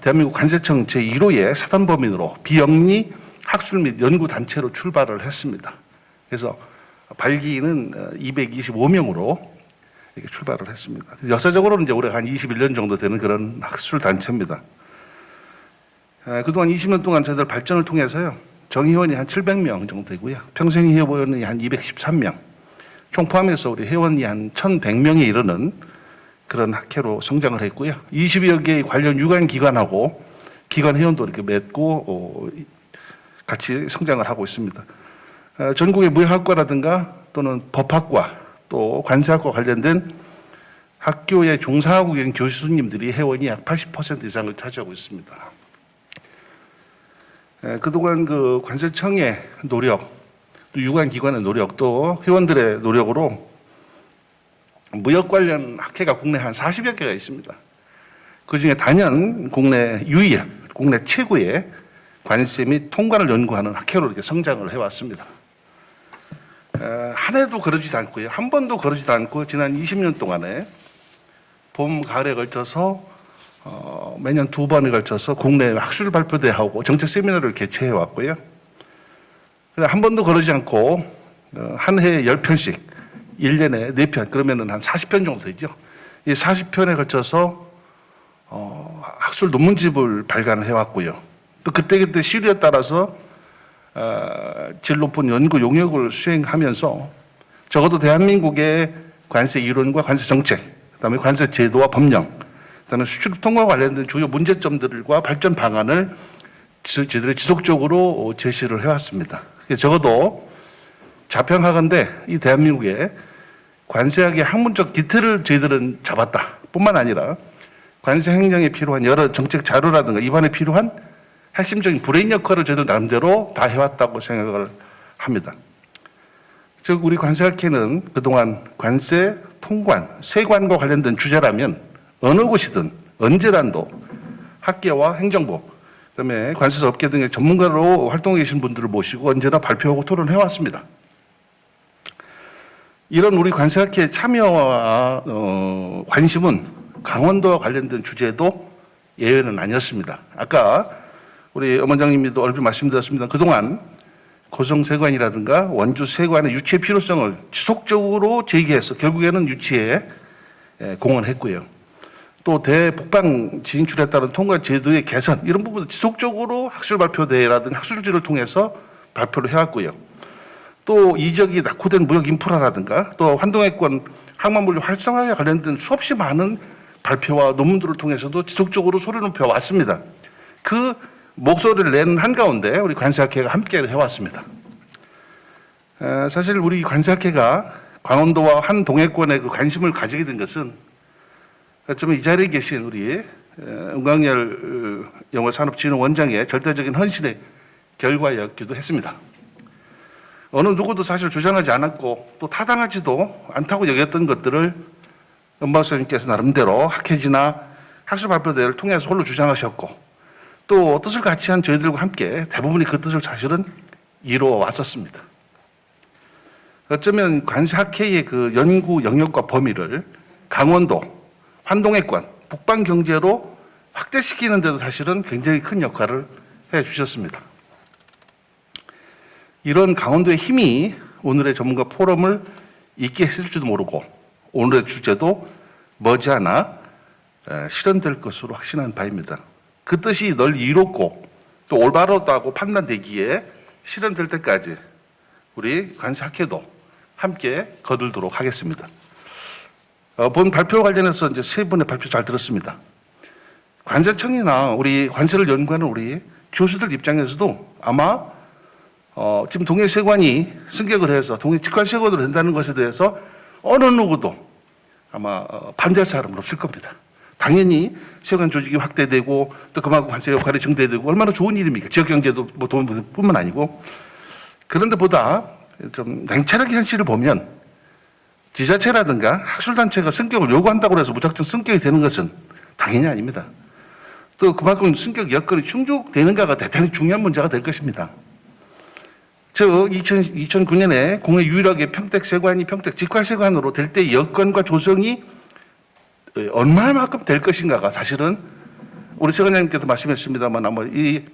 S10: 대한민국 관세청 제1호의 사단법인으로 비영리 학술 및 연구 단체로 출발을 했습니다. 그래서 발기인은 225명으로 이렇게 출발을 했습니다. 역사적으로는 이제 올해가 한 21년 정도 되는 그런 학술 단체입니다. 그동안 20년 동안 저희들 발전을 통해서요, 정회원이 한 700명 정도 되고요, 평생 회원이 한 213명, 총 포함해서 우리 회원이 한 1,100명에 이르는 그런 학회로 성장을 했고요. 20여 개의 관련 유관 기관하고 기관 회원도 이렇게 맺고 같이 성장을 하고 있습니다. 전국의 무역학과라든가 또는 법학과 또 관세학과 관련된 학교에 종사하고 계신 교수님들이 회원이 약 80% 이상을 차지하고 있습니다. 그동안 그 관세청의 노력, 또 유관기관의 노력, 또 회원들의 노력으로 무역 관련 학회가 국내 한 40여 개가 있습니다. 그중에 단연 국내 유일, 국내 최고의 관세 및 통관을 연구하는 학회로 이렇게 성장을 해왔습니다. 한 해도 그러지도 않고요, 한 번도 그러지도 않고 지난 20년 동안에 봄, 가을에 걸쳐서 매년 2번에 걸쳐서 국내 학술 발표대하고 정책 세미나를 개최해 왔고요. 한 번도 그러지 않고 한 해에 10편씩 1년에 4편, 그러면은 한 40편 정도 되죠. 이 40편에 걸쳐서 학술 논문집을 발간을 해왔고요. 또 그때그때 시류에 따라서 질 높은 연구 용역을 수행하면서 적어도 대한민국의 관세 이론과 관세 정책, 그다음에 관세 제도와 법령, 그다음에 수출 통과 관련된 주요 문제점들과 발전 방안을 저희들이 지속적으로 제시를 해왔습니다. 적어도 자평하건대 이 대한민국의 관세학의 학문적 기틀을 저희들은 잡았다 뿐만 아니라 관세 행정에 필요한 여러 정책 자료라든가 입안에 필요한 핵심적인 브레인 역할을 저희들 나름대로 다 해왔다고 생각을 합니다. 즉 우리 관세학회는 그동안 관세, 통관, 세관과 관련된 주제라면 어느 곳이든 언제라도 학계와 행정부, 그다음에 관세사 업계 등의 전문가로 활동해 계신 분들을 모시고 언제나 발표하고 토론해왔습니다. 이런 우리 관세학회 참여와 관심은 강원도와 관련된 주제도 예외는 아니었습니다. 아까 우리 엄원장님도 얼핏 말씀드렸습니다. 그동안 고성세관이라든가 원주세관의 유치의 필요성을 지속적으로 제기해서 결국에는 유치에 공헌했고요. 또 대북방 진출에 따른 통과 제도의 개선 이런 부분도 지속적으로 학술 발표대회라든가 학술지를 통해서 발표를 해왔고요. 또 이 지역이 낙후된 무역 인프라라든가 또 환동해권 항만물류 활성화에 관련된 수없이 많은 발표와 논문들을 통해서도 지속적으로 소리 높여 왔습니다. 그 목소리를 내는 한가운데 우리 관세학회가 함께 해왔습니다. 사실 우리 관세학회가 강원도와 한 동해권에 그 관심을 가지게 된 것은 좀 이 자리에 계신 우리 은광열 영어산업진흥원장의 절대적인 헌신의 결과였기도 했습니다. 어느 누구도 사실 주장하지 않았고 또 타당하지도 않다고 여겼던 것들을 연박사님께서 나름대로 학회지나 학술 발표대회를 통해서 홀로 주장하셨고 또 뜻을 같이 한 저희들과 함께 대부분이 그 뜻을 사실은 이루어 왔었습니다. 어쩌면 관세학회의 그 연구 영역과 범위를 강원도, 환동해권, 북방경제로 확대시키는 데도 사실은 굉장히 큰 역할을 해주셨습니다. 이런 강원도의 힘이 오늘의 전문가 포럼을 있게 했을지도 모르고 오늘의 주제도 머지않아 실현될 것으로 확신한 바입니다. 그 뜻이 널리 이롭고 또 올바르다고 판단되기에 실현될 때까지 우리 관세학회도 함께 거들도록 하겠습니다. 본 발표 관련해서 이제 세 분의 발표 잘 들었습니다. 관세청이나 우리 관세를 연구하는 우리 교수들 입장에서도 아마 지금 동해세관이 승격을 해서 동해직관세관으로 된다는 것에 대해서 어느 누구도 아마 반대할 사람은 없을 겁니다. 당연히 세관 조직이 확대되고 또 그만큼 관세 역할이 증대되고 얼마나 좋은 일입니까? 지역경제도 뭐 도움뿐만 아니고. 그런데 보다 좀 냉철하게 현실을 보면 지자체라든가 학술단체가 승격을 요구한다고 해서 무작정 승격이 되는 것은 당연히 아닙니다. 또 그만큼 승격 여건이 충족되는가가 대단히 중요한 문제가 될 것입니다. 저 2009년에 국내 유일하게 평택세관이 평택직관세관으로 될 때 여건과 조성이 얼마만큼 될 것인가가 사실은 우리 세관장님께서 말씀하셨습니다만 아마 이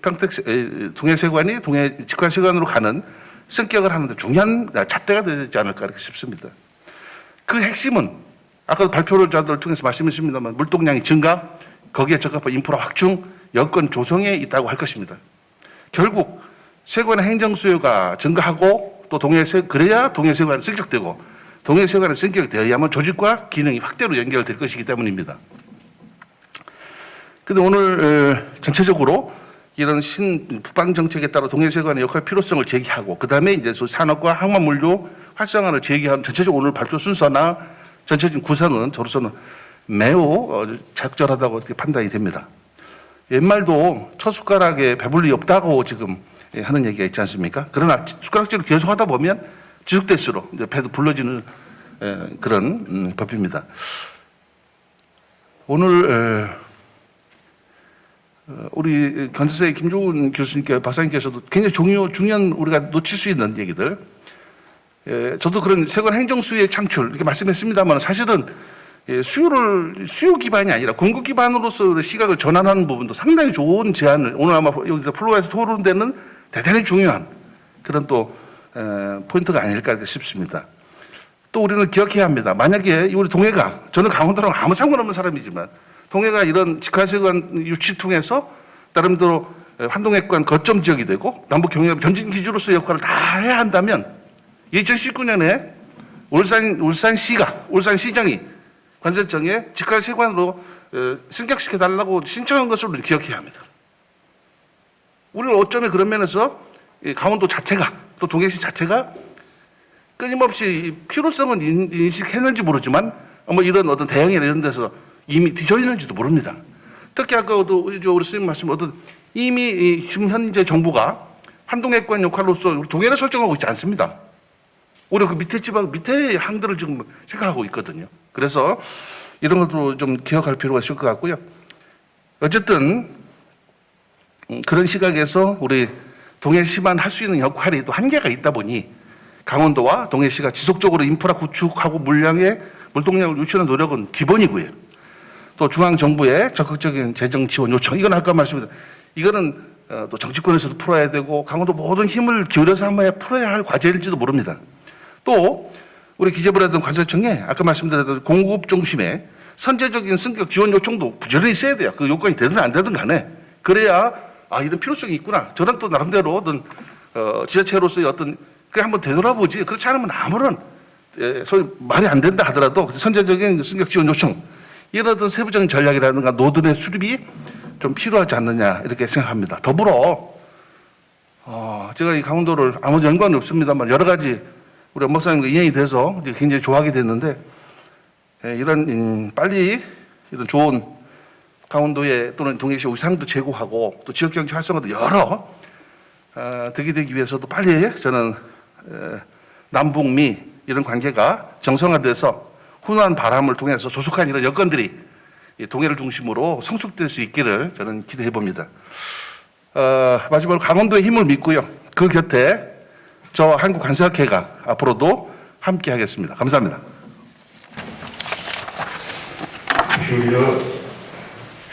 S10: 동해세관이 동해 직관세관으로 가는 성격을 하는데 중요한 잣대가 되지 않을까 싶습니다. 그 핵심은 아까 발표자들을 통해서 말씀하셨습니다만 물동량이 증가, 거기에 적합한 인프라 확충, 여건 조성에 있다고 할 것입니다. 결국 세관의 행정 수요가 증가하고 또 그래야 동해세관이 성격되고 동해세관의 성격이 되어야만 조직과 기능이 확대로 연결될 것이기 때문입니다. 근데 오늘 전체적으로 이런 북방 정책에 따라 동해세관의 역할 필요성을 제기하고 그 다음에 이제 산업과 항만물류 활성화를 제기한 전체적으로 오늘 발표 순서나 전체적인 구성은 저로서는 매우 적절하다고 판단이 됩니다. 옛말도 첫 숟가락에 배불리 없다고 지금 하는 얘기가 있지 않습니까? 그러나 숟가락질을 계속 하다 보면 지속될수록 이제 배도 불러지는 그런 법입니다. 오늘 우리 건설사의 김종훈 교수님께 박사님께서도 굉장히 중요한 우리가 놓칠 수 있는 얘기들. 저도 그런 세관 행정 수요의 창출 이렇게 말씀했습니다만 사실은 수요 기반이 아니라 공급 기반으로서 시각을 전환하는 부분도 상당히 좋은 제안을 오늘 아마 여기서 플로어에서 토론되는 대단히 중요한 그런 또 포인트가 아닐까 싶습니다. 또 우리는 기억해야 합니다. 만약에 우리 동해가 저는 강원도랑 아무 상관없는 사람이지만 동해가 이런 직화세관 유치 통해서 나름대로 환동해관 거점 지역이 되고 남북 경협 전진 기지로서의 역할을 다 해야 한다면 2019년에 울산시장이 관세청에 직화세관으로 승격시켜 달라고 신청한 것으로 기억해야 합니다. 우리는 어쩌면 그런 면에서 강원도 자체가 또 동해시 자체가 끊임없이 필요성은 인식했는지 모르지만 뭐 이런 어떤 대응이나 이런 데서 이미 뒤져 있는지도 모릅니다. 특히 아까도 우리 선생님 말씀 이미 지금 현재 정부가 환동해관 역할로서 동해를 설정하고 있지 않습니다. 오히려 그 밑에 지방 밑에 항들을 지금 생각하고 있거든요. 그래서 이런 것도 좀 기억할 필요가 있을 것 같고요. 어쨌든 그런 시각에서 우리 동해시만 할 수 있는 역할이 또 한계가 있다 보니 강원도와 동해시가 지속적으로 인프라 구축하고 물동량을 유치하는 노력은 기본이고요. 또 중앙정부의 적극적인 재정 지원 요청, 이건 아까 말씀드린 이거는 또 정치권에서도 풀어야 되고 강원도 모든 힘을 기울여서 한번 풀어야 할 과제일지도 모릅니다. 또 우리 기재부라든 관세청에 아까 말씀드렸던 공급 중심의 선제적인 승격 지원 요청도 부지런히 있어야 돼요. 그 요건이 되든 안 되든 간에 그래야 이런 필요성이 있구나. 저는 또 나름대로 어떤 지자체로서의 어떤 그게 한번 되돌아보지. 그렇지 않으면 아무런 소위 말이 안 된다 하더라도 선제적인 승격 지원 요청 이런 어떤 세부적인 전략이라든가 노드의 수립이 좀 필요하지 않느냐 이렇게 생각합니다. 더불어 제가 이 강원도를 아무 연관이 없습니다만 여러 가지 우리 목사님과 인연이 돼서 굉장히 좋아하게 됐는데 이런 빨리 이런 좋은 강원도의 또는 동해시 위상도 제고하고 또 지역경제 활성화도 여러 득이 되기 위해서도 빨리 저는 남북미 이런 관계가 정상화돼서 훈훈한 바람을 통해서 조속한 이런 여건들이 동해를 중심으로 성숙될 수 있기를 저는 기대해 봅니다. 마지막으로 강원도의 힘을 믿고요. 그 곁에 저 한국관세학회가 앞으로도 함께 하겠습니다. 감사합니다.
S1: 저희가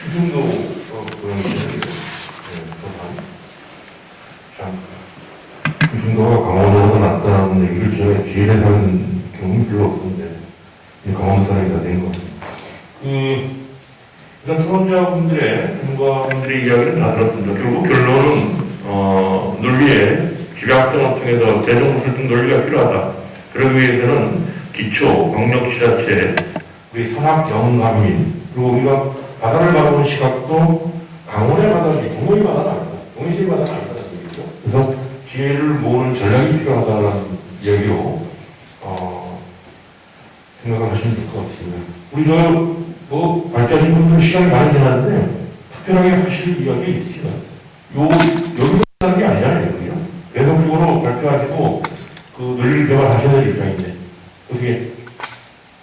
S1: 추중도 추중도가 강원도에서 나타나는 얘기를 제가 뒤에서 하는 경험이 별로 없었는데 강원도 사람이 다 된 것 같아요. 일단 토론자분들의 전문가분들의 이야기는 다 들었습니다. 결국 결론은 논리에 집약성을 통해서 재정 설득 논리가 필요하다. 그러기 위해서는 기초, 광역 지자체, 우리 산업 경감민, 그리고 우리가 바다를 바라보는 시각도 강원의 바다지 동해의 바다는 아니다. 동해시의 바다는 아니다. 그래서 지혜를 모으는 전략이 필요하다는 이야기로 생각하시면 될 것 같습니다. 우리 발전하신 분들 시간이 많이 지났는데 특별하게 하실 이야기 있으시죠? 여기서 하는 게 아니잖아요. 그죠? 계속적으로 발표하시고 그 논리를 개발하셔야 될 입장인데 어떻게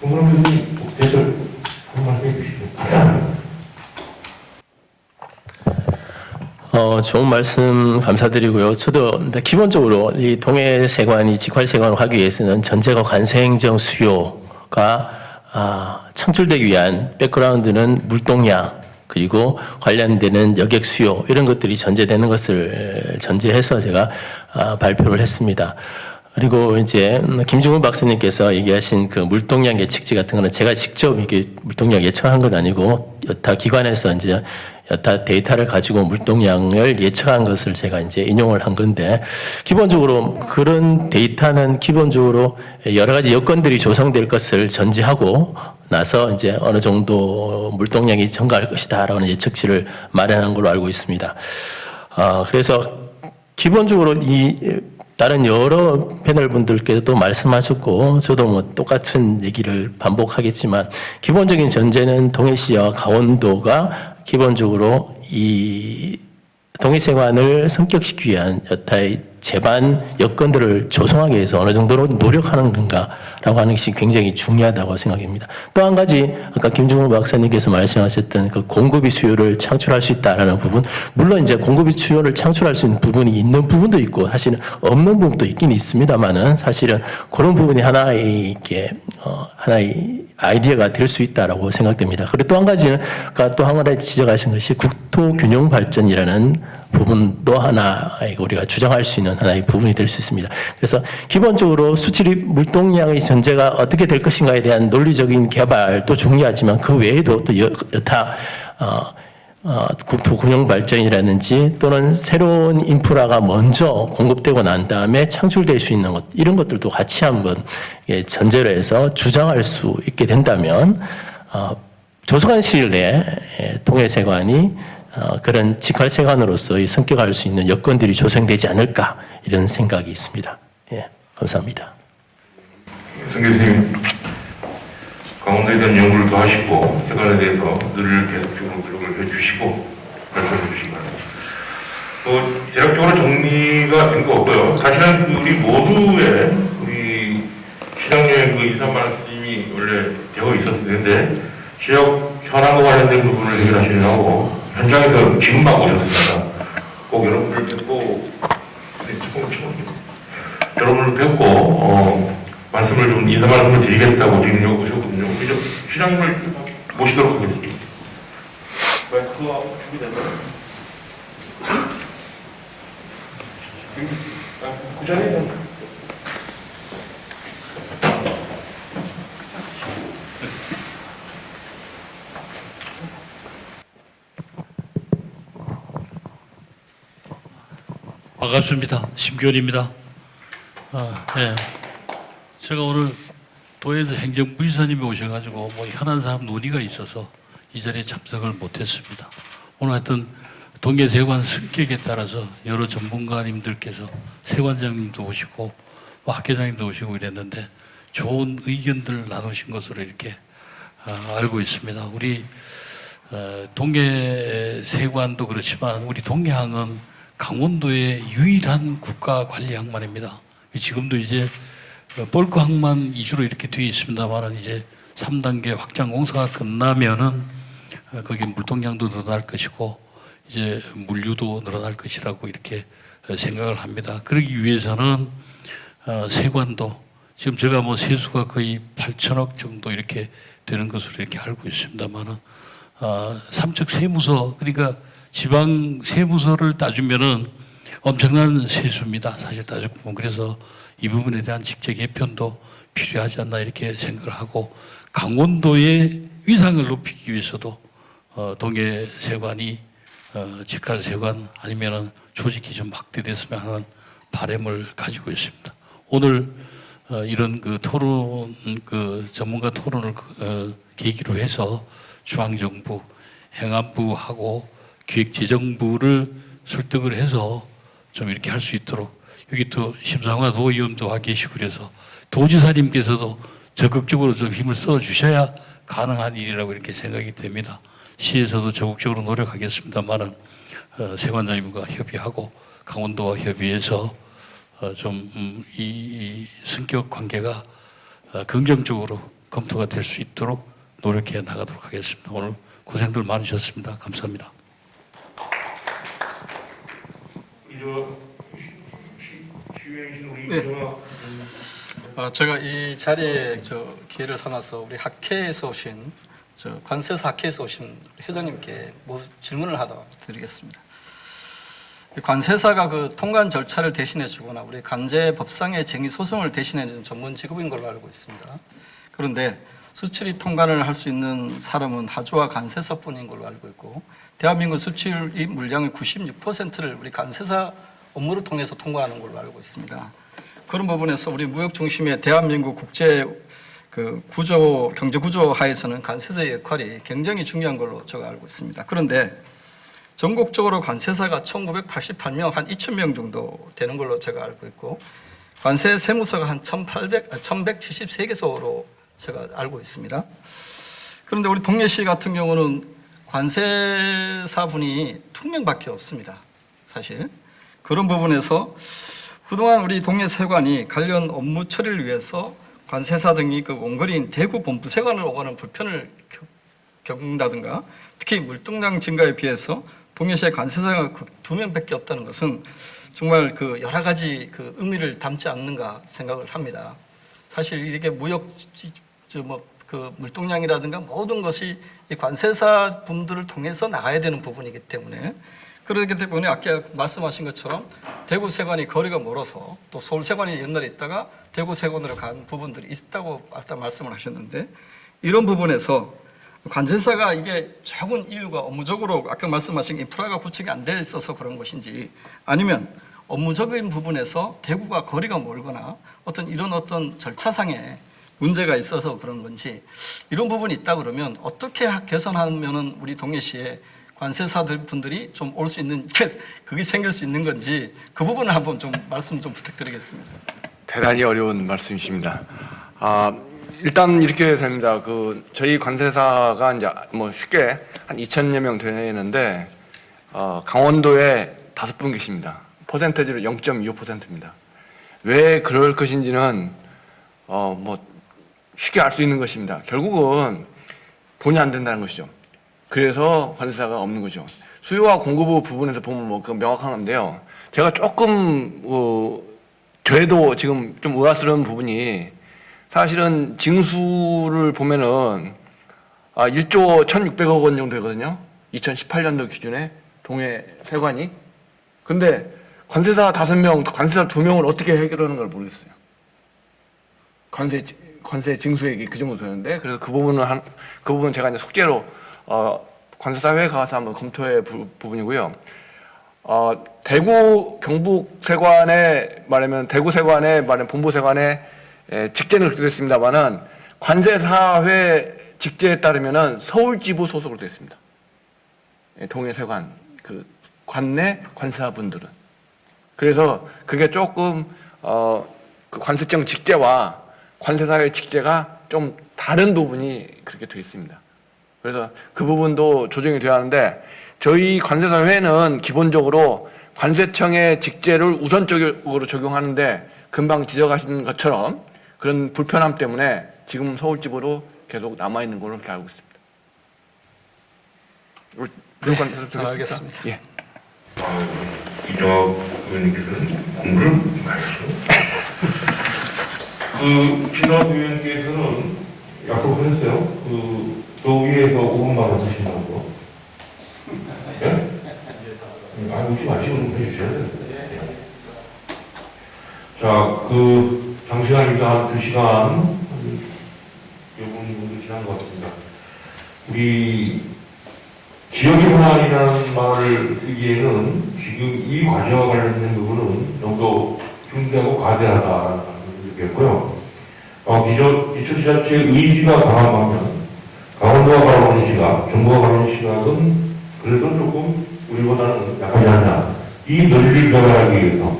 S1: 김문호 교수님 대절 한 말씀 해주시죠. 감사합니다.
S2: 좋은 말씀 감사드리고요. 저도 기본적으로 이 동해세관이 직활세관을 하기 위해서는 전제가 관세행정 수요가 창출되기 위한 백그라운드는 물동량 그리고 관련되는 여객 수요 이런 것들이 전제되는 것을 전제해서 제가 발표를 했습니다. 그리고 이제 김중훈 박사님께서 얘기하신 그 물동량 예측지 같은 거는 제가 직접 이게 물동량 예측한 건 아니고 여타 기관에서 이제 여타 데이터를 가지고 물동량을 예측한 것을 제가 이제 인용을 한 건데, 기본적으로 그런 데이터는 기본적으로 여러 가지 여건들이 조성될 것을 전제하고 나서 이제 어느 정도 물동량이 증가할 것이다라는 예측치를 마련한 걸로 알고 있습니다. 그래서 기본적으로 이 다른 여러 패널 분들께서도 말씀하셨고 저도 뭐 똑같은 얘기를 반복하겠지만, 기본적인 전제는 동해시와 강원도가 기본적으로 이 동해세관을 성격시키기 위한 여타의 제반 여건들을 조성하기 위해서 어느 정도로 노력하는 건가라고 하는 것이 굉장히 중요하다고 생각합니다. 또 한 가지 아까 김중훈 박사님께서 말씀하셨던 그 공급이 수요를 창출할 수 있다라는 부분, 물론 이제 공급이 수요를 창출할 수 있는 부분이 있는 부분도 있고 사실은 없는 부분도 있긴 있습니다만은, 사실은 그런 부분이 하나의 이게 하나의 아이디어가 될 수 있다라고 생각됩니다. 그리고 또 한 가지는 아까 또 한 가지 지적하신 것이 국토 균형 발전이라는 부분도 하나 우리가 주장할 수 있는 하나의 부분이 될 수 있습니다. 그래서 기본적으로 수출입 물동량의 전제가 어떻게 될 것인가에 대한 논리적인 개발도 중요하지만, 그 외에도 또 여타 국토 균형 발전이라든지 또는 새로운 인프라가 먼저 공급되고 난 다음에 창출될 수 있는 것, 이런 것들도 같이 한번 전제로 해서 주장할 수 있게 된다면 조속한 시일 내에 동해세관이 그런 직할세관으로서의 성격할 수 있는 여건들이 조성되지 않을까, 이런 생각이 있습니다. 예, 감사합니다.
S1: 성 교수님, 강원도에 대한 연구를 더 하시고 세관에 대해서 늘 계속적으로 노력을 해주시고 말씀해 주시기 바랍니다. 대략적으로 정리가 된 거 없고요. 사실은 우리 모두의 우리 시장님의 그 인사 말씀이 원래 되어 있었는데, 지역 현안과 관련된 부분을 해결하시려고 현장에서 지금 막 오셨습니다. 꼭 여러분을 뵙고, 여러분을 뵙고 말씀을 좀 인사 말씀을 드리겠다고 지금 여기 오셨거든요. 그래서 시장님을 모시도록 하겠습니다. 마이크가 준비됐나요? 그 전에
S11: 반갑습니다. 심교원입니다. 네. 제가 오늘 도에서 행정부지사님이 오셔가지고 뭐 현안 사업 논의가 있어서 이 자리에 참석을 못했습니다. 오늘 하여튼 동해세관 성격에 따라서 여러 전문가님들께서 세관장님도 오시고 뭐 학계장님도 오시고 이랬는데 좋은 의견들 나누신 것으로 이렇게 알고 있습니다. 우리 동해세관도 그렇지만 우리 동해항은 강원도의 유일한 국가 관리 항만입니다. 지금도 이제 벌크 항만 위주로 이렇게 되어 있습니다만은 이제 3단계 확장 공사가 끝나면은 거기 물동량도 늘어날 것이고 이제 물류도 늘어날 것이라고 이렇게 생각을 합니다. 그러기 위해서는 세관도 지금 제가 뭐 세수가 거의 8천억 정도 이렇게 되는 것으로 이렇게 알고 있습니다만은 삼척 세무서, 그러니까 지방 세무서를 따주면은 엄청난 세수입니다. 사실 따지고 보면. 그래서 이 부분에 대한 직접 개편도 필요하지 않나 이렇게 생각을 하고, 강원도의 위상을 높이기 위해서도 동해세관이 직할세관 아니면은 조직이 좀 확대됐으면 하는 바람을 가지고 있습니다. 오늘 이런 그 토론, 그 전문가 토론을 계기로 해서 중앙정부, 행안부하고 기획재정부를 설득을 해서 좀 이렇게 할 수 있도록, 여기 또 심상화 도의원도 와 계시고 그래서 도지사님께서도 적극적으로 좀 힘을 써 주셔야 가능한 일이라고 이렇게 생각이 됩니다. 시에서도 적극적으로 노력하겠습니다만은 세관장님과 협의하고 강원도와 협의해서 좀 이 성격 관계가 긍정적으로 검토가 될 수 있도록 노력해 나가도록 하겠습니다. 오늘 고생들 많으셨습니다. 감사합니다.
S1: 시위행신 우리
S6: 네. 제가 이 자리에 기회를 삼아서 우리 학회에서 오신 관세사 학회에서 오신 회장님께 질문을 하나 드리겠습니다. 관세사가 그 통관 절차를 대신해 주거나 우리 관제 법상의 쟁의 소송을 대신해 주는 전문 직업인 걸로 알고 있습니다. 그런데 수출입 통관을 할 수 있는 사람은 하주와 관세사뿐인 걸로 알고 있고, 대한민국 수출입 물량의 96%를 우리 관세사 업무를 통해서 통과하는 걸로 알고 있습니다. 그런 부분에서 우리 무역 중심의 대한민국 국제 경제 구조 하에서는 관세사의 역할이 굉장히 중요한 걸로 제가 알고 있습니다. 그런데 전국적으로 관세사가 1988명, 한 2,000명 정도 되는 걸로 제가 알고 있고, 관세 세무서가 한 1,173개소로 제가 알고 있습니다. 그런데 우리 동해시 같은 경우는 관세사분이 2명밖에 없습니다. 사실 그런 부분에서 그동안 우리 동해세관이 관련 업무 처리를 위해서 관세사 등이 그 원거리인 대구 본부세관을 오가는 불편을 겪는다든가, 특히 물동량 증가에 비해서 동해시의 관세사가 2명밖에 없다는 것은 정말 여러 가지 의미를 담지 않는가 생각을 합니다. 사실 이게 무역 물동량이라든가 모든 것이 이 관세사 분들을 통해서 나가야 되는 부분이기 때문에, 그렇기 때문에 아까 말씀하신 것처럼 대구 세관이 거리가 멀어서 또 서울 세관이 옛날에 있다가 대구 세관으로 간 부분들이 있다고 아까 말씀을 하셨는데, 이런 부분에서 관세사가 이게 적은 이유가 업무적으로 아까 말씀하신 인프라가 구축이 안 돼 있어서 그런 것인지, 아니면 업무적인 부분에서 대구가 거리가 멀거나 어떤 절차상의 문제가 있어서 그런 건지, 이런 부분이 있다 그러면 어떻게 개선하면은 우리 동해시에 관세사들 분들이 좀 올 수 있는, 그게 생길 수 있는 건지, 그 부분을 한번 좀 말씀 좀 부탁드리겠습니다.
S7: 대단히 어려운 말씀이십니다. 일단 이렇게 됩니다. 저희 관세사가 이제 쉽게 한 2,000여 명 되는데, 강원도에 5분 계십니다. 퍼센테이지로 0.25%입니다. 왜 그럴 것인지는 쉽게 알 수 있는 것입니다. 결국은 돈이 안 된다는 것이죠. 그래서 관세사가 없는 거죠. 수요와 공급 부분에서 보면 명확한 건데요. 제가 조금 저도 지금 좀 의아스러운 부분이, 사실은 징수를 보면은 1조 1,600억 원 정도 되거든요. 2018년도 기준에 동해 세관이. 근데 관세사 5명, 관세사 2명을 어떻게 해결하는 걸 모르겠어요. 관세 징수액이 그 정도 되는데, 그래서 그 부분은 제가 이제 숙제로 관세사회에 가서 한번 검토해 볼 부분이고요. 대구 경북세관에 말하면 대구세관에 말하면 본부세관에 직제는 그렇게 됐습니다만은, 관세사회 직제에 따르면은 서울지부 소속으로 되어 있습니다. 동해세관 관내 관세사분들은. 그래서 그게 조금 그 관세청 직제와 관세사회 직제가 좀 다른 부분이 그렇게 되어 있습니다. 그래서 그 부분도 조정이 되어야 하는데, 저희 관세사회는 기본적으로 관세청의 직제를 우선적으로 적용하는데, 금방 지적하신 것처럼 그런 불편함 때문에 지금 서울지부로 계속 남아있는 걸로 이렇게 알고 있습니다.
S6: 알겠습니다.
S7: 예.
S1: 이정학 의원님께서는 공부를 많이 하시고, 진학 의원께서는 약속하셨어요. 도의에서 5분만 하신다고. 예? 웃지 마시고 해주셔야 되는데. 자, 장시간입니다. 한 2시간. 요분도 지난 것 같습니다. 우리 지역의 현안이라는 말을 쓰기에는 지금 이 과제와 관련된 부분은 너무 중대하고 과대하다는 얘기였고요. 기초지자체의 의지가 강한 반면, 강원도가 바라보는 시각, 정부가 바라보는 시각은 그래도 조금 우리보다는 약하지 않나. 이 논리를 개발하기 위해서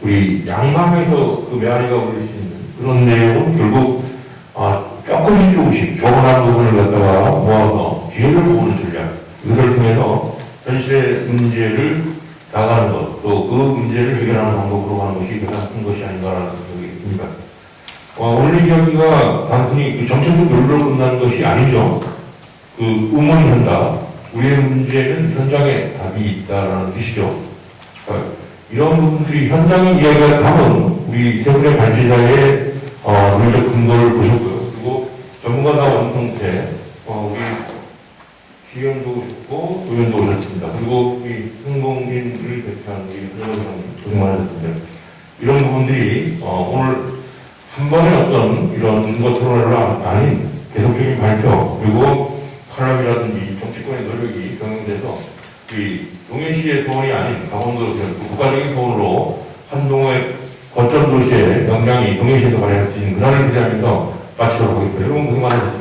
S1: 우리 양방에서 메아리가 올릴 수 있는 그런 내용은 결국 조금씩 조금한 부분을 갖다가 모아서 뒤를 보는 전략, 이것을 통해서 현실의 문제를 나가는 것, 또 그 문제를 해결하는 방법으로 가는 것이 가장 큰 것이 아닌가라는 생각이 듭니다. 오늘 이 이야기가 단순히 정책적 논리로 끝나는 것이 아니죠. 의문이 한다. 우리의 문제는 현장에 답이 있다라는 뜻이죠. 이런 부분들이 현장의 이야기가 담은 우리 세 분의 발제자의 논리적 근거를 보셨고요. 그리고 전문가 나온 형태, 우리 기현도 오셨고 도현도 오셨습니다. 그리고 우리 흥봉빈을 대표한 우리 변호사님 고생 많으셨습니다. 이런 부분들이 오늘 한 번의 어떤 이런 근거 토론을 아닌 계속적인 발표 그리고 칼럼이라든지 정치권의 노력이 병행돼서 이 동해시의 소원이 아닌 강원도 국가적인 소원으로 한동의 거점 도시의 역량이 동해시에서 발휘할 수 있는 그날을 기대하면서 마치도록 하겠습니다. 여러분 고생 많으셨습니다.